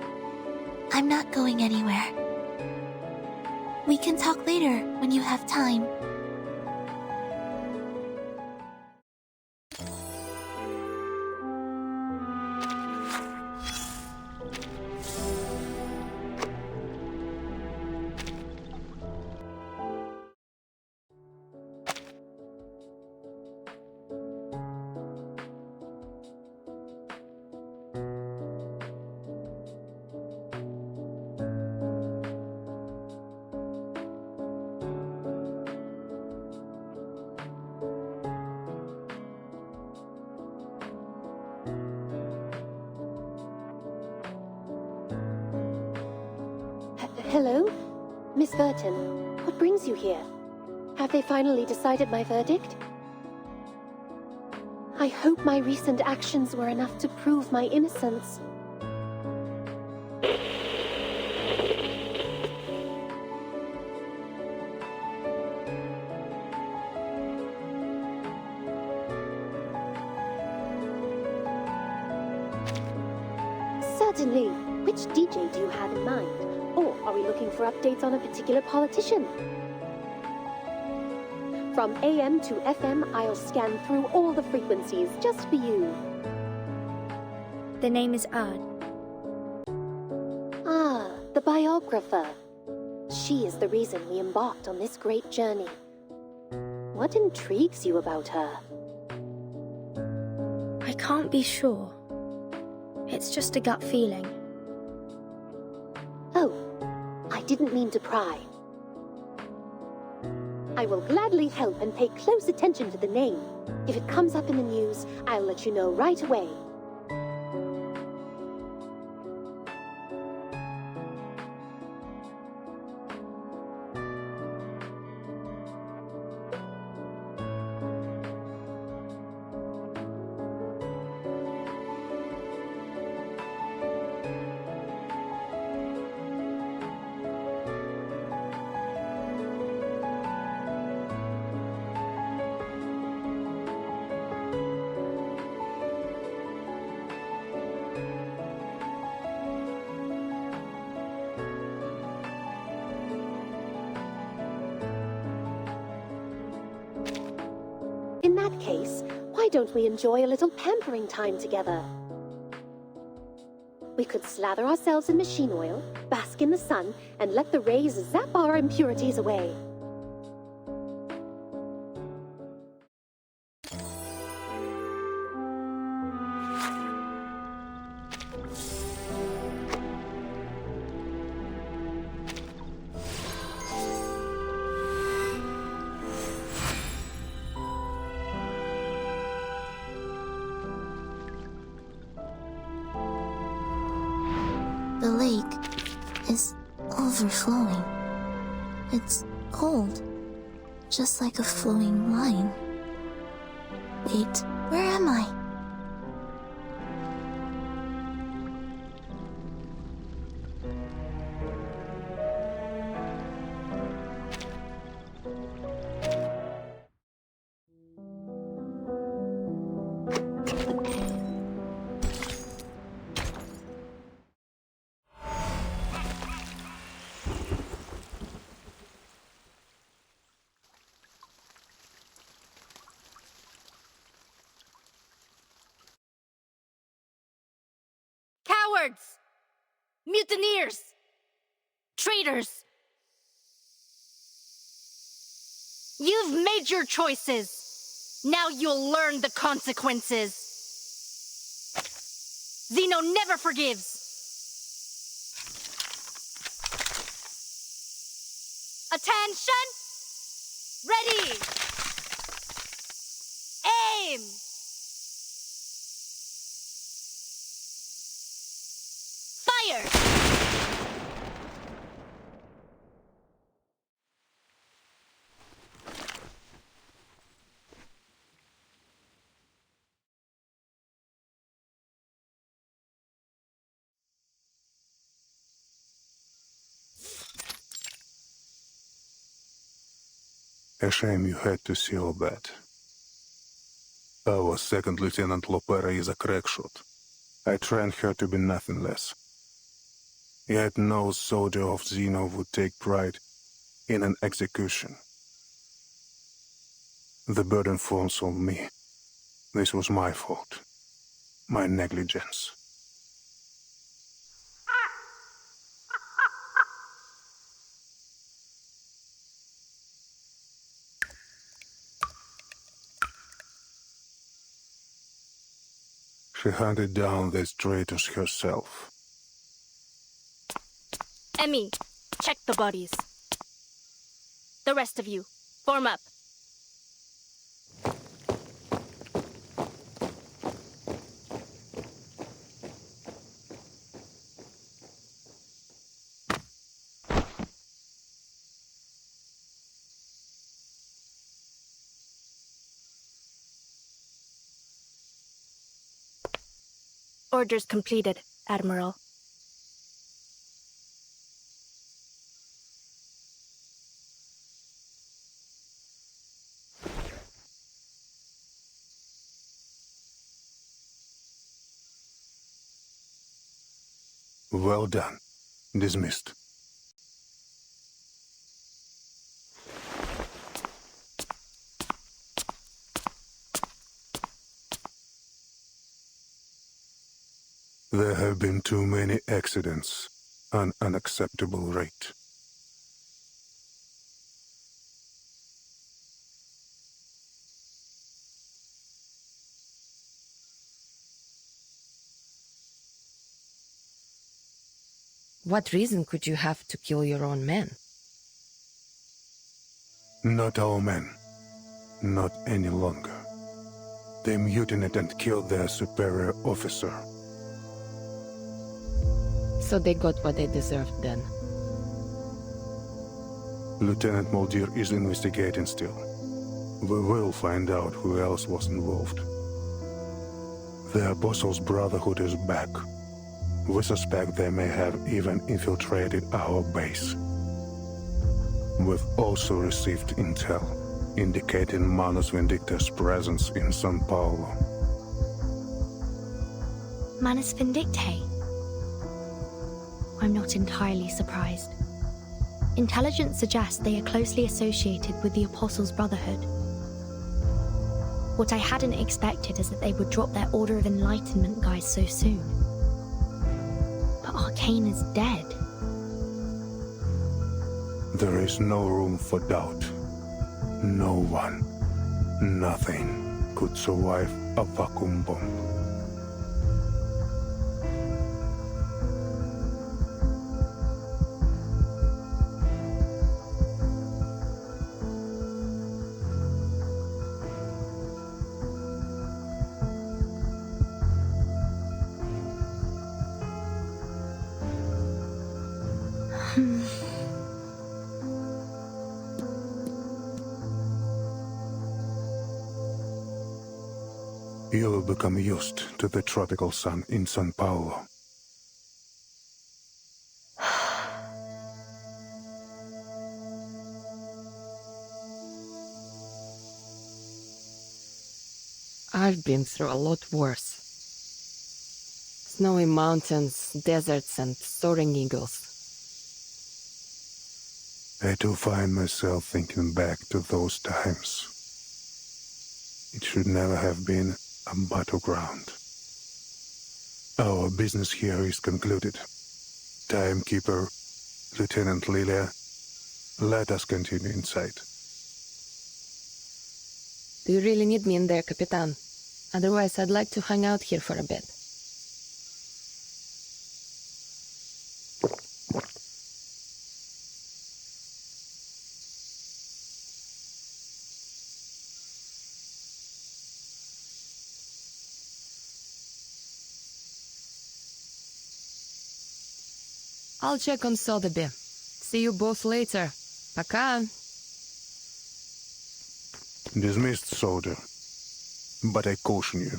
I'm not going anywhere. We can talk later when you have time. Hello? Miss Burton, what brings you here? Have they finally decided my verdict? I hope my recent actions were enough to prove my innocence. Certainly. Which DJ do you have in mind? Or are we looking for updates on a particular politician? From AM to FM, I'll scan through all the frequencies just for you. The name is Ard. Ah, the biographer. She is the reason we embarked on this great journey. What intrigues you about her? I can't be sure. It's just a gut feeling. Oh, I didn't mean to pry. I will gladly help and pay close attention to the name. If it comes up in the news, I'll let you know right away. In that case, why don't we enjoy a little pampering time together? We could slather ourselves in machine oil, bask in the sun, and let the rays zap our impurities away. The lake is overflowing. It's cold, just like a flowing wine. Wait, where am I? Cowards! Mutineers! Traitors! You've made your choices. Now you'll learn the consequences. Zeno never forgives. Attention! Ready! Aim! Fire! A shame you had to see all that. Our second Lieutenant Lopera is a crackshot. I trained her to be nothing less. Yet no soldier of Zeno would take pride in an execution. The burden falls on me. This was my fault. My negligence. She hunted down these traitors herself. Emmy, check the bodies. The rest of you, form up. Orders completed, Admiral. Well done. Dismissed. There have been too many accidents, an unacceptable rate. What reason could you have to kill your own men? Not our men. Not any longer. They mutinied and killed their superior officer. So they got what they deserved then. Lieutenant Muldir is investigating still. We will find out who else was involved. The Apostles' Brotherhood is back. We suspect they may have even infiltrated our base. We've also received intel indicating Manus Vindicta's presence in San Paulo. Manus Vindictae? I'm not entirely surprised. Intelligence suggests they are closely associated with the Apostles' Brotherhood. What I hadn't expected is that they would drop their Order of Enlightenment guys so soon. But Arcane is dead. There is no room for doubt. No one, nothing could survive a vacuum bomb. You will become used to the tropical sun in San Paulo. I've been through a lot worse. Snowy mountains, deserts, and soaring eagles. I do find myself thinking back to those times. It should never have been a battleground. Our business here is concluded. Timekeeper, Lieutenant Lilia, let us continue inside. Do you really need me in there, Capitan? Otherwise, I'd like to hang out here for a bit. I'll check on Sotheby. See you both later. Пока. Dismissed, soldier. But I caution you.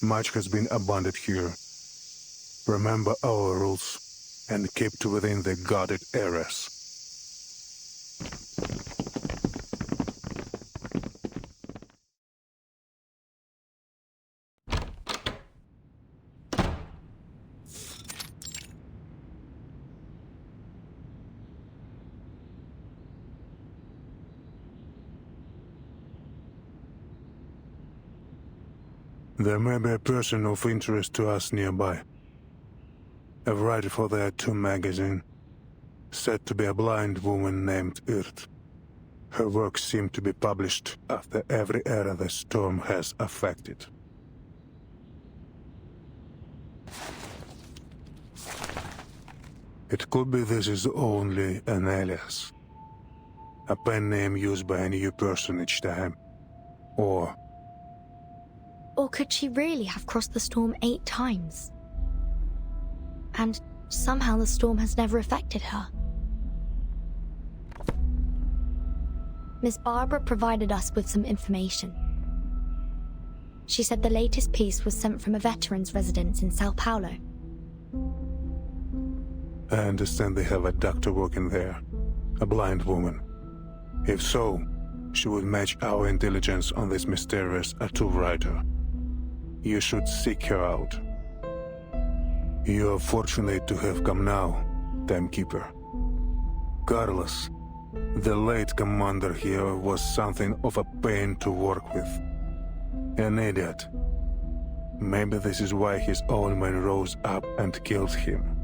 Much has been abandoned here. Remember our rules and keep to within the guarded areas. There may be a person of interest to us nearby. A writer for their Tomb magazine, said to be a blind woman named Irt. Her works seem to be published after every era the storm has affected. It could be this is only an alias. A pen name used by a new person each time. Or could she really have crossed the storm 8 times? And somehow the storm has never affected her. Miss Barbara provided us with some information. She said the latest piece was sent from a veteran's residence in Sao Paulo. I understand they have a doctor working there, a blind woman. If so, she would match our intelligence on this mysterious Atu writer. You should seek her out. You are fortunate to have come now, Timekeeper. Carlos, the late commander here, was something of a pain to work with. An idiot. Maybe this is why his own men rose up and killed him.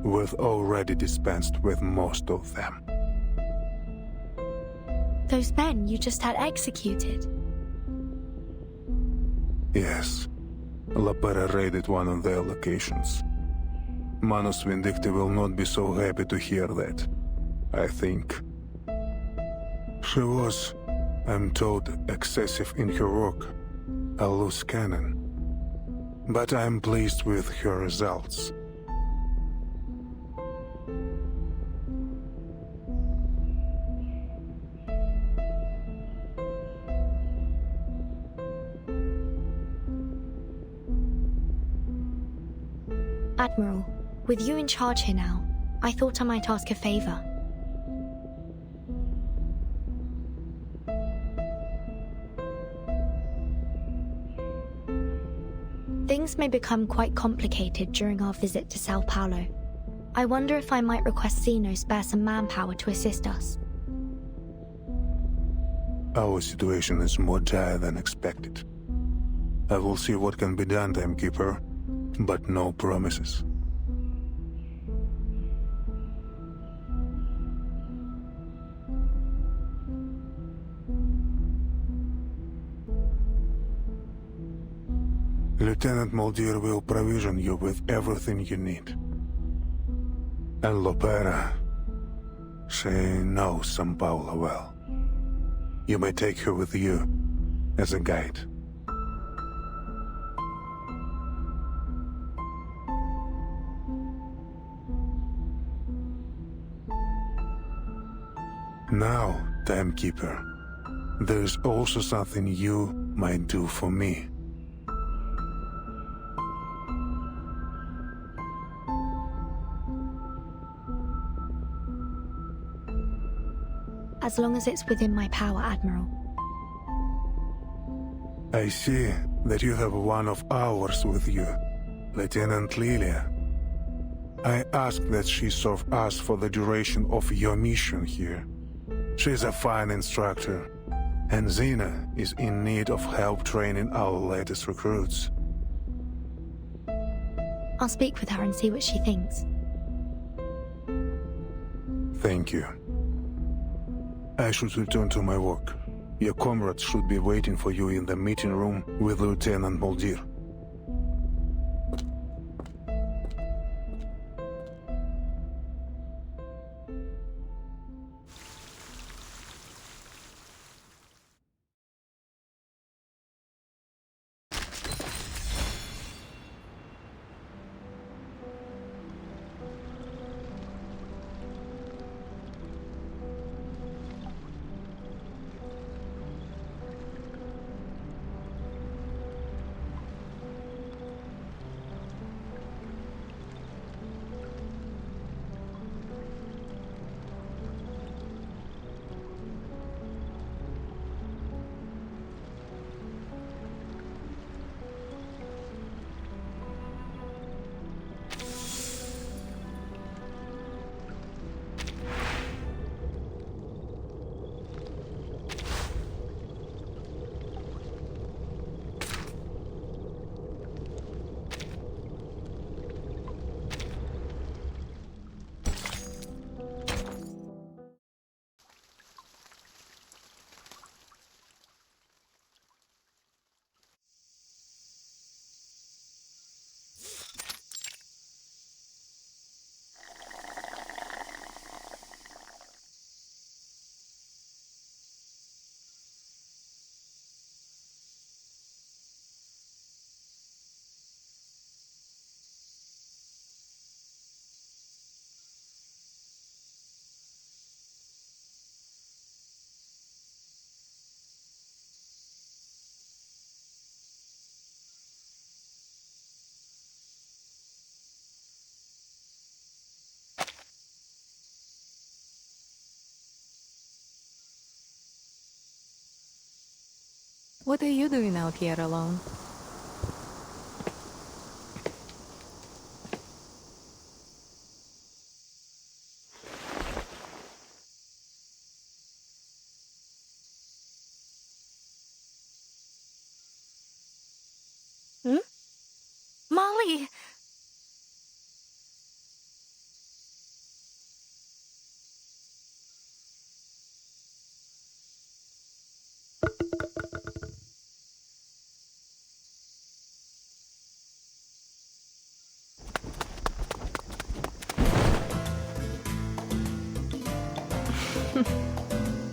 We've already dispensed with most of them. Those men you just had executed? Yes. Lapera raided one of their locations. Manus Vindicti will not be so happy to hear that, I think. She was, I'm told, excessive in her work, a loose cannon. But I'm pleased with her results. Admiral, with you in charge here now, I thought I might ask a favor. Things may become quite complicated during our visit to Sao Paulo. I wonder if I might request Zeno spare some manpower to assist us. Our situation is more dire than expected. I will see what can be done, Timekeeper, but no promises. Lieutenant Muldir will provision you with everything you need. And Lopera, she knows São Paulo well. You may take her with you as a guide. Now, Timekeeper, there is also something you might do for me. As long as it's within my power, Admiral. I see that you have one of ours with you, Lieutenant Lilia. I ask that she serve us for the duration of your mission here. She's a fine instructor, and Xena is in need of help training our latest recruits. I'll speak with her and see what she thinks. Thank you. I should return to my work. Your comrades should be waiting for you in the meeting room with Lieutenant Muldir. What are you doing out here alone? Molly!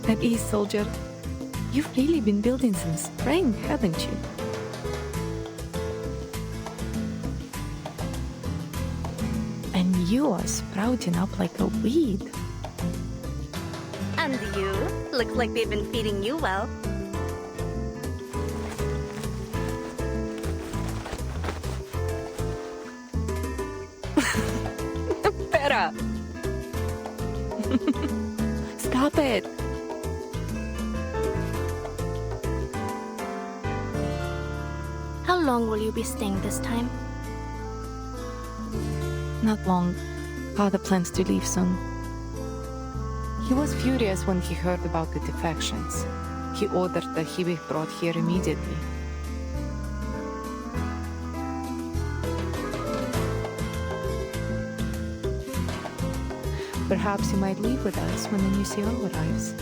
At ease, soldier. You've really been building some strength, haven't you? And you are sprouting up like a weed. And you? Looks like they've been feeding you well. Better! Stop it! How long will you be staying this time? Not long. Father plans to leave soon. He was furious when he heard about the defections. He ordered that he be brought here immediately. Perhaps you might leave with us when the new CO arrives.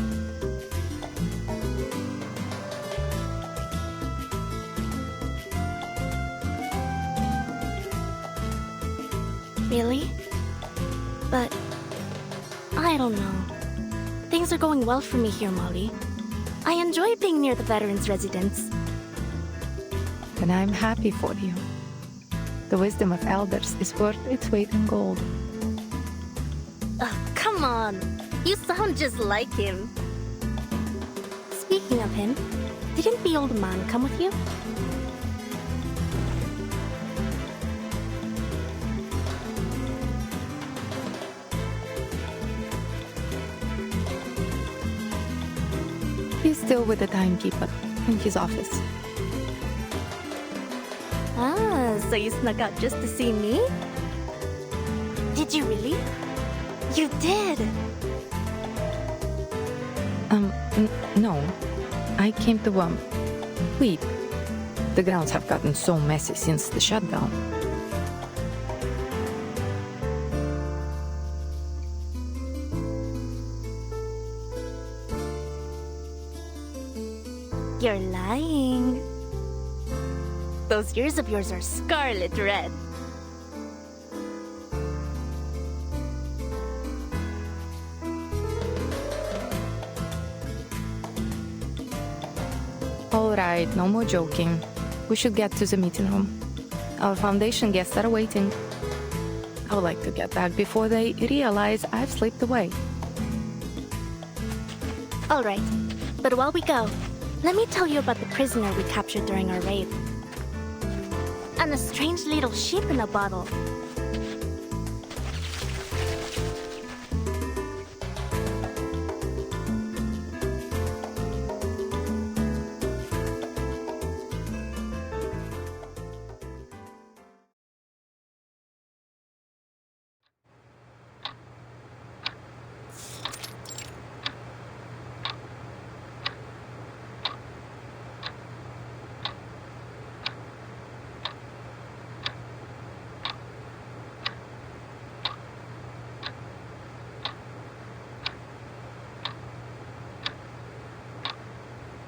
Really? But I don't know. Things are going well for me here, Molly. I enjoy being near the veterans' residence. And I'm happy for you. The wisdom of elders is worth its weight in gold. Oh, come on. You sound just like him. Speaking of him, didn't the old man come with you? He's still with the timekeeper in his office. Ah, so you snuck out just to see me? Did you really? You did! No. I came to, wait. The grounds have gotten so messy since the shutdown. You're lying. Those ears of yours are scarlet red. All right, no more joking. We should get to the meeting room. Our Foundation guests are waiting. I would like to get back before they realize I've slipped away. All right, but while we go, let me tell you about the prisoner we captured during our raid. And the strange little ship in a bottle.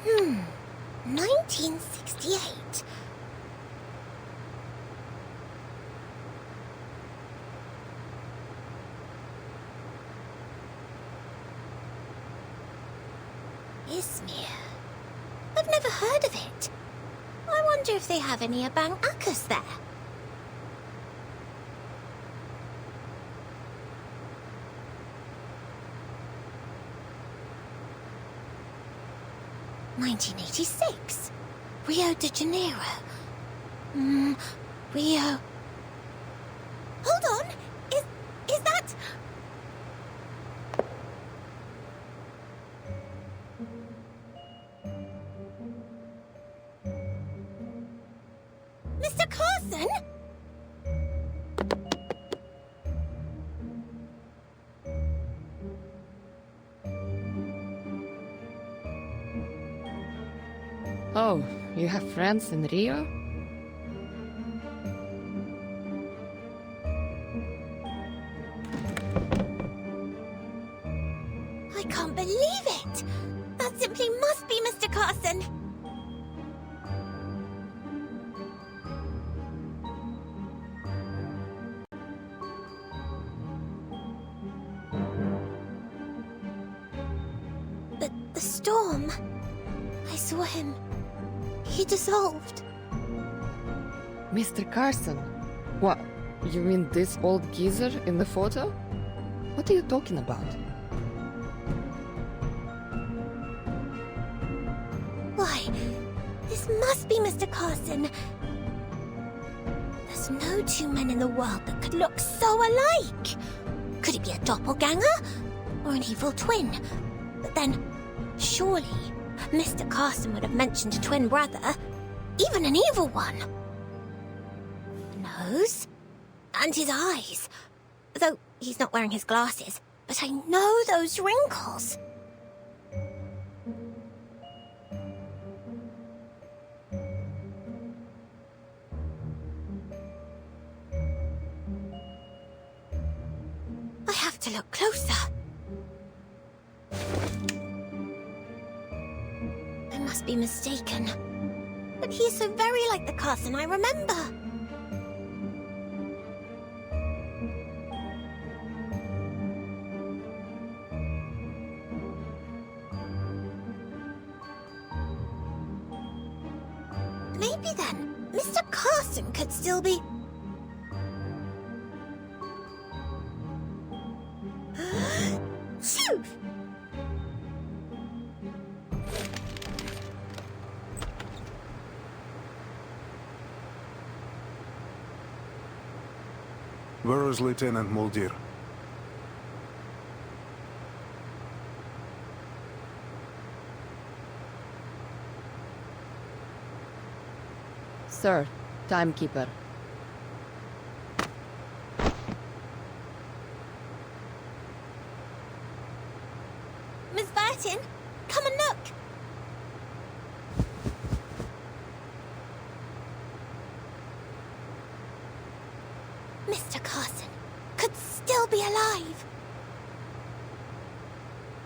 Hmm. 1968. Izmir. I've never heard of it. I wonder if they have any Abang Akkas there. (1986) Rio de Janeiro. Rio. Hold on. Is that? Mr. Carson? Oh, you have friends in Rio? I can't believe it! That simply must be Mr. Carson! storm. I saw him. He dissolved. Mr. Carson? What? You mean this old geezer in the photo? What are you talking about? Why, this must be Mr. Carson. There's no two men in the world that could look so alike. Could it be a doppelganger? Or an evil twin? But then, surely, Mr. Carson would have mentioned a twin brother. Even an evil one. Nose? And his eyes. Though he's not wearing his glasses. But I know those wrinkles. I have to look closer. I must be mistaken. But he's so very like the Carson I remember. Maybe then, Mr. Carson could still be... Phew! Where is Lieutenant Muldir? Sir, timekeeper. Miss Burton, come and look. Mr. Carson could still be alive.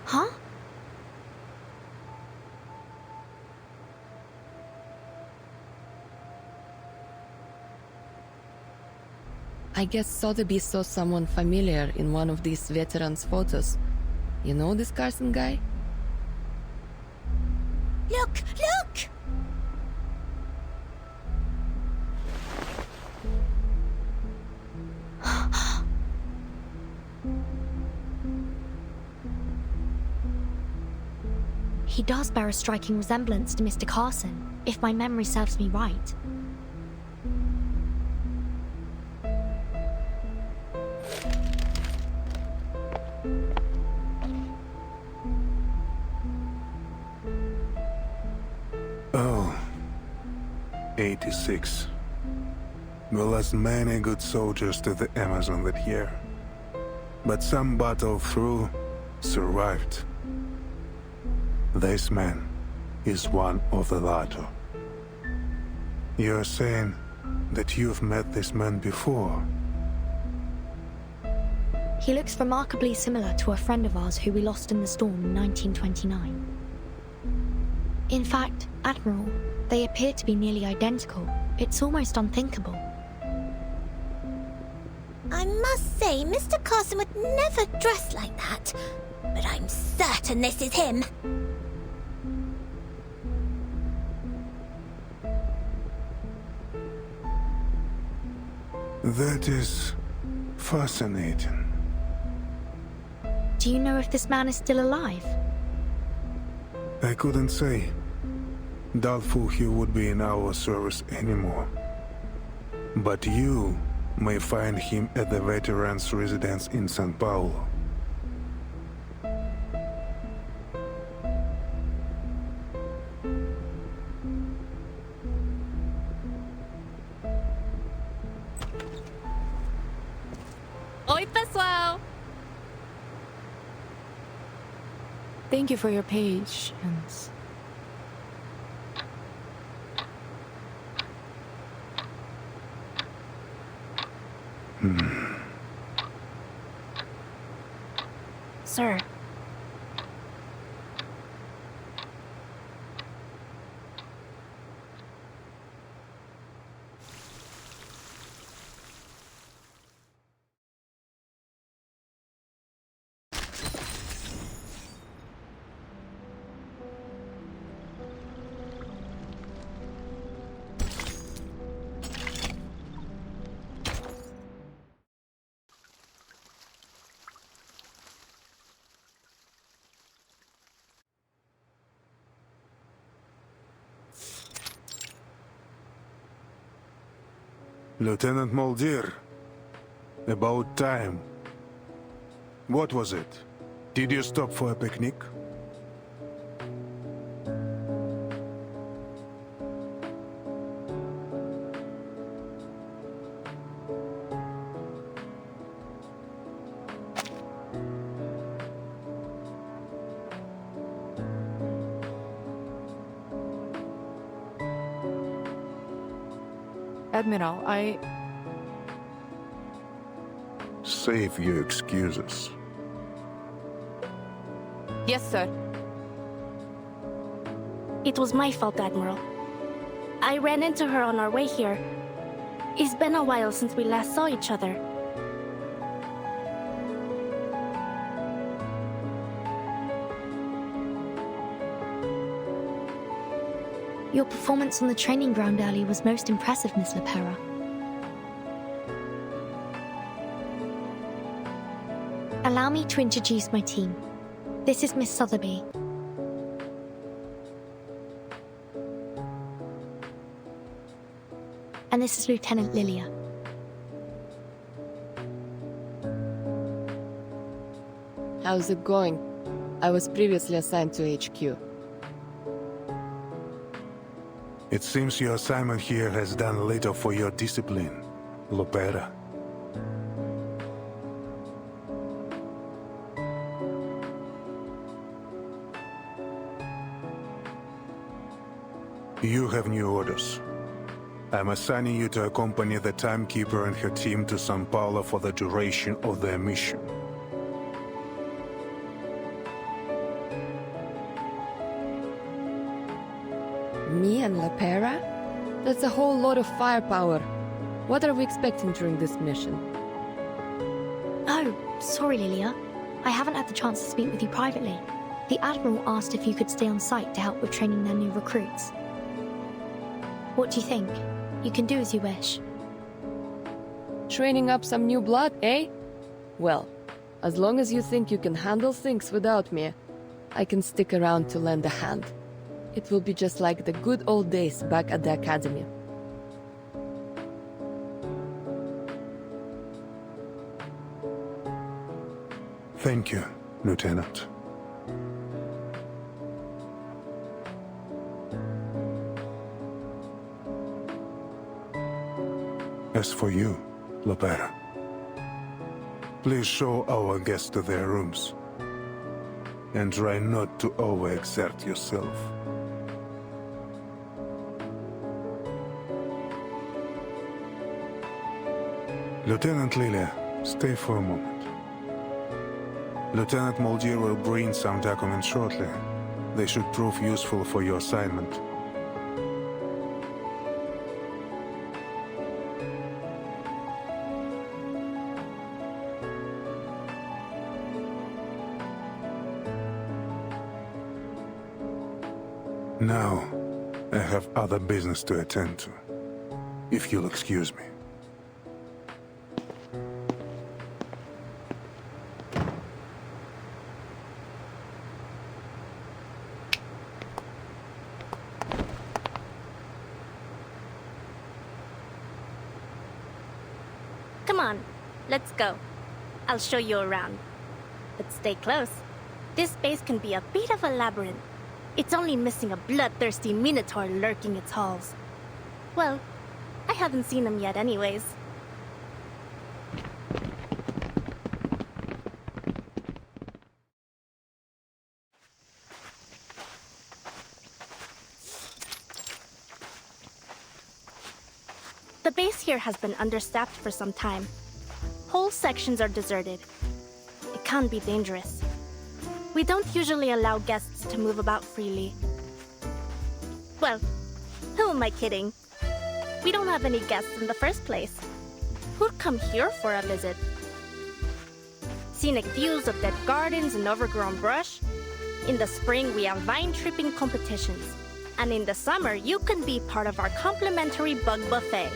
Huh? I guess Sotheby saw someone familiar in one of these veterans' photos. You know this Carson guy? Look, look! He does bear a striking resemblance to Mr. Carson, if my memory serves me right. Oh, 86. We lost many good soldiers to the Amazon that year. But some battled through, survived. This man is one of the latter. You're saying that you've met this man before? He looks remarkably similar to a friend of ours who we lost in the storm in 1929. In fact, Admiral, they appear to be nearly identical. It's almost unthinkable. I must say, Mr. Carson would never dress like that. But I'm certain this is him. That is fascinating. Do you know if this man is still alive? I couldn't say. Doubtful he would be in our service anymore. But you may find him at the veterans' residence in São Paulo. Oi, pessoal! Thank you for your patience. Sir. Lieutenant Muldir. About time. What was it? Did you stop for a picnic? Admiral, Save your excuses. Yes, sir. It was my fault, Admiral. I ran into her on our way here. It's been a while since we last saw each other. Your performance on the training ground earlier was most impressive, Miss Lepera. Allow me to introduce my team. This is Miss Sotheby. And this is Lieutenant Lilia. How's it going? I was previously assigned to HQ. It seems your assignment here has done little for your discipline, Lopera. You have new orders. I'm assigning you to accompany the Timekeeper and her team to São Paulo for the duration of their mission. Me and Lepera? That's a whole lot of firepower. What are we expecting during this mission? Oh, sorry, Lilia. I haven't had the chance to speak with you privately. The Admiral asked if you could stay on site to help with training their new recruits. What do you think? You can do as you wish. Training up some new blood, eh? Well, as long as you think you can handle things without me, I can stick around to lend a hand. It will be just like the good old days back at the Academy. Thank you, Lieutenant. As for you, Lopera, please show our guests to their rooms. And try not to overexert yourself. Lieutenant Lilia, stay for a moment. Lieutenant Muldir will bring some documents shortly. They should prove useful for your assignment. Now, I have other business to attend to. If you'll excuse me. Come on, let's go. I'll show you around. But stay close. This base can be a bit of a labyrinth. It's only missing a bloodthirsty minotaur lurking its halls. Well, I haven't seen him yet anyways. The base here has been understaffed for some time. Whole sections are deserted. It can be dangerous. We don't usually allow guests to move about freely. Well, who am I kidding? We don't have any guests in the first place. Who'd come here for a visit? Scenic views of dead gardens and overgrown brush. In the spring, we have vine-tripping competitions. And in the summer, you can be part of our complimentary bug buffet.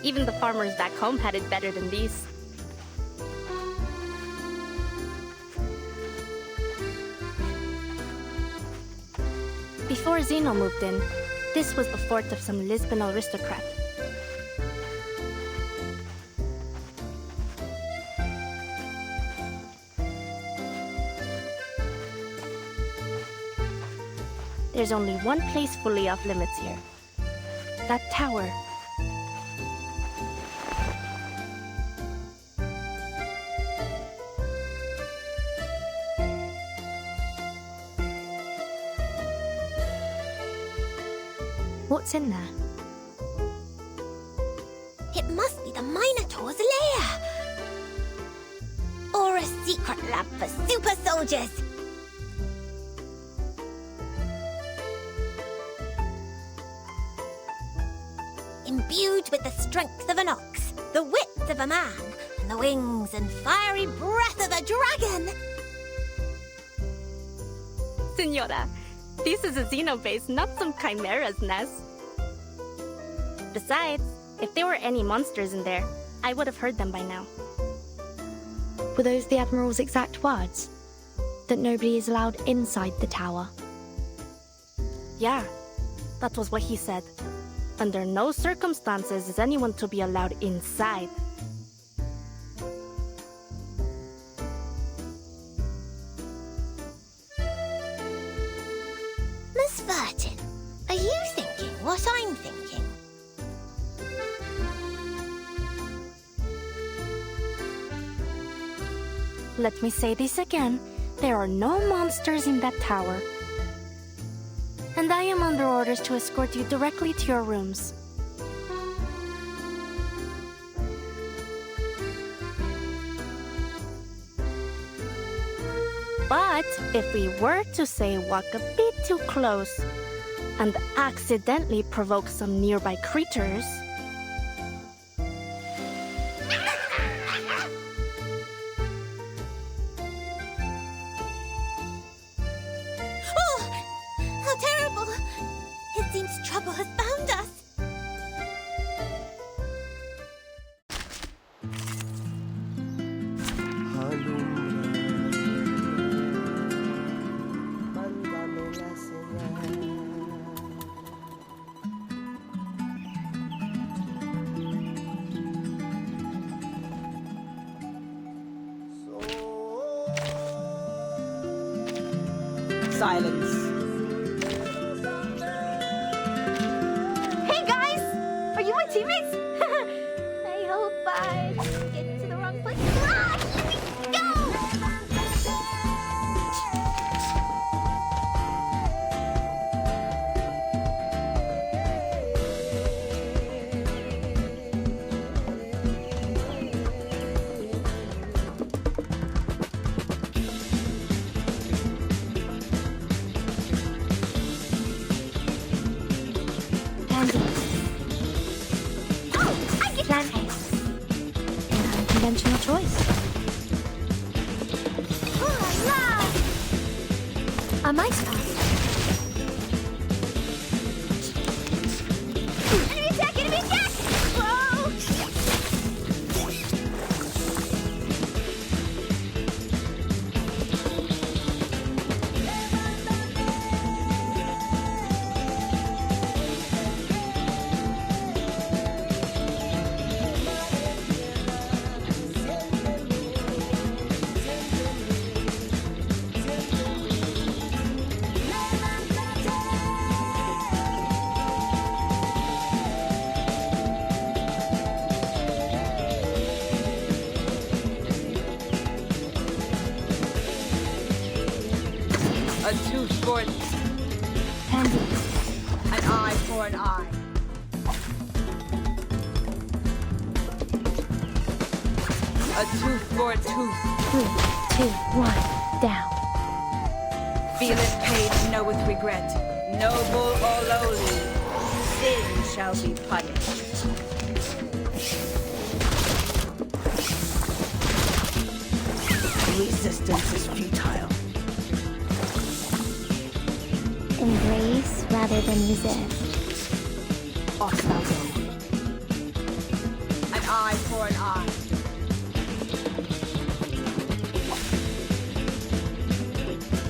Even the farmers back home had it better than these. Before Zeno moved in, this was the fort of some Lisbon aristocrat. There's only one place fully off limits here. That tower. What's in there? It must be the Minotaur's lair! Or a secret lab for super soldiers! Imbued with the strength of an ox, the wits of a man, and the wings and fiery breath of a dragon! Senora, this is a xenobase, not some chimera's nest. Besides, if there were any monsters in there, I would have heard them by now. Were those the Admiral's exact words? That nobody is allowed inside the tower? Yeah, that was what he said. Under no circumstances is anyone to be allowed inside. Miss Virgin, are you thinking what I'm thinking? Let me say this again. There are no monsters in that tower. And I am under orders to escort you directly to your rooms. But if we were to say walk a bit too close and accidentally provoke some nearby creatures, How terrible! It seems trouble has found us. Silence. Hey guys! Are you my teammates? I hope I didn't get to the wrong place. Ah! Let me go! Unconventional choice. A mice pass. Enemy attack! Enemy attack! Whoa! A tooth for an eye for an eye. A tooth for a tooth. 3, 2, 1, down. Feeleth pain, knoweth regret. Noble or lowly, sin shall be punished. Resistance is futile. Embrace rather than resist. Off thou go. An eye for an eye.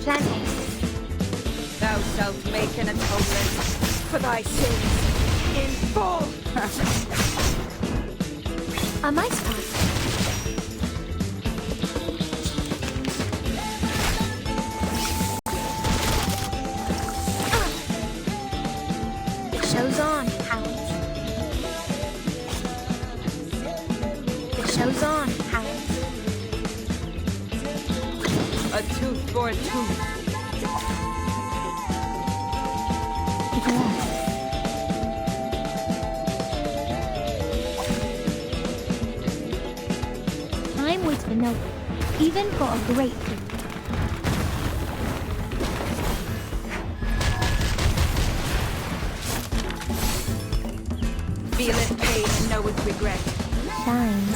Planting. Thou shalt make an atonement for thy sins in full. A mice pass. A tooth for a tooth. Time waits for no one, even for a great king. Feel its pain and know its regret. Shine.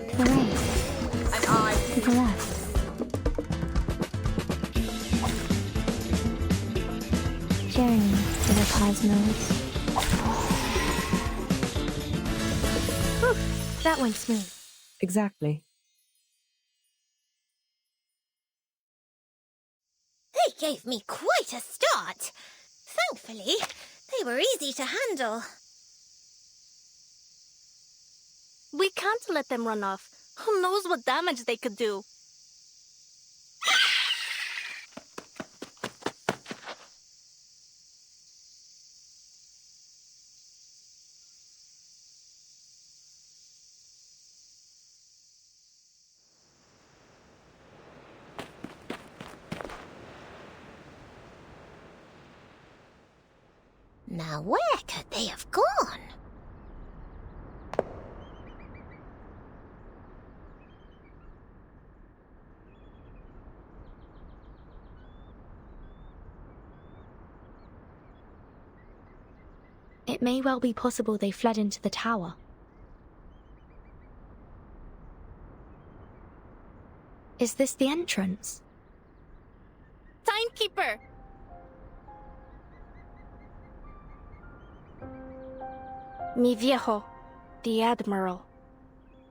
To the right. An eye. To the left. Journey to the cosmos. Whew, that went smooth. Exactly. They gave me quite a start. Thankfully, they were easy to handle. We can't let them run off. Who knows what damage they could do? Now where could they have gone? It may well be possible they fled into the tower. Is this the entrance? Timekeeper! Mi viejo, the Admiral.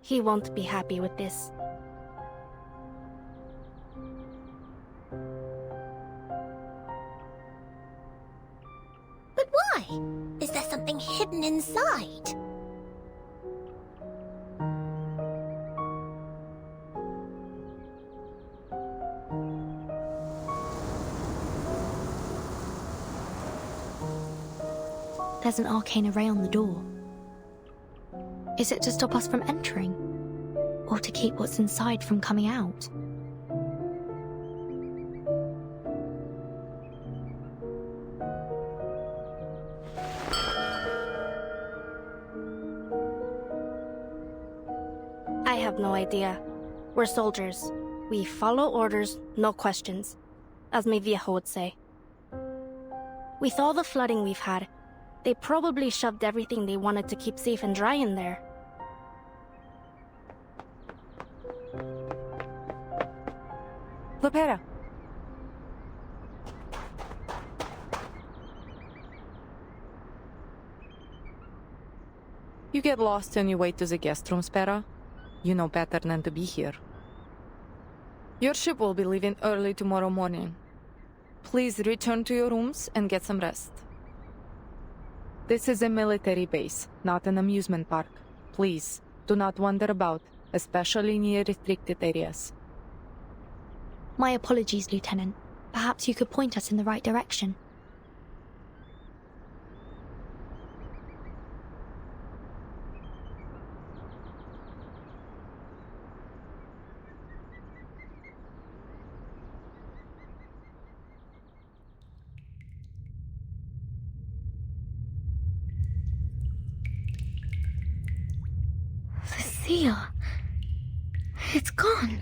He won't be happy with this. But why? Is there something hidden inside? There's an arcane array on the door. Is it to stop us from entering? Or to keep what's inside from coming out? I have no idea. We're soldiers. We follow orders, no questions. As mi viejo would say. With all the flooding we've had, they probably shoved everything they wanted to keep safe and dry in there. Lopera. You get lost on your way to the guest room, Spera. You know better than to be here. Your ship will be leaving early tomorrow morning. Please return to your rooms and get some rest. This is a military base, not an amusement park. Please, do not wander about, especially near restricted areas. My apologies, Lieutenant. Perhaps you could point us in the right direction. The seal. It's gone.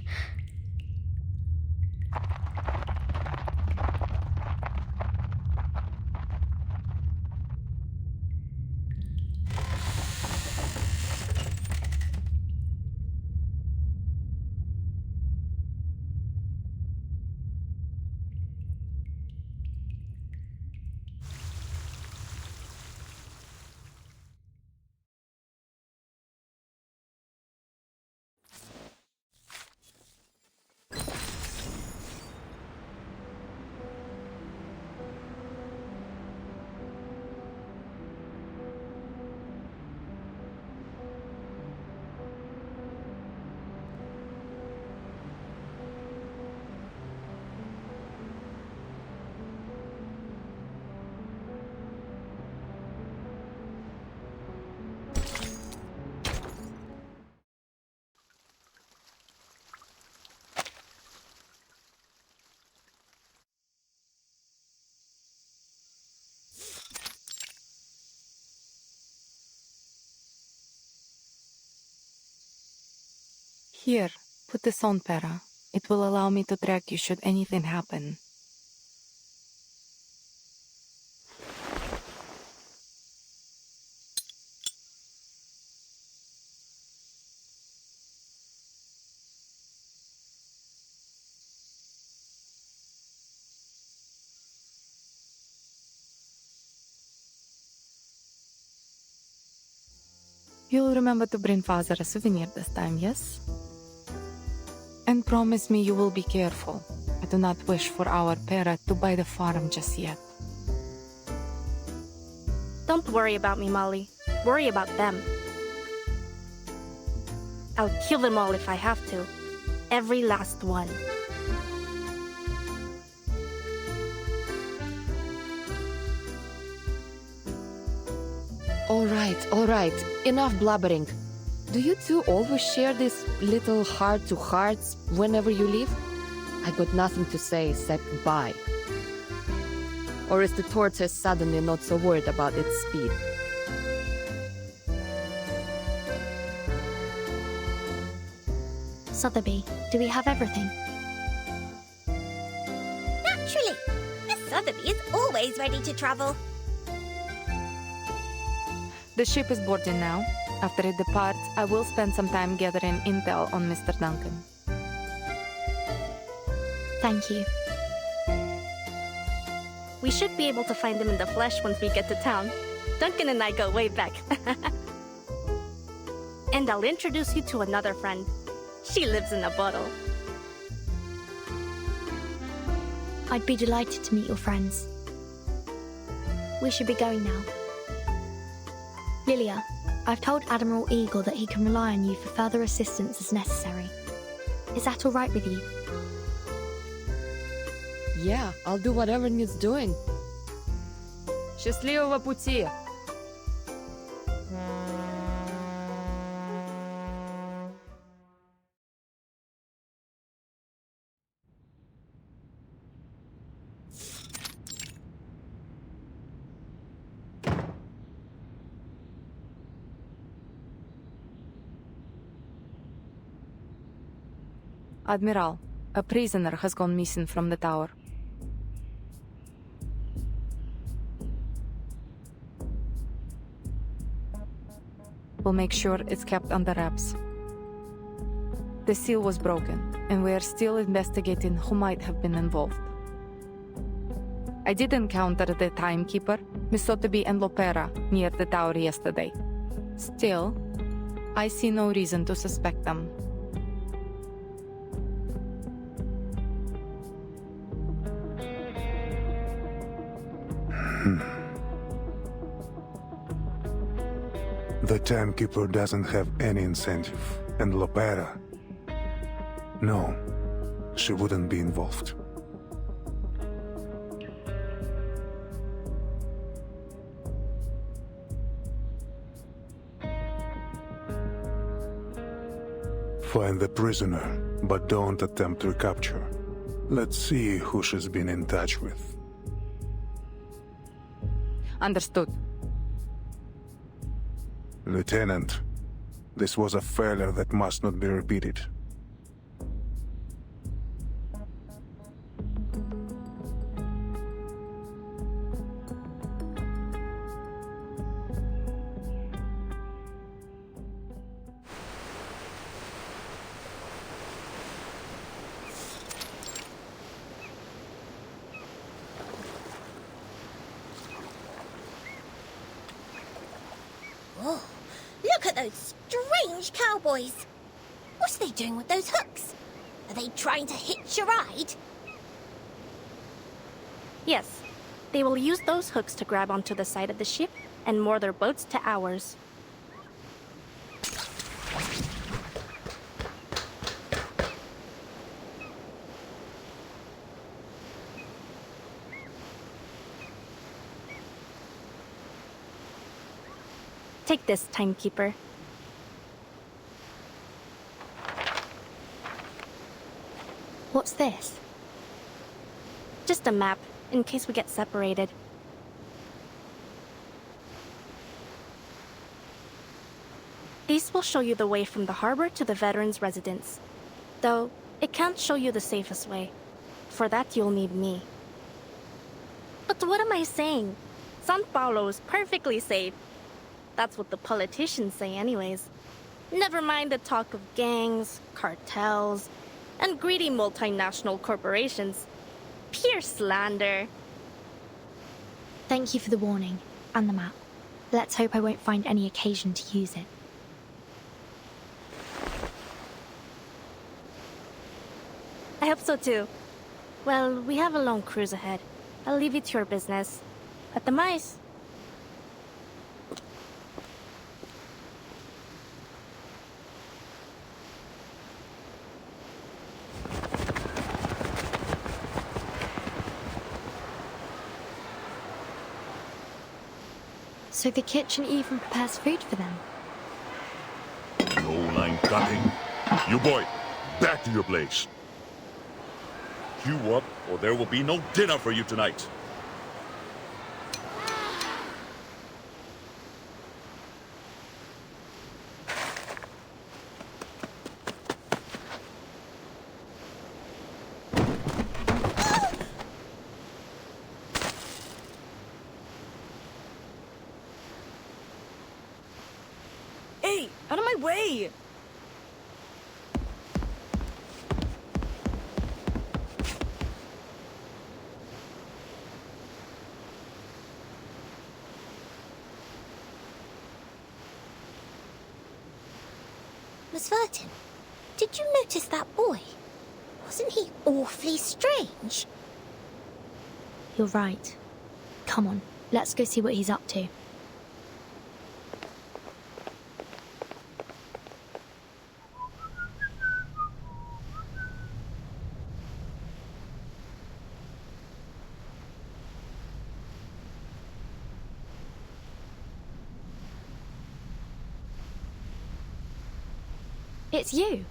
Here, put this on, Para. It will allow me to track you should anything happen. You'll remember to bring Father a souvenir this time, yes? And promise me you will be careful. I do not wish for our Para to buy the farm just yet. Don't worry about me, Molly. Worry about them. I'll kill them all if I have to. Every last one. All right. Enough blabbering. Do you two always share these little heart-to-hearts whenever you leave? I got nothing to say except bye. Or is the tortoise suddenly not so worried about its speed? Sotheby, do we have everything? Naturally! Miss Sotheby is always ready to travel. The ship is boarding now. After it departs, I will spend some time gathering intel on Mr. Duncan. Thank you. We should be able to find him in the flesh once we get to town. Duncan and I go way back. And I'll introduce you to another friend. She lives in a bottle. I'd be delighted to meet your friends. We should be going now. Lilia, I've told Admiral Eagle that he can rely on you for further assistance as necessary. Is that all right with you? Yeah, I'll do whatever needs doing. Счастливого пути! Admiral, a prisoner has gone missing from the tower. We'll make sure it's kept under wraps. The seal was broken, and we are still investigating who might have been involved. I did encounter the timekeeper, Miss Sotheby and Lopera, near the tower yesterday. Still, I see no reason to suspect them. The timekeeper doesn't have any incentive, and Lopera... No, she wouldn't be involved. Find the prisoner, but don't attempt recapture. Let's see who she's been in touch with. Understood. Lieutenant, this was a failure that must not be repeated. Oh, look at those strange cowboys. What are they doing with those hooks? Are they trying to hitch a ride? Yes, they will use those hooks to grab onto the side of the ship and moor their boats to ours. Take this, timekeeper. What's this? Just a map, in case we get separated. These will show you the way from the harbor to the veterans' residence. Though, it can't show you the safest way. For that, you'll need me. But what am I saying? San Paulo is perfectly safe. That's what the politicians say anyways. Never mind the talk of gangs, cartels, and greedy multinational corporations. Pure slander. Thank you for the warning, and the map. Let's hope I won't find any occasion to use it. I hope so too. Well, we have a long cruise ahead. I'll leave it to your business. At the mice. So the kitchen even prepares food for them? No line cutting. You boy, back to your place. Queue up, or there will be no dinner for you tonight. Hey, out of my way! Miss Vertin, did you notice that boy? Wasn't he awfully strange? You're right. Come on, let's go see what he's up to. It's you.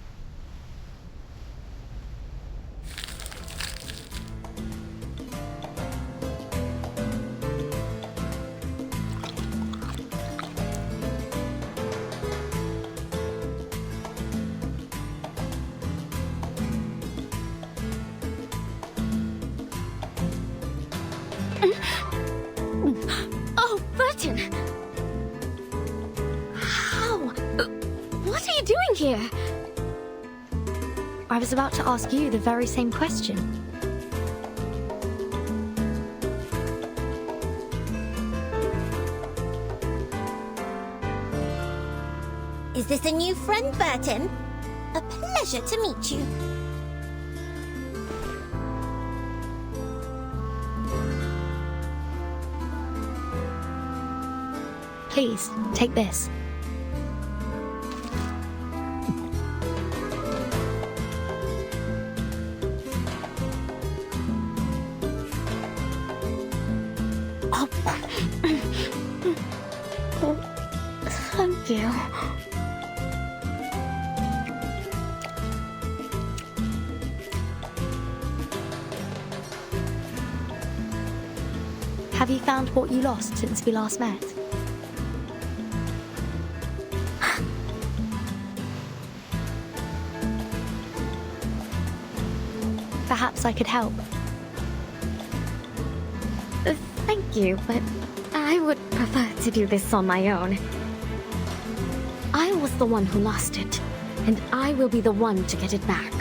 Oh, Burton! How? What are you doing here? I was about to ask you the very same question. Is this a new friend, Burton? A pleasure to meet you. Please, take this. Thank you. Have you found what you lost since we last met? Perhaps I could help. Thank you, but I would prefer to do this on my own. I was the one who lost it, and I will be the one to get it back.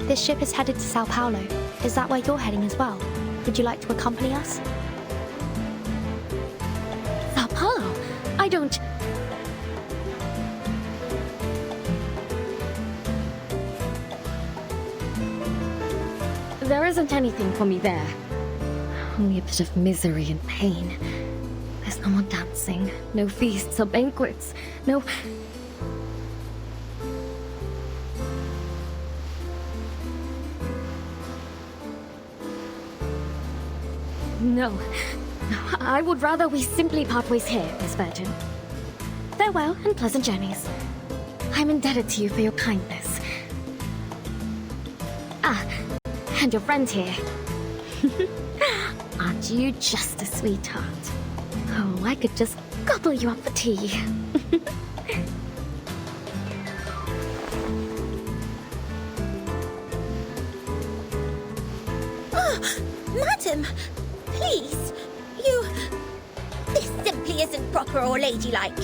This ship is headed to Sao Paulo. Is that where you're heading as well? Would you like to accompany us? Sao Paulo? I don't... There isn't anything for me there. Only a bit of misery and pain. There's no more dancing, no feasts or banquets, no... No. I would rather we simply part ways here, Miss Virgin. Farewell and pleasant journeys. I'm indebted to you for your kindness. Ah, and your friend here. Aren't you just a sweetheart? Oh, I could just gobble you up for tea. Madam, please, you... This simply isn't proper or ladylike.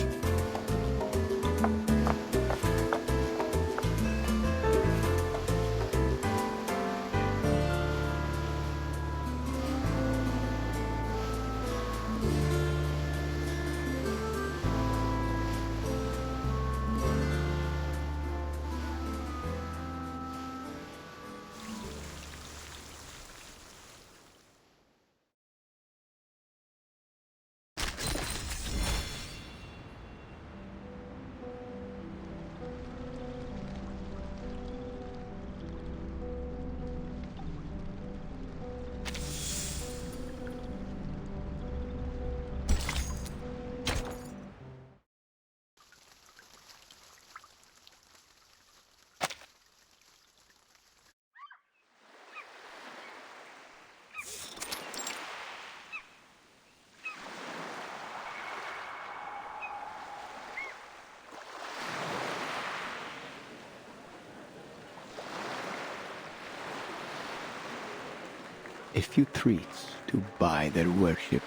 A few treats to buy their worship,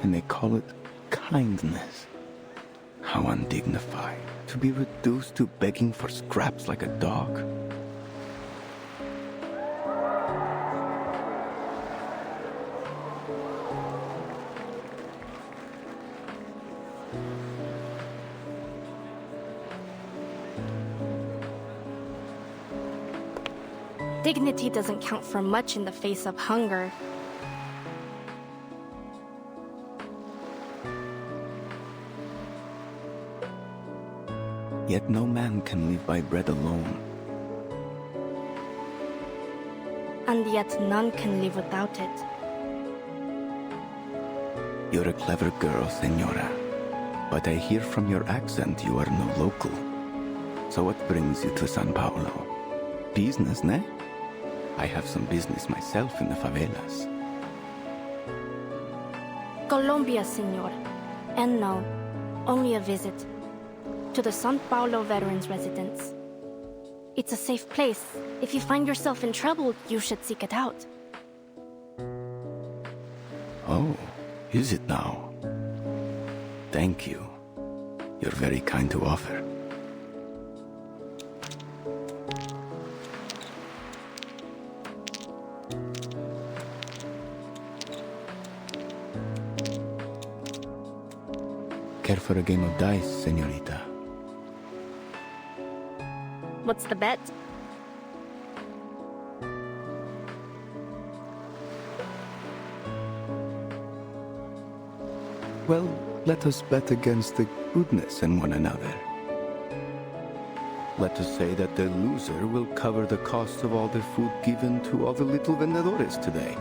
and they call it kindness. How undignified to be reduced to begging for scraps like a dog. Dignity doesn't count for much in the face of hunger. Yet no man can live by bread alone. And yet none can live without it. You're a clever girl, Senora. But I hear from your accent you are no local. So what brings you to San Paulo? Business, ne? I have some business myself in the favelas. Colombia, senor. And no, only a visit. To the San Paulo Veterans Residence. It's a safe place. If you find yourself in trouble, you should seek it out. Oh, is it now? Thank you. You're very kind to offer. Care for a game of dice, señorita? What's the bet? Well, let us bet against the goodness in one another. Let us say that the loser will cover the cost of all the food given to all the little vendedores today.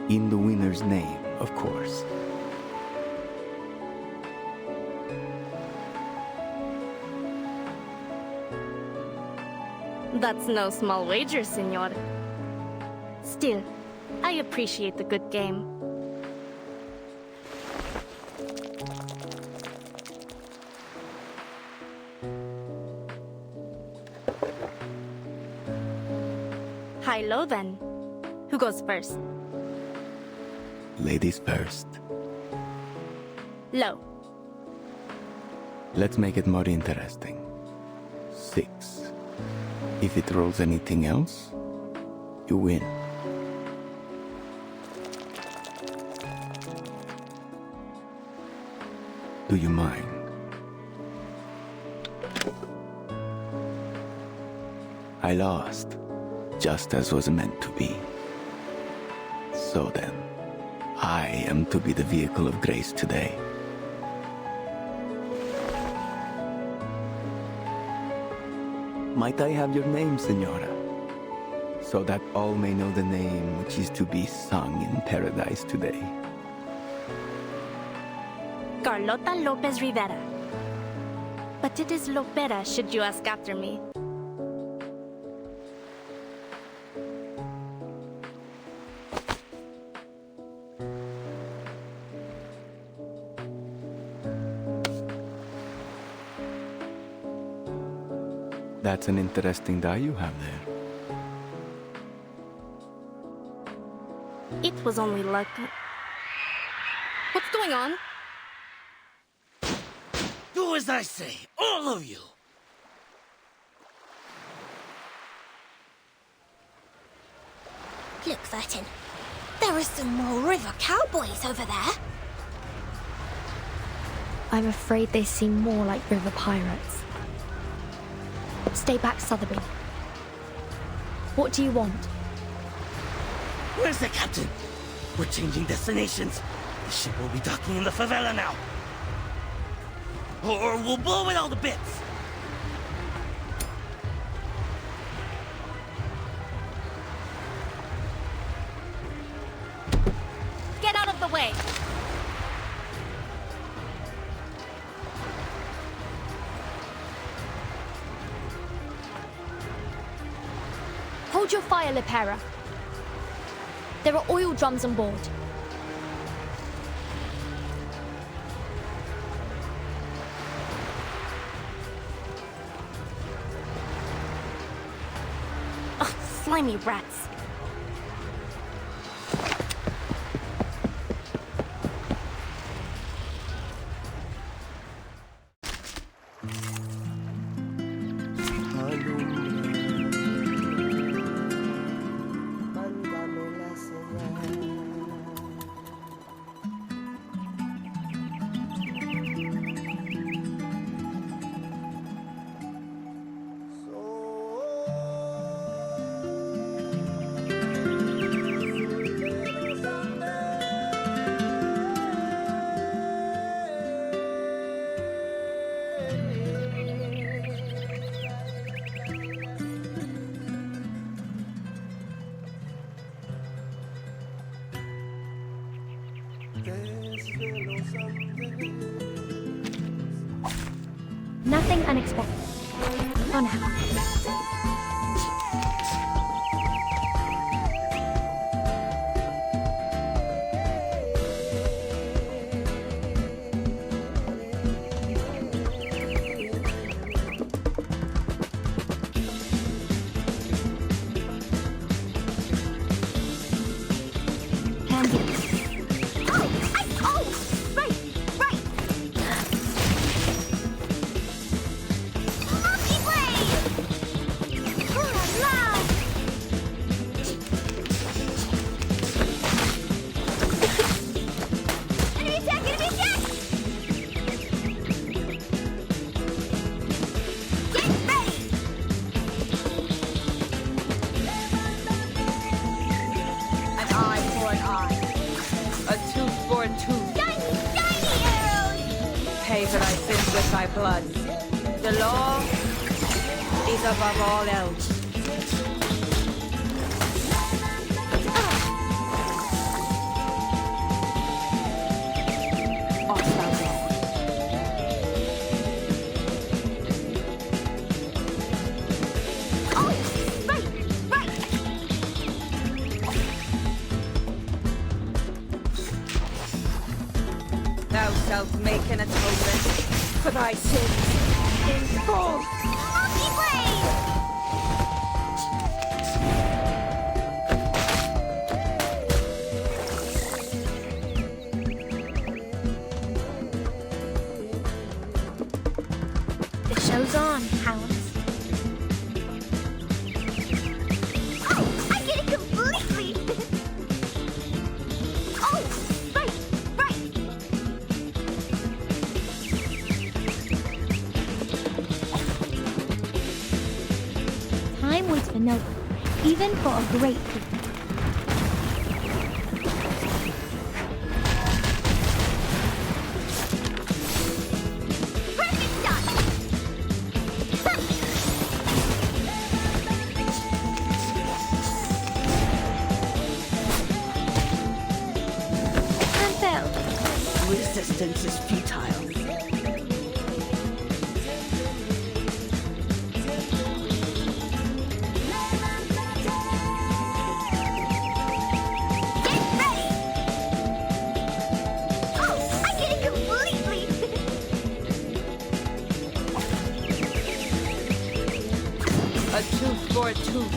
In the winner's name, of course. That's no small wager, senor. Still, I appreciate the good game. High-low then. Who goes first? Ladies first. Low. Let's make it more interesting. 6. If it rolls anything else, you win. Do you mind? I lost, just as was meant to be. So then, I am to be the vehicle of grace today. Might I have your name, Senora? So that all may know the name which is to be sung in paradise today. Carlota Lopez Rivera. But it is Lopera, should you ask after me. That's an interesting die you have there. It was only luck. What's going on? Do as I say, all of you! Look, Vertin. There are some more river cowboys over there. I'm afraid they seem more like river pirates. Stay back, Sotheby. What do you want? Where's the captain? We're changing destinations. The ship will be docking in the favela now. Or we'll blow it all to bits. Get out of the way! Hold your fire, Lepera. There are oil drums on board. Ugh, slimy rats. Nothing unexpected. For now. Blood. The law is above all else. Thou shalt make an atonement for thy sins in full. The show's on, hounds. Oh, I get it completely! Oh, right! Time waits for no one, even for a great people. Resistance is futile. tooth for a tooth.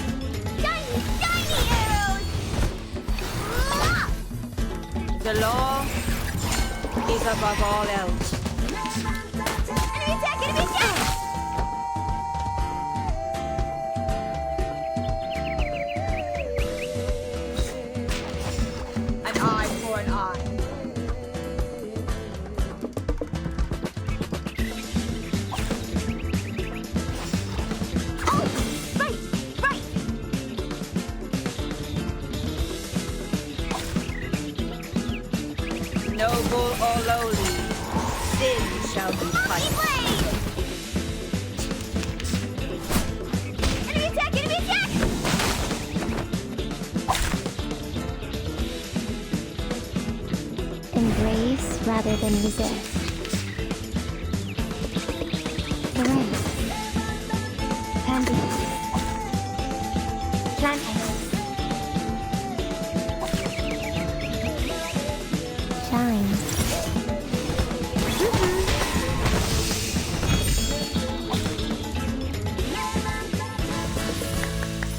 Shiny, shiny arrows! The law is above all else. Enemy attack! Enemy attack! An eye for an eye. Noble or lowly, sin shall be punished. Enemy attack! Enemy attack! Embrace rather than resist. Embrace. Candy. Planting. Shine.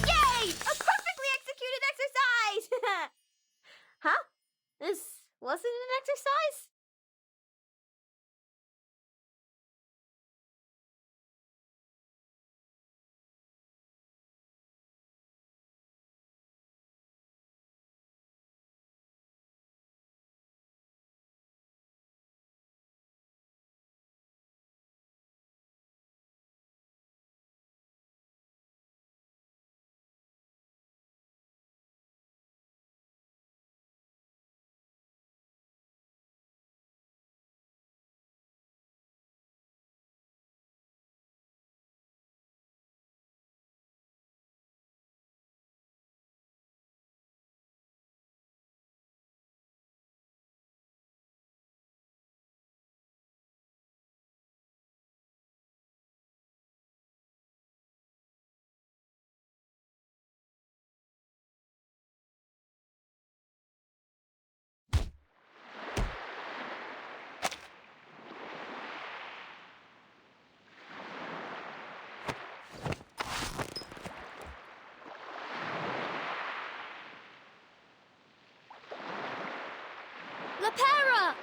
Yay! A perfectly executed exercise! Huh? This wasn't an exercise? Lepera!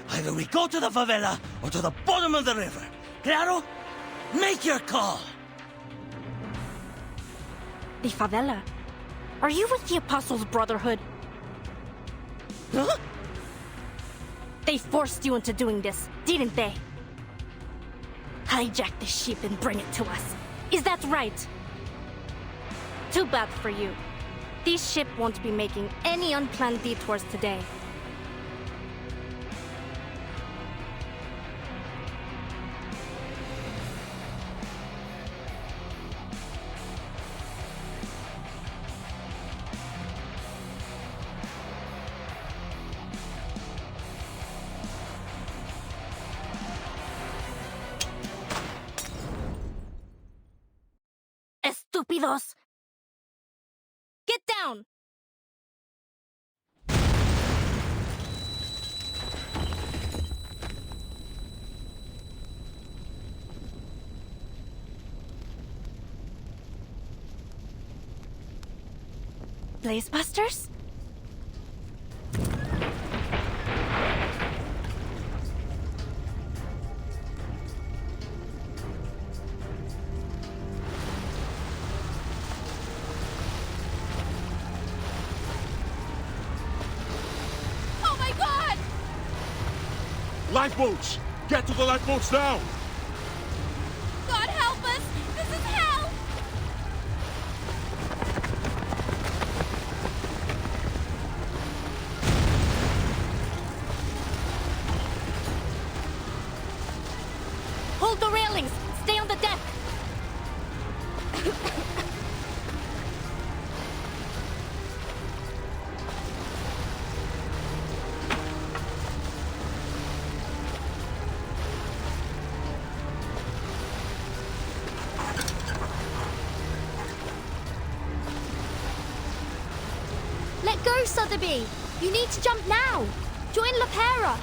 Either we go to the favela or to the bottom of the river. Claro? Make your call. The favela? Are you with the Apostles' Brotherhood? Huh? They forced you into doing this, didn't they? Hijack the ship and bring it to us. Is that right? Too bad for you. This ship won't be making any unplanned detours today. Estúpidos! Get down! Blazebusters? Oh my god! Lifeboats! Get to the lifeboats now! God help us! This is hell! Hold the railings! Stay on the deck! Let go, Sotheby! You need to jump now! Join Lepera!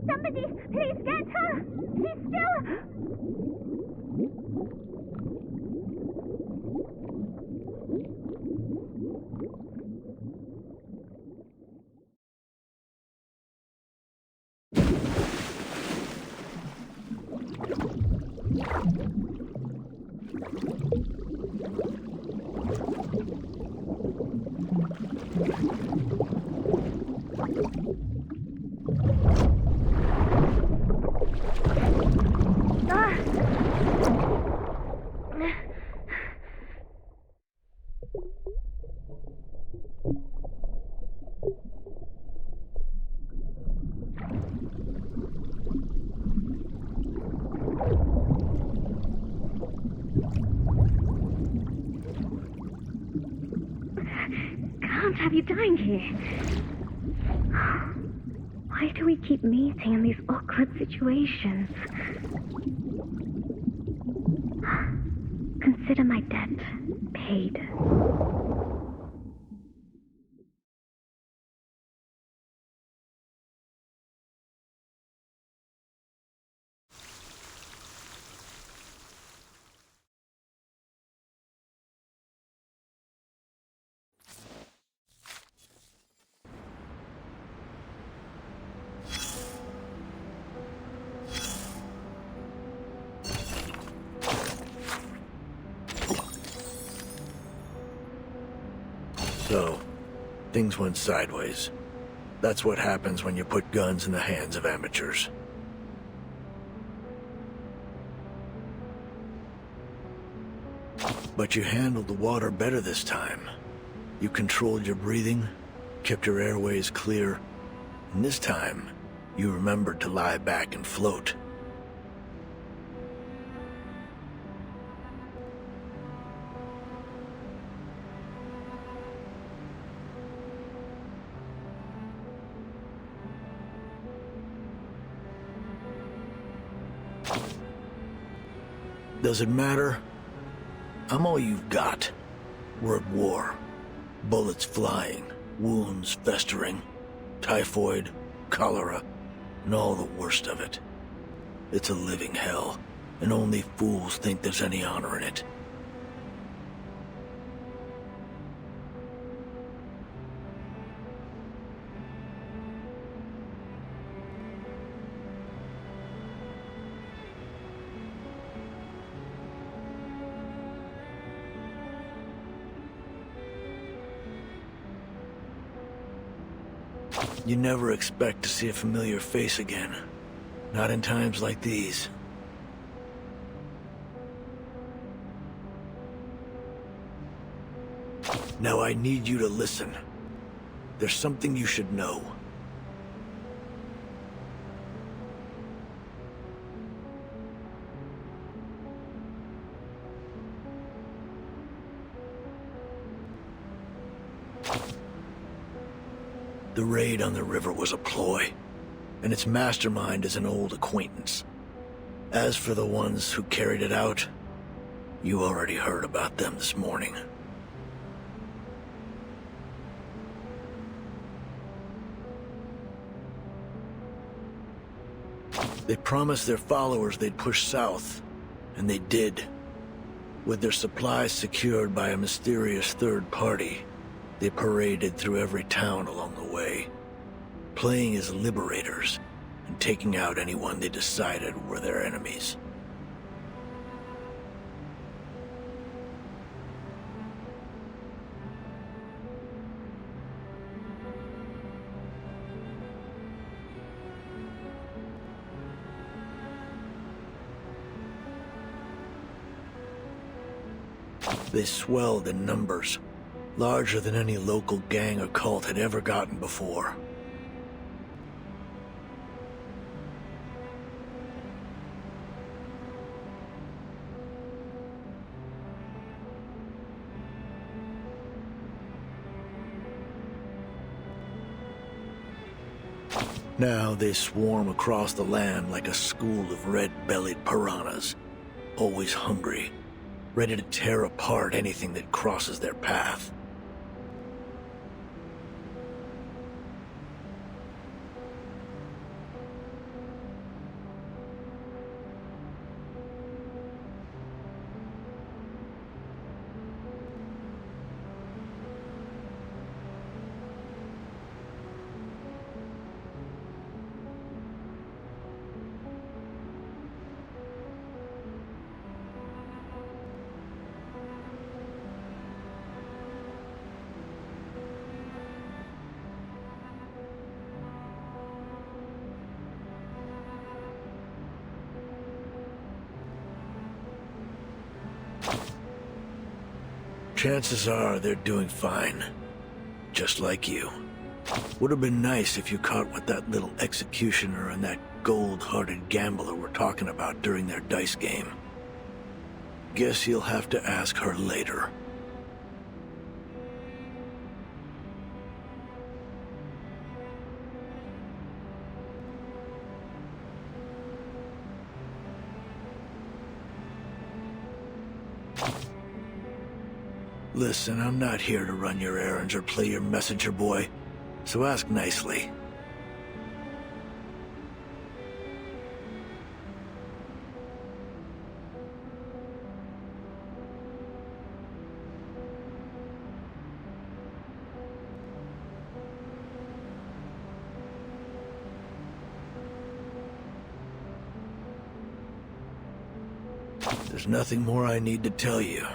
Somebody, please get her! She's still... Can't have you dying here. Why do we keep meeting in these awkward situations? Consider my debt paid. So, things went sideways. That's what happens when you put guns in the hands of amateurs. But you handled the water better this time. You controlled your breathing, kept your airways clear, and this time, you remembered to lie back and float. Does it matter? I'm all you've got. We're at war. Bullets flying, wounds festering, typhoid, cholera, and all the worst of it. It's a living hell, and only fools think there's any honor in it. You never expect to see a familiar face again. Not in times like these. Now I need you to listen. There's something you should know. The raid on the river was a ploy, and its mastermind is an old acquaintance. As for the ones who carried it out, you already heard about them this morning. They promised their followers they'd push south, and they did. With their supplies secured by a mysterious third party, they paraded through every town along the way, playing as liberators and taking out anyone they decided were their enemies. They swelled in numbers, larger than any local gang or cult had ever gotten before. Now they swarm across the land like a school of red-bellied piranhas, always hungry, ready to tear apart anything that crosses their path. Chances are they're doing fine. Just like you. Would have been nice if you caught what that little executioner and that gold-hearted gambler were talking about during their dice game. Guess you'll have to ask her later. Listen, I'm not here to run your errands or play your messenger boy, so ask nicely. There's nothing more I need to tell you.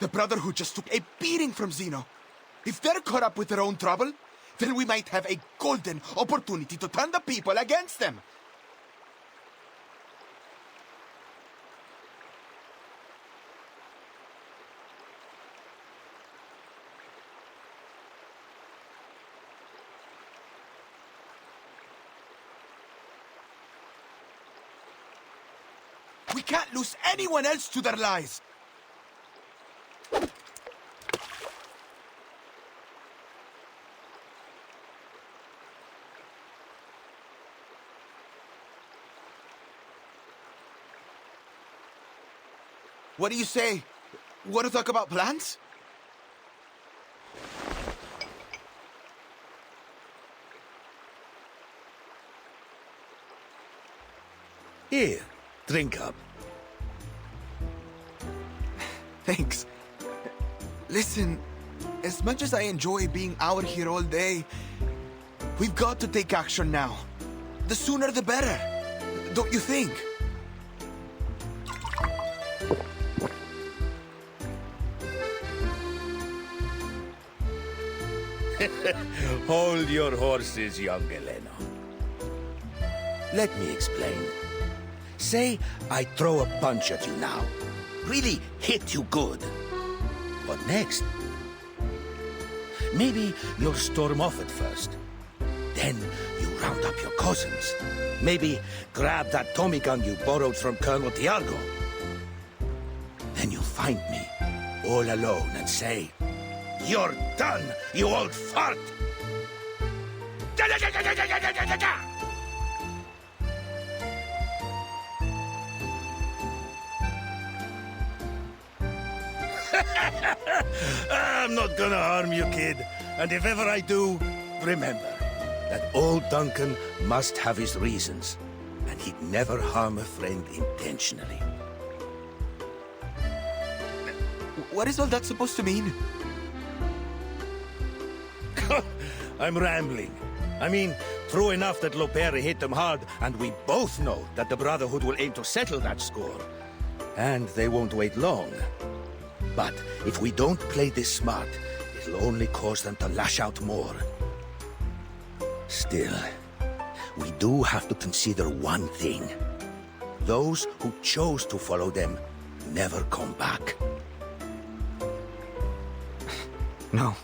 The Brotherhood just took a beating from Xeno. If they're caught up with their own trouble, then we might have a golden opportunity to turn the people against them. We can't lose anyone else to their lies. What do you say? Want to talk about plans? Here, drink up. Thanks. Listen, as much as I enjoy being out here all day, we've got to take action now. The sooner the better, don't you think? Hold your horses, young Elena. Let me explain. Say I throw a punch at you now. Really hit you good. What next? Maybe you'll storm off at first. Then you round up your cousins. Maybe grab that Tommy gun you borrowed from Colonel Tiago. Then you'll find me, all alone, and say, "You're done, you old fart!" I'm not gonna harm you, kid. And if ever I do, remember that old Duncan must have his reasons, and he'd never harm a friend intentionally. What is all that supposed to mean? I'm rambling. I mean, True enough that Lopera hit them hard, and we both know that the Brotherhood will aim to settle that score. And they won't wait long. But if we don't play this smart, it'll only cause them to lash out more. Still, we do have to consider one thing. Those who chose to follow them never come back. No.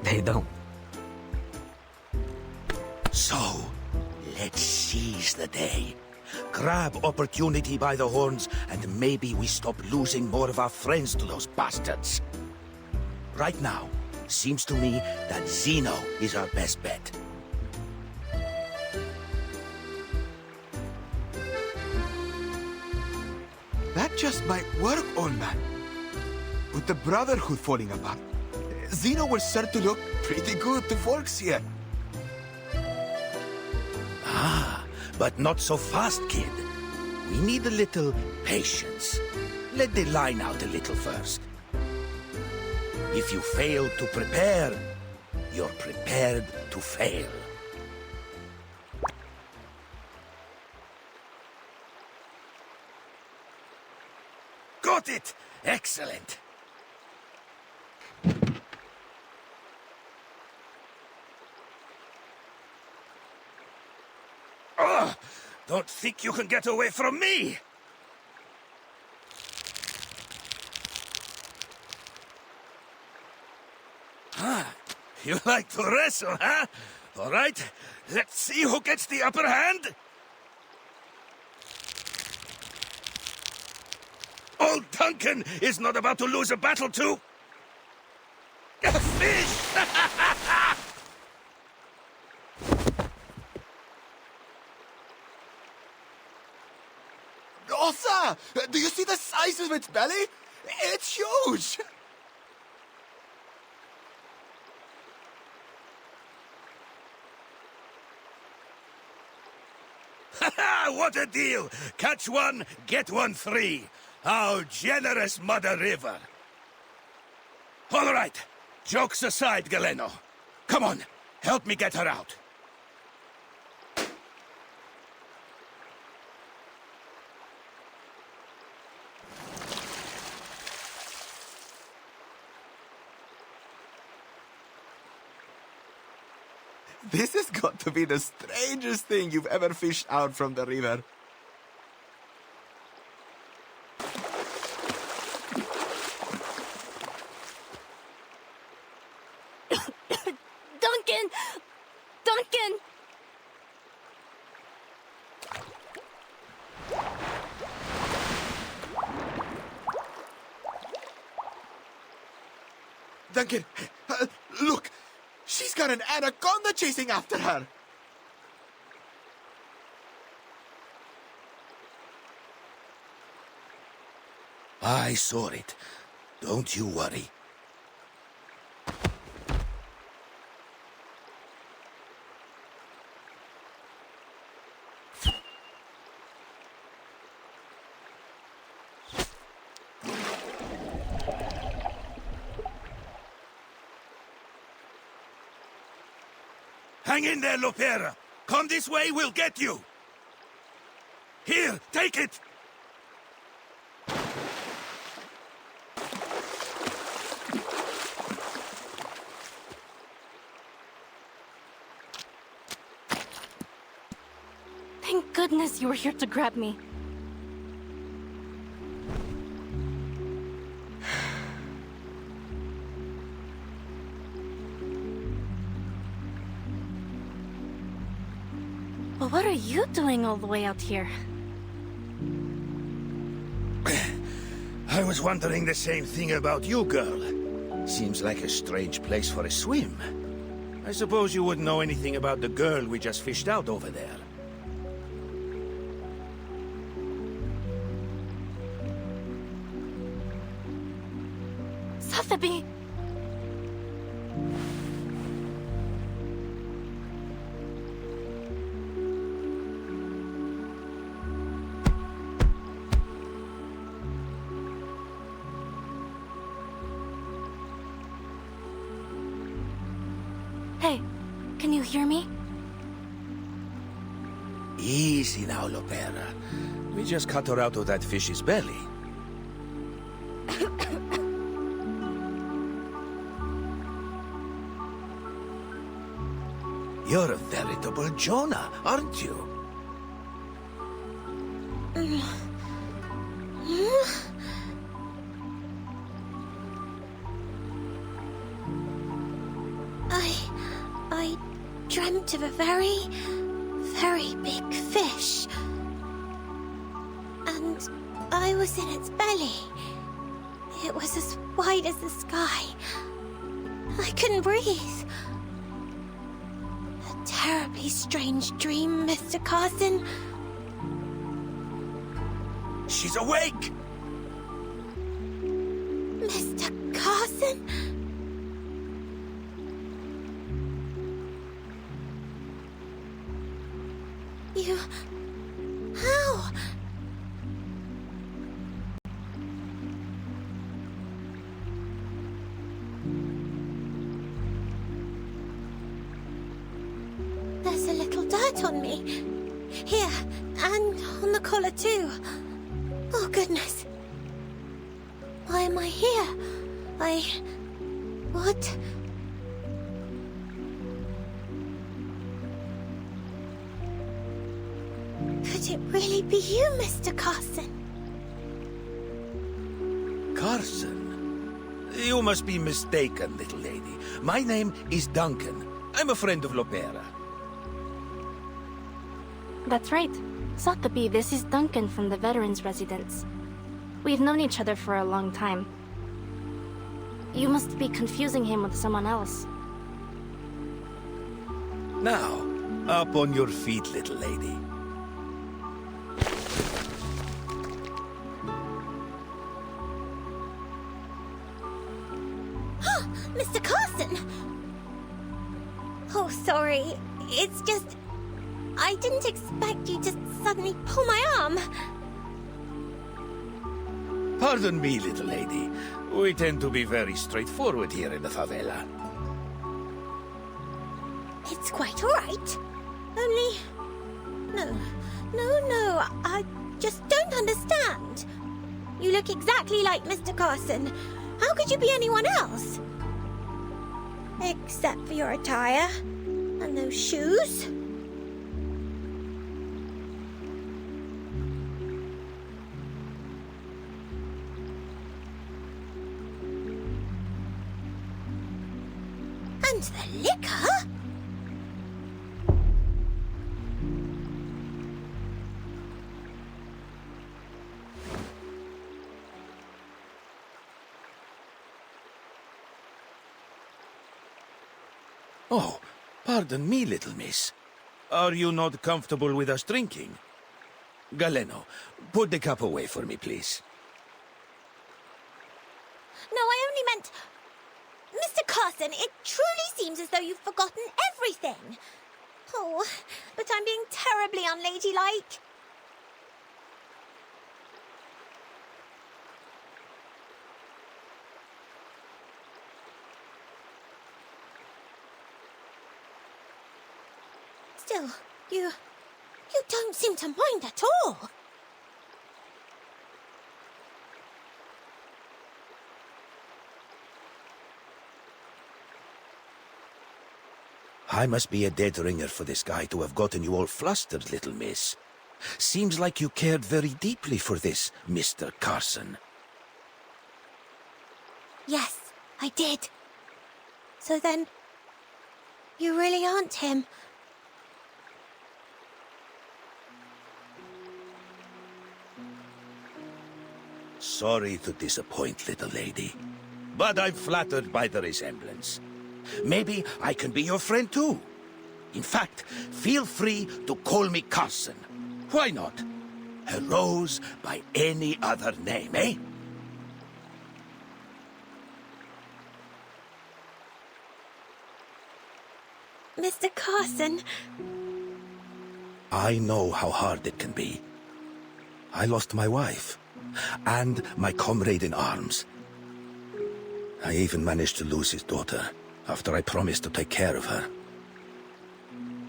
They don't. So, let's seize the day. Grab opportunity by the horns, and maybe we stop losing more of our friends to those bastards. Right now, seems to me that Zeno is our best bet. That just might work, old man. With the Brotherhood falling apart, Zeno will start to look pretty good to folks here. Ah, but not so fast, kid. We need a little patience. Let the line out a little first. If you fail to prepare, you're prepared to fail. Got it! Excellent! Oh, don't think you can get away from me! Huh? You like to wrestle, huh? All right, let's see who gets the upper hand. Old Duncan is not about to lose a battle to... a fish! Ossa! Do you see the size of its belly? It's huge! What a deal! Catch one, get one free. How generous, Mother River. All right, jokes aside, Galeno. Come on, help me get her out. This has got to be the strangest thing you've ever fished out from the river. Duncan! Duncan! Duncan, look! She's got an anaconda chasing after her! I saw it. Don't you worry. Hang in there, Lopera. Come this way, we'll get you. Here, take it. Thank goodness you were here to grab me. But what are you doing all the way out here? I was wondering the same thing about you, girl. Seems like a strange place for a swim. I suppose you wouldn't know anything about the girl we just fished out over there. Sotheby! Can you hear me? Easy now, Lopera. We just cut her out of that fish's belly. You're a veritable Jonah, aren't you? I dreamt of a very, very big fish. And I was in its belly. It was as wide as the sky. I couldn't breathe. A terribly strange dream, Mr. Carson. She's awake! Mr. Carson? You... How? There's a little dirt on me. Here, and on the collar too. Oh, goodness. Why am I here? What? Could it really be you, Mr. Carson? Carson? You must be mistaken, little lady. My name is Duncan. I'm a friend of Lopera. That's right. Sotheby, this is Duncan from the Veterans Residence. We've known each other for a long time. You must be confusing him with someone else. Now, up on your feet, little lady. Mr. Carson! Oh, sorry. It's just... I didn't expect you to suddenly pull my arm. Pardon me, little lady. We tend to be very straightforward here in the favela. It's quite all right. Only... No, I just don't understand. You look exactly like Mr. Carson. How could you be anyone else? Except for your attire. And those shoes. And the liquor? Oh, pardon me, little miss. Are you not comfortable with us drinking? Galeno, put the cup away for me, please. No, I only meant... Mr. Carson, it truly seems as though you've forgotten everything. Oh, but I'm being terribly unladylike. Still, you don't seem to mind at all. I must be a dead ringer for this guy to have gotten you all flustered, little miss. Seems like you cared very deeply for this Mr. Carson. Yes, I did. So then, you really aren't him. Sorry to disappoint, little lady. But I'm flattered by the resemblance. Maybe I can be your friend too. In fact, feel free to call me Carson. Why not? A rose by any other name, eh? Mr. Carson. I know how hard it can be. I lost my wife, and my comrade in arms. I even managed to lose his daughter, after I promised to take care of her.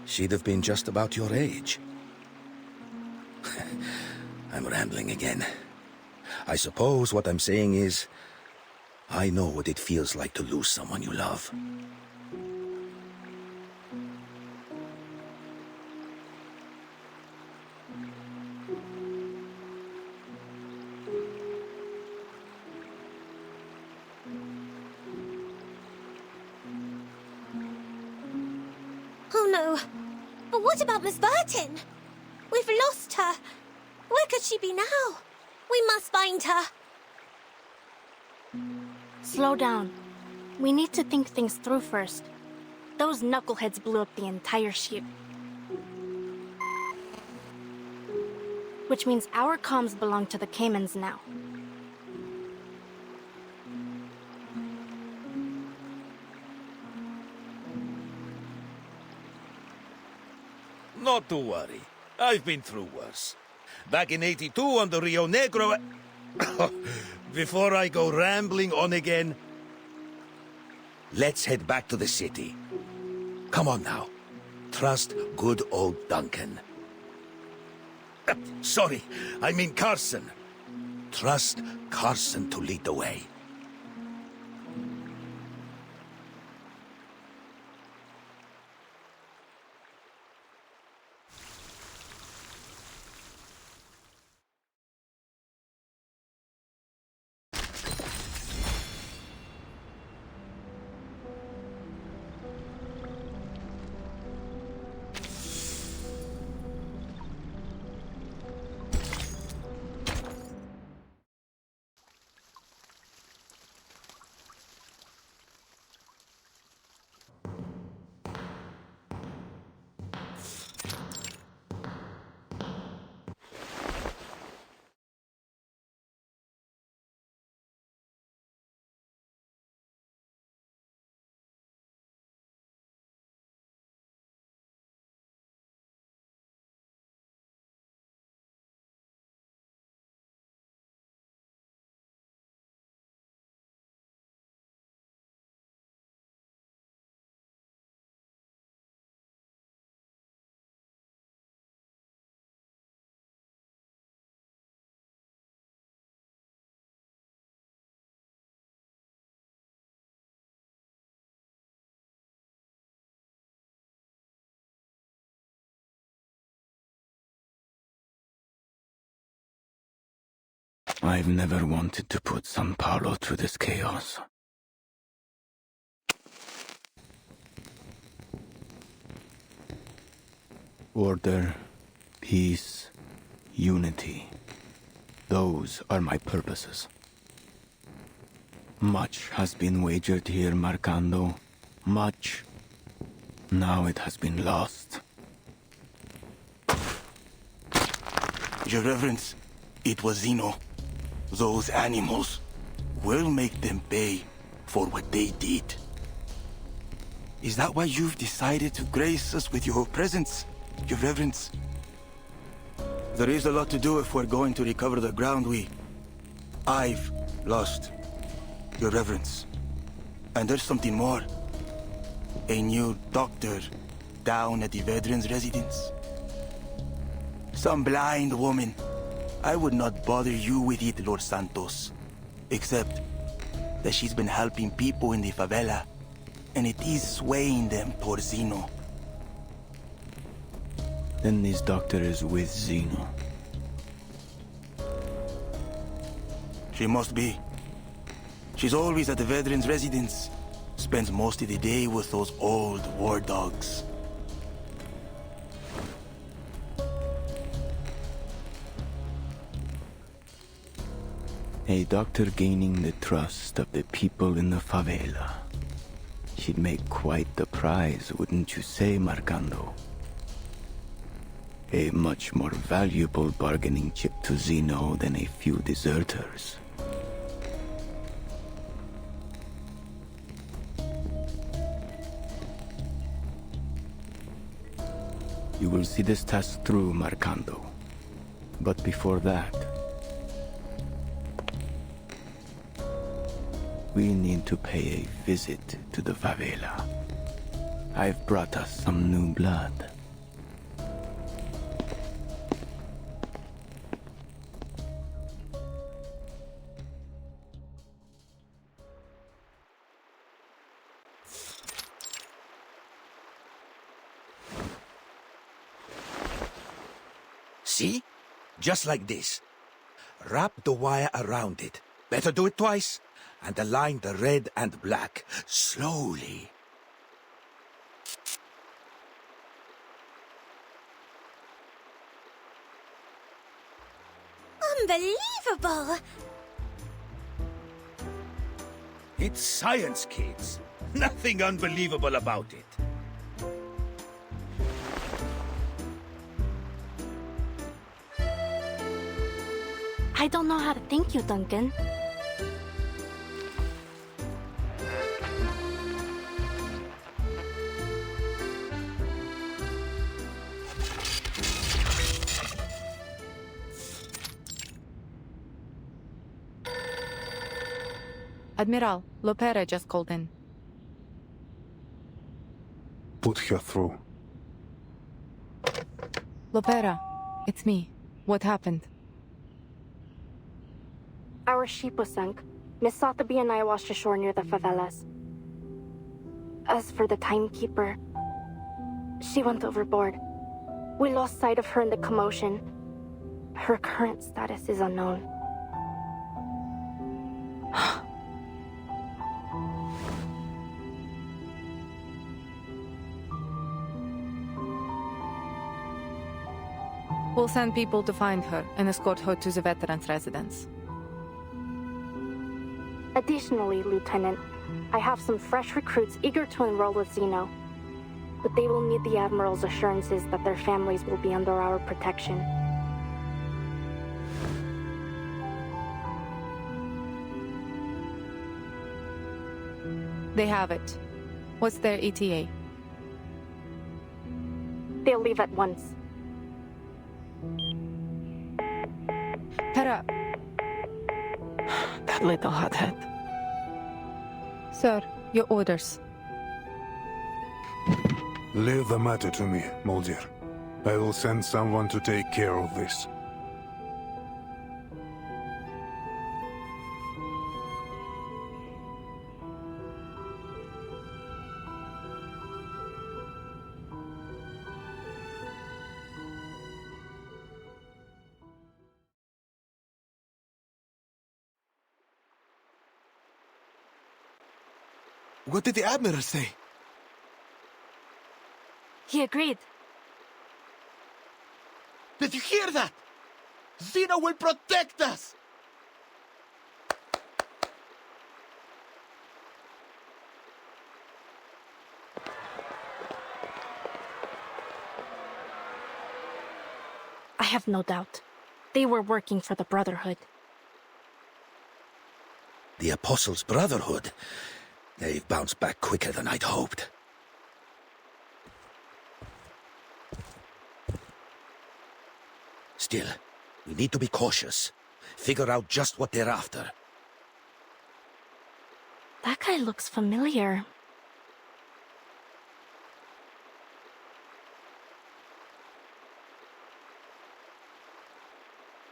She'd have been just about your age. I'm rambling again. I suppose what I'm saying is, I know what it feels like to lose someone you love. Oh no. But what about Miss Burton? We've lost her. Where could she be now? We must find her. Slow down. We need to think things through first. Those knuckleheads blew up the entire ship. Which means our comms belong to the Caymans now. Not to worry. I've been through worse. Back in '82 on the Rio Negro... Before I go rambling on again, let's head back to the city. Come on now. Trust good old Duncan. Sorry, I mean Carson. Trust Carson to lead the way. I've never wanted to put San Paulo through this chaos. Order, peace, unity. Those are my purposes. Much has been wagered here, Marcando. Much. Now it has been lost. Your Reverence, it was Zeno. Those animals. We'll make them pay for what they did. Is that why you've decided to grace us with your presence, Your Reverence? There is a lot to do if we're going to recover the ground I've lost, Your Reverence. And there's something more. A new doctor down at the veterans' residence. Some blind woman. I would not bother you with it, Lord Santos. Except that she's been helping people in the favela, and it is swaying them towards Zeno. Then this doctor is with Zeno. She must be. She's always at the veterans' residence. Spends most of the day with those old war dogs. A doctor gaining the trust of the people in the favela. She'd make quite the prize, wouldn't you say, Marcando? A much more valuable bargaining chip to Zeno than a few deserters. You will see this task through, Marcando. But before that, we need to pay a visit to the favela. I've brought us some new blood. See? Just like this. Wrap the wire around it. Better do it twice. And align the red and black. Slowly. Unbelievable! It's science, kids. Nothing unbelievable about it. I don't know how to thank you, Duncan. Admiral, Lopera just called in. Put her through. Lopera, it's me. What happened? Our ship was sunk. Miss Sotheby and I washed ashore near the favelas. As for the timekeeper, she went overboard. We lost sight of her in the commotion. Her current status is unknown. We'll send people to find her and escort her to the veterans' residence. Additionally, Lieutenant, I have some fresh recruits eager to enroll with Zeno. But they will need the Admiral's assurances that their families will be under our protection. They have it. What's their ETA? They'll leave at once. Hera! That little hothead. Sir, your orders. Leave the matter to me, Mulder. I will send someone to take care of this. What did the Admiral say? He agreed. Did you hear that? Zeno will protect us! I have no doubt. They were working for the Brotherhood. The Apostles' Brotherhood? They've bounced back quicker than I'd hoped. Still, we need to be cautious. Figure out just what they're after. That guy looks familiar.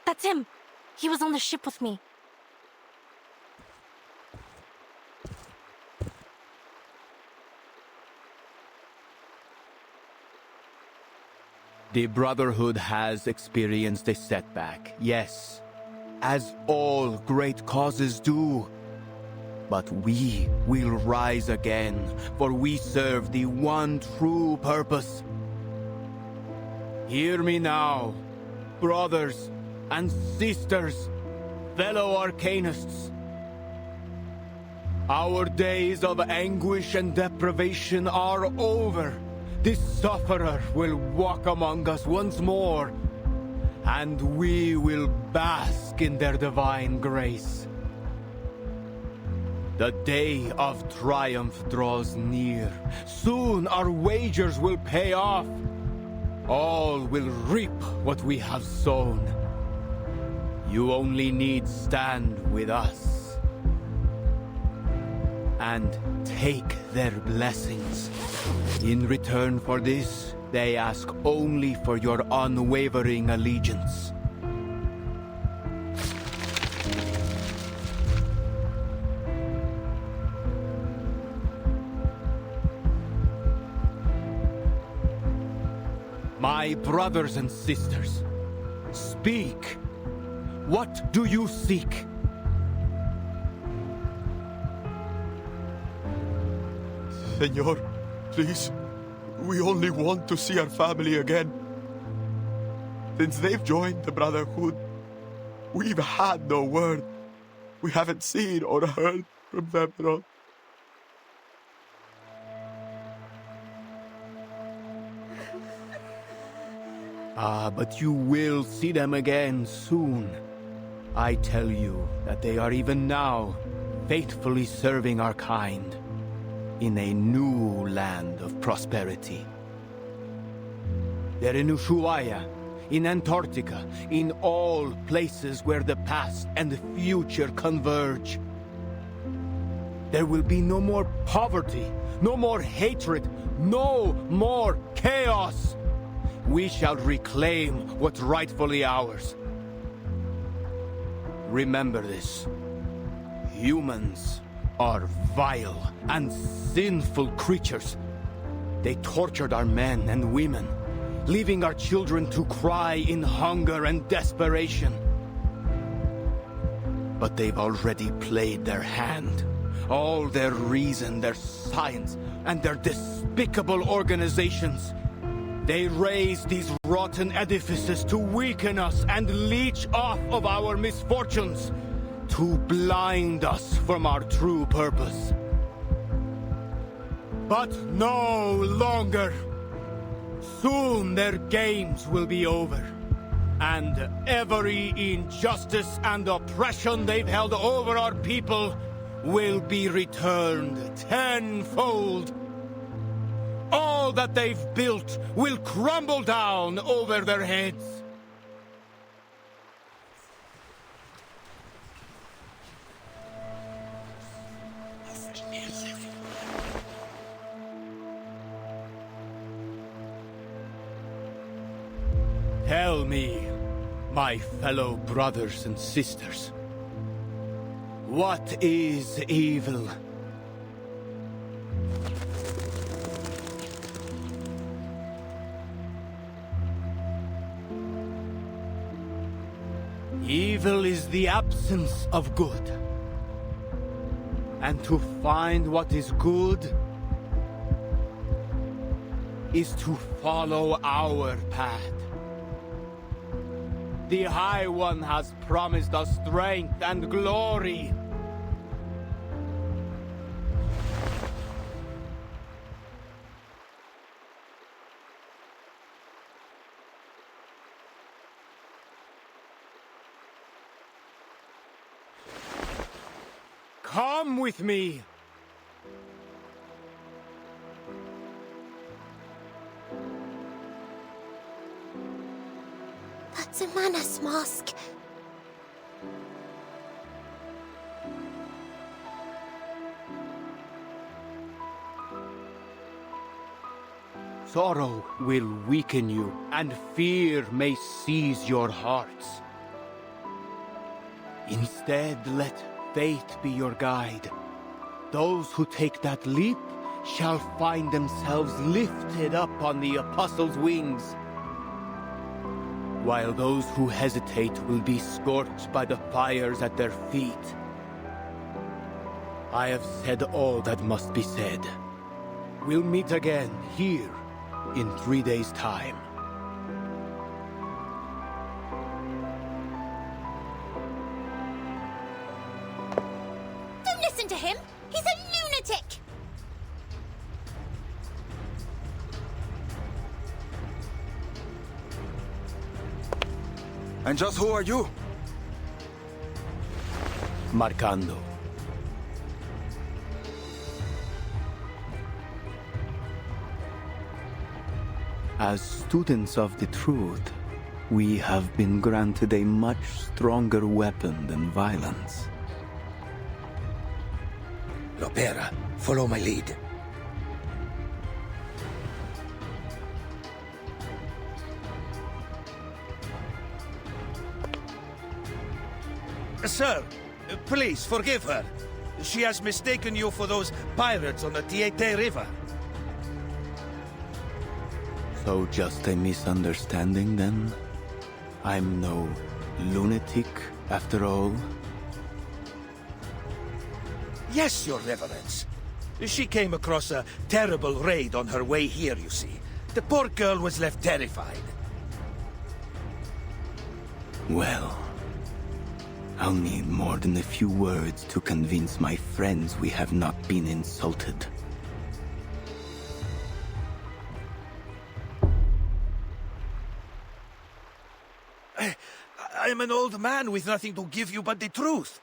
That's him! He was on the ship with me. The Brotherhood has experienced a setback, yes, as all great causes do. But we will rise again, for we serve the one true purpose. Hear me now, brothers and sisters, fellow Arcanists. Our days of anguish and deprivation are over. This sufferer will walk among us once more, and we will bask in their divine grace. The day of triumph draws near. Soon our wagers will pay off. All will reap what we have sown. You only need stand with us and take their blessings. In return for this, they ask only for your unwavering allegiance. My brothers and sisters, Speak! What do you seek? Senor, please. We only want to see our family again. Since they've joined the Brotherhood, we've had no word. We haven't seen or heard from them at all. But you will see them again soon. I tell you that they are even now faithfully serving our kind in a new land of prosperity. They're in Ushuaia, in Antarctica, in all places where the past and the future converge. There will be no more poverty, no more hatred, no more chaos. We shall reclaim what's rightfully ours. Remember this. Humans are vile and sinful creatures. They tortured our men and women, leaving our children to cry in hunger and desperation. But they've already played their hand. All their reason, their science, and their despicable organizations. They raised these rotten edifices to weaken us and leech off of our misfortunes, to blind us from our true purpose. But no longer. Soon their games will be over, and every injustice and oppression they've held over our people will be returned tenfold. All that they've built will crumble down over their heads. Tell me, my fellow brothers and sisters, what is evil? Evil is the absence of good. And to find what is good is to follow our path. The High One has promised us strength and glory. Come with me. That's a Manus mask. Sorrow will weaken you, and fear may seize your hearts. Instead, let faith be your guide. Those who take that leap shall find themselves lifted up on the Apostles' wings, while those who hesitate will be scorched by the fires at their feet. I have said all that must be said. We'll meet again here in 3 days' time. Don't listen to him! He's a lunatic! And just who are you? Marcando. As students of the truth, we have been granted a much stronger weapon than violence. Lopera, follow my lead. Sir, please forgive her. She has mistaken you for those pirates on the Tiete River. So just a misunderstanding then? I'm no lunatic, after all. Yes, Your Reverence. She came across a terrible raid on her way here, you see. The poor girl was left terrified. Well, I'll need more than a few words to convince my friends we have not been insulted. I'm an old man with nothing to give you but the truth.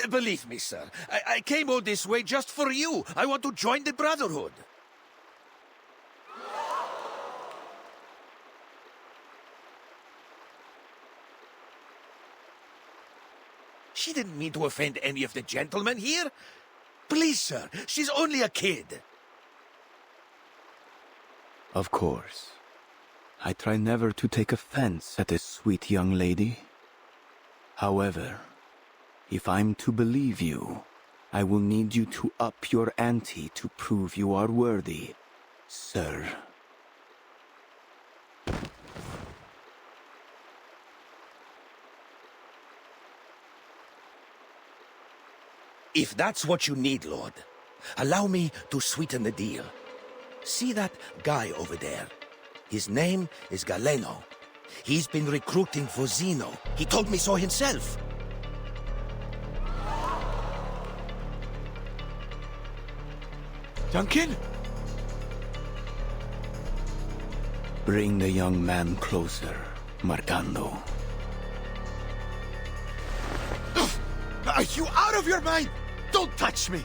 Believe me, sir, I came all this way just for you. I want to join the Brotherhood. She didn't mean to offend any of the gentlemen here. Please, sir, she's only a kid. Of course. I try never to take offense at a sweet young lady. However, if I'm to believe you, I will need you to up your ante to prove you are worthy, sir. If that's what you need, Lord, allow me to sweeten the deal. See that guy over there? His name is Galeno. He's been recruiting for Zeno. He told me so himself. Duncan? Bring the young man closer, Marcando. Are you out of your mind? Don't touch me!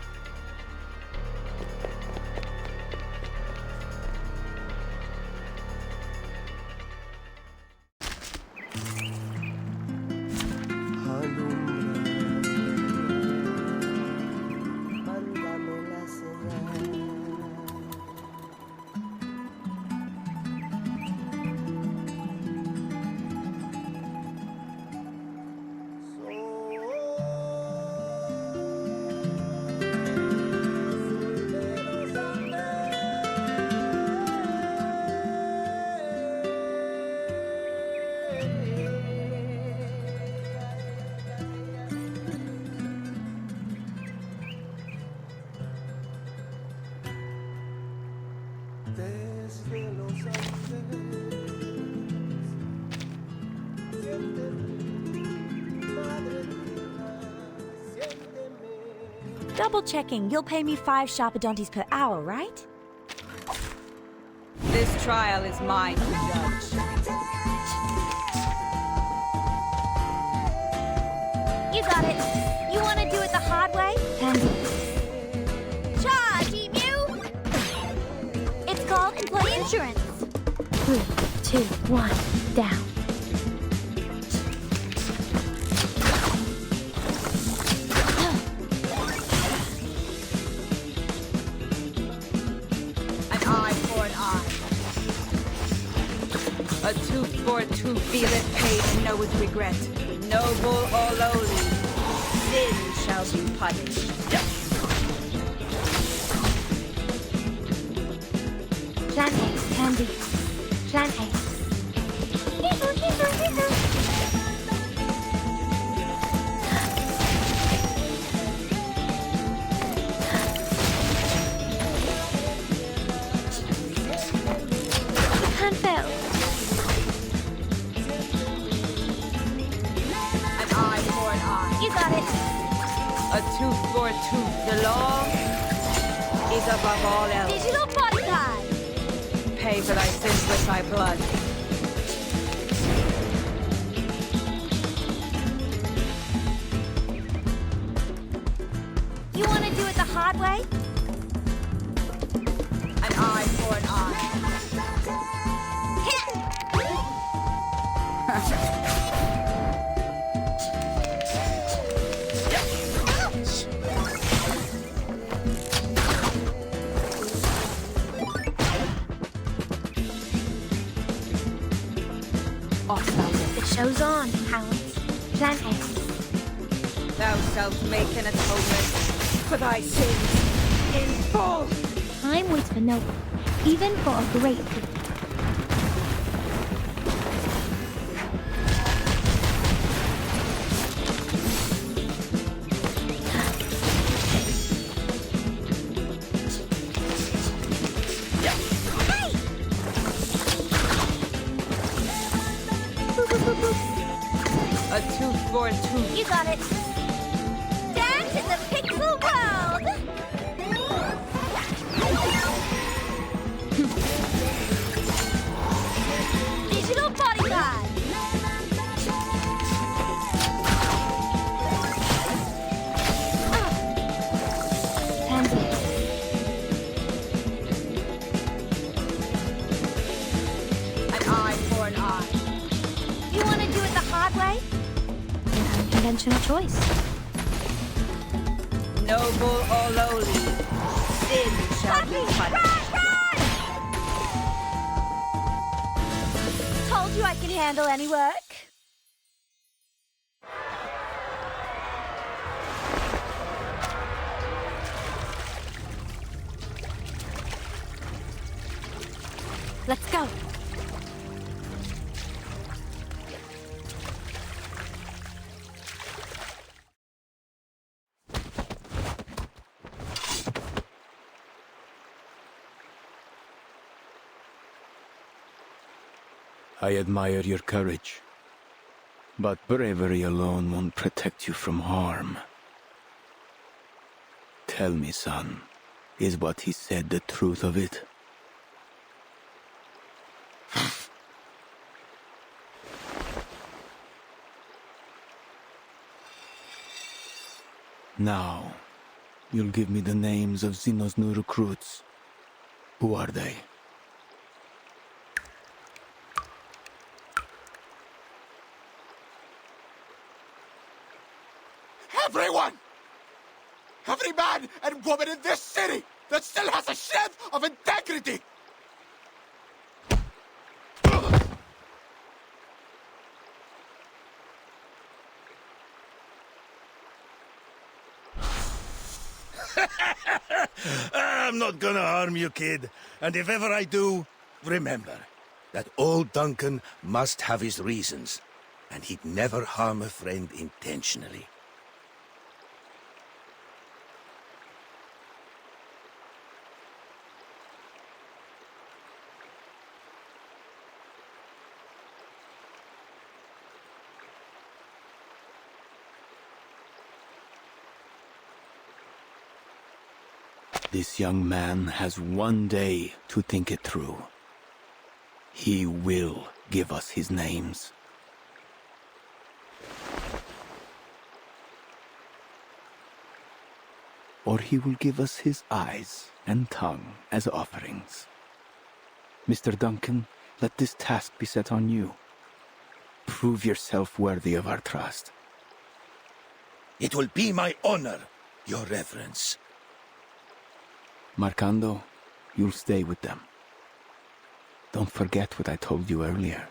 Double checking, you'll pay me 5 sharpodontes per hour, right? This trial is mine to judge. You got it. You want to do it the hard way? Charge, Emu! It's called employee insurance. 3, 2, 1, down. A tooth for a tooth, feeleth pain and knoweth regret. Noble or lowly, sin shall be punished. Plan A, Plan B. Plan A. You can't fail. You got it. A tooth for a tooth. The law is above all else. Digital bodyguard. Pay for thy sins with thy blood. You want to do it the hard way? An eye for an eye. The show's on, Hounds. Plan A. Thou shalt make an atonement for thy sins in full. Time waits for no one, even for a great people. You got it. Dance in the pixel world! Digital bodyguard! An eye for an eye. You want to do it the hard way? Unconventional choice. Noble or lowly, sin shall be punished. Told you I can handle any work. Let's go. I admire your courage. But bravery alone won't protect you from harm. Tell me, son, is what he said the truth of it? Now, you'll give me the names of Xeno's new recruits. Who are they? Everyone! Every man and woman in this city that still has a shred of integrity! I'm not gonna harm you, kid. And if ever I do, remember that old Duncan must have his reasons, and he'd never harm a friend intentionally. This young man has one day to think it through. He will give us his names. Or he will give us his eyes and tongue as offerings. Mr. Duncan, let this task be set on you. Prove yourself worthy of our trust. It will be my honor, Your Reverence. Marcando, you'll stay with them. Don't forget what I told you earlier.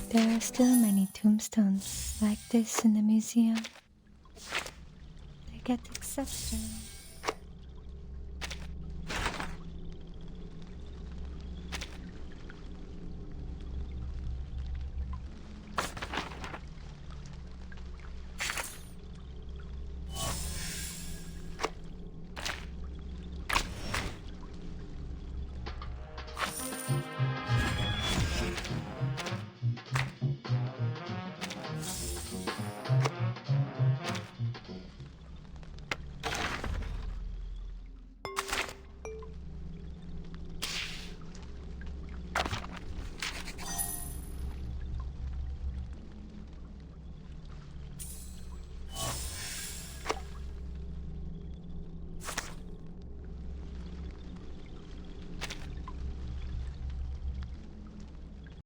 There are still many tombstones like this in the museum. They get accepted.